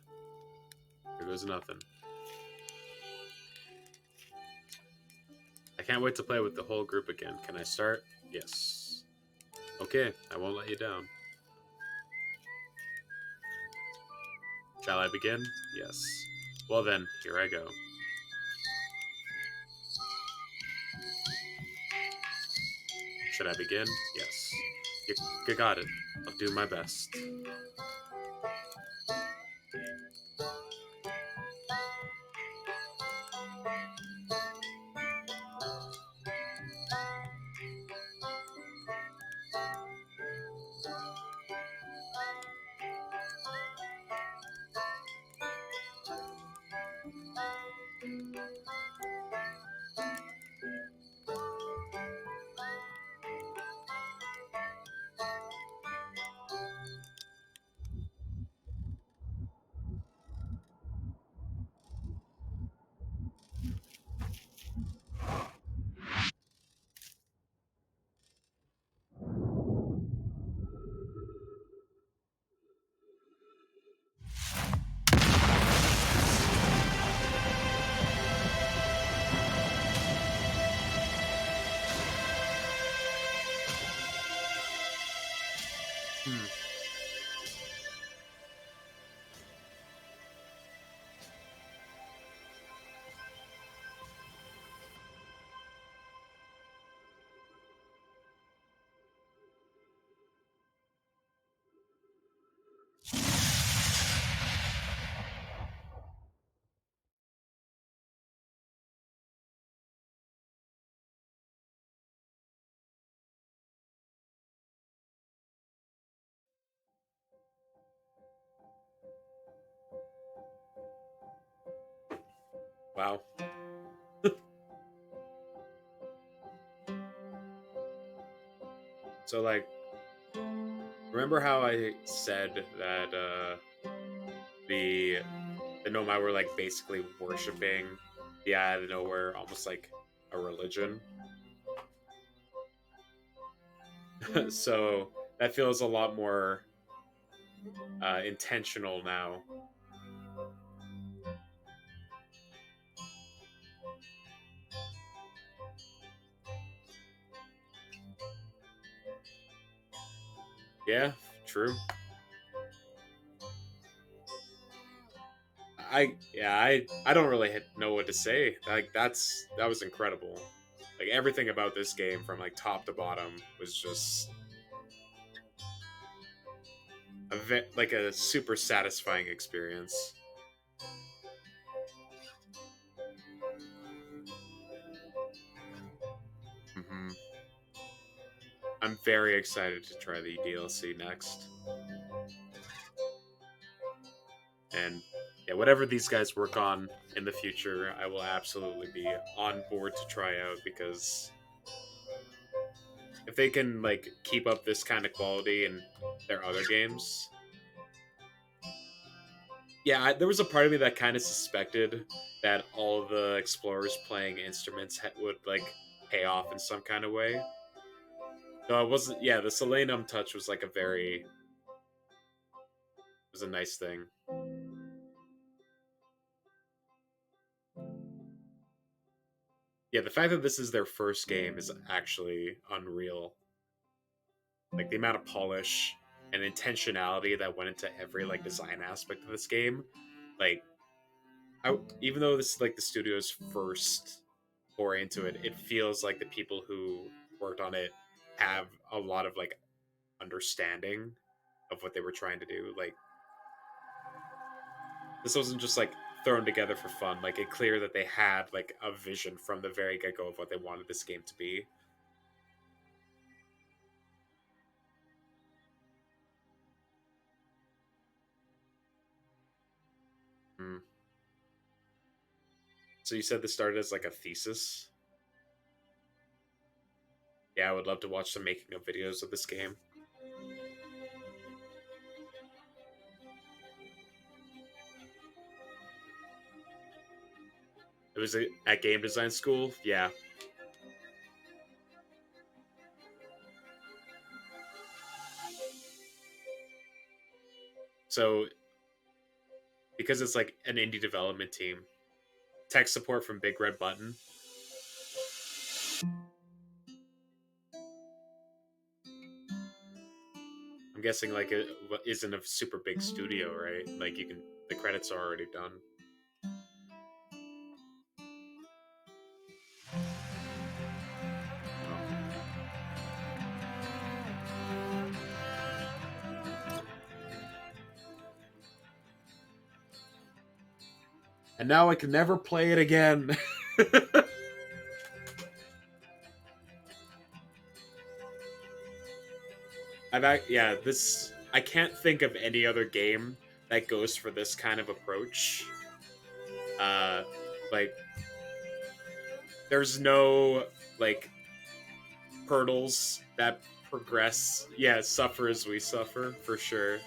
B: Here goes nothing. I can't wait to play with the whole group again. Can I start? Yes. Okay, I won't let you down. Shall I begin? Yes. Well then, here I go. Should I begin? Yes. You got it. I'll do my best. Hmm. Wow. So, like, remember how I said that the the Nomai were like basically worshiping the Eye of Nowhere, almost like a religion? So that feels a lot more intentional now. Yeah, true. I don't really know what to say. Like that was incredible. Like everything about this game from like top to bottom was just like a super satisfying experience. Hmm. I'm very excited to try the DLC next. And yeah, whatever these guys work on in the future, I will absolutely be on board to try out because if they can like keep up this kind of quality in their other games, yeah, there was a part of me that kind of suspected that all the explorers playing instruments would like pay off in some kind of way. No, it wasn't. Yeah, the Solenum touch was like a very was a nice thing. Yeah, the fact that this is their first game is actually unreal. Like the amount of polish and intentionality that went into every like design aspect of this game. like even though this is like the studio's first foray into it, it feels like the people who worked on it have a lot of like understanding of what they were trying to do. Like this wasn't just like thrown together for fun. Like it clear that they had like a vision from the very get go of what they wanted this game to be. Hmm. So you said this started as like a thesis. Yeah, I would love to watch some making of videos of this game. It was at game design school. Yeah. So because it's like an indie development team, tech support from Big Red Button. I'm guessing like it isn't a super big studio, right? Like you can the credits are already done. And now I can never play it again. Yeah, this I can't think of any other game that goes for this kind of approach. Uh like there's no like hurdles that progress. Yeah, suffer as we suffer for sure.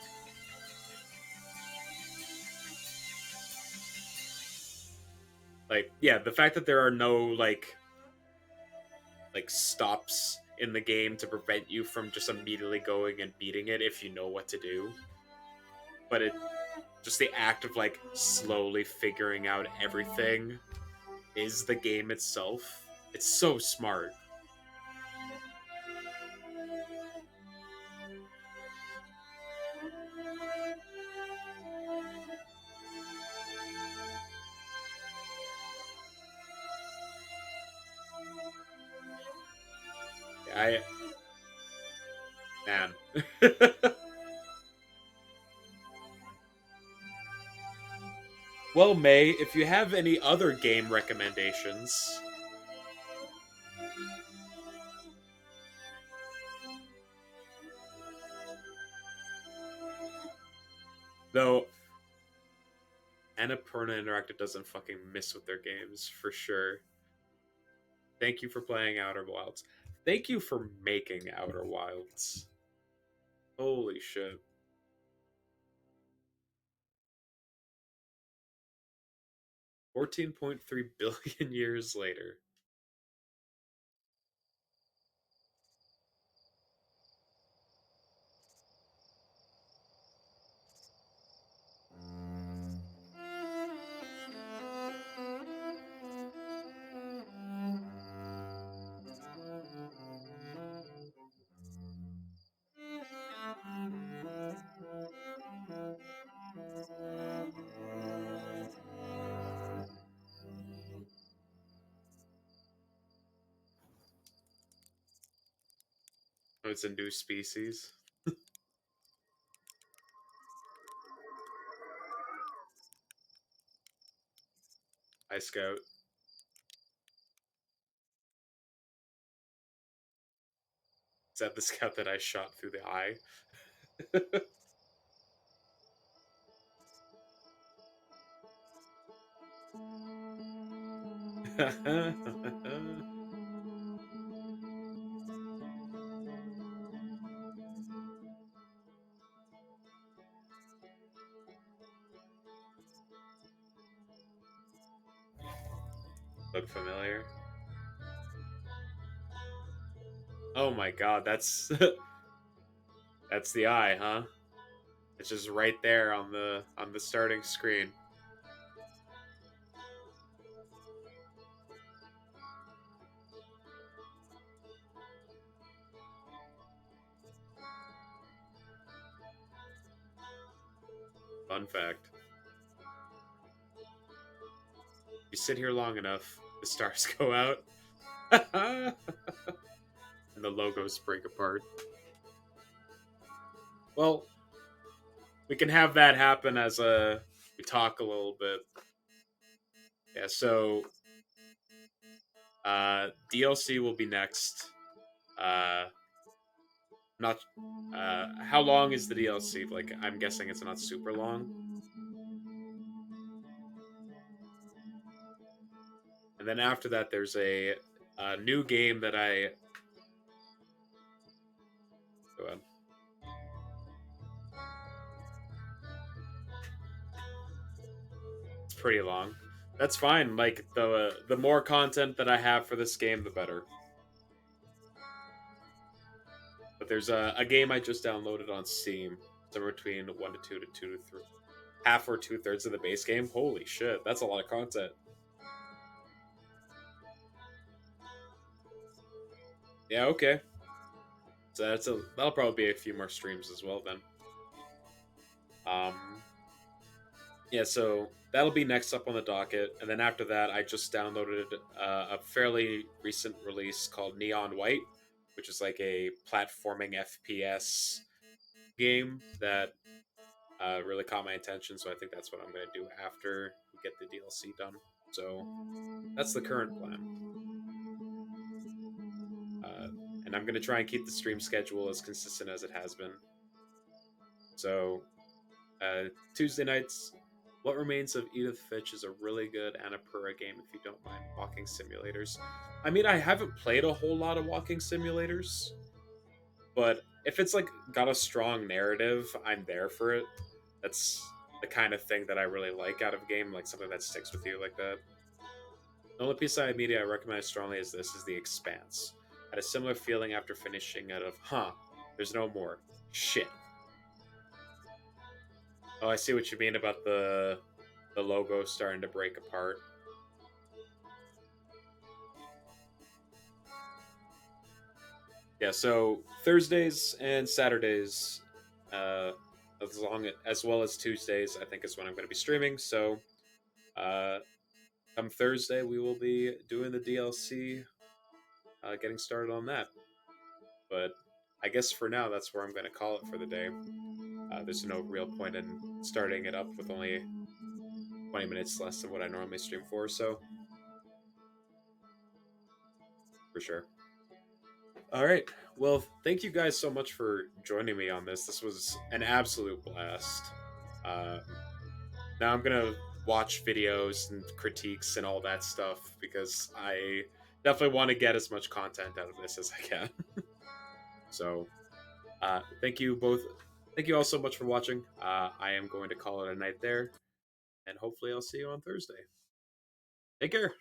B: Like yeah, the fact that there are no like stops in the game to prevent you from just immediately going and beating it if you know what to do. But it just the act of like slowly figuring out everything is the game itself. It's so smart. I man. Well, May, if you have any other game recommendations, though Annapurna Interactive doesn't fucking miss with their games for sure. Thank you for playing Outer Wilds. Thank you for making Outer Wilds. Holy shit. 14.3 billion years later. Oh, it's a new species. I Scout. Is that the scout that I shot through the eye? Look familiar? Oh my god, that's that's the eye, huh? It's just right there on the starting screen. Fun fact. You sit here long enough, the stars go out, and the logos break apart. Well, we can have that happen as we talk a little bit. Yeah, so DLC will be next. Uh, not how long is the DLC? Like, I'm guessing it's not super long. And then after that, there's a new game that I. Go ahead. It's pretty long. That's fine. Like the more content that I have for this game, the better. But there's a game I just downloaded on Steam. Somewhere between 1 to 2 to 2 to 3, half or 2/3 of the base game. Holy shit, that's a lot of content. Yeah, okay. So that'll probably be a few more streams as well then. Um, yeah, so that'll be next up on the docket, and then after that, I just downloaded a fairly recent release called Neon White, which is like a platforming FPS game that really caught my attention. So I think that's what I'm going to do after we get the DLC done. So that's the current plan. And I'm going to try and keep the stream schedule as consistent as it has been. So Tuesday nights, What Remains of Edith Finch is a really good Annapurna game if you don't mind walking simulators. I mean, I haven't played a whole lot of walking simulators, but if it's like got a strong narrative, I'm there for it. That's the kind of thing that I really like out of a game, like something that sticks with you like that. The only piece of media I recommend strongly is this is The Expanse. I had a similar feeling after finishing it of, there's no more. Shit. Oh, I see what you mean about the logo starting to break apart. Yeah, so Thursdays and Saturdays, as well as Tuesdays, I think is when I'm going to be streaming. So, uh, come Thursday, we will be doing the DLC, getting started on that. But I guess for now, that's where I'm going to call it for the day. There's no real point in starting it up with only 20 minutes less than what I normally stream for. So, for sure. All right. Well, thank you guys so much for joining me on this. This was an absolute blast. Um, Now I'm gonna watch videos and critiques and all that stuff because I definitely want to get as much content out of this as I can. So, thank you both. Thank you all so much for watching. I am going to call it a night there, and hopefully I'll see you on Thursday. Take care.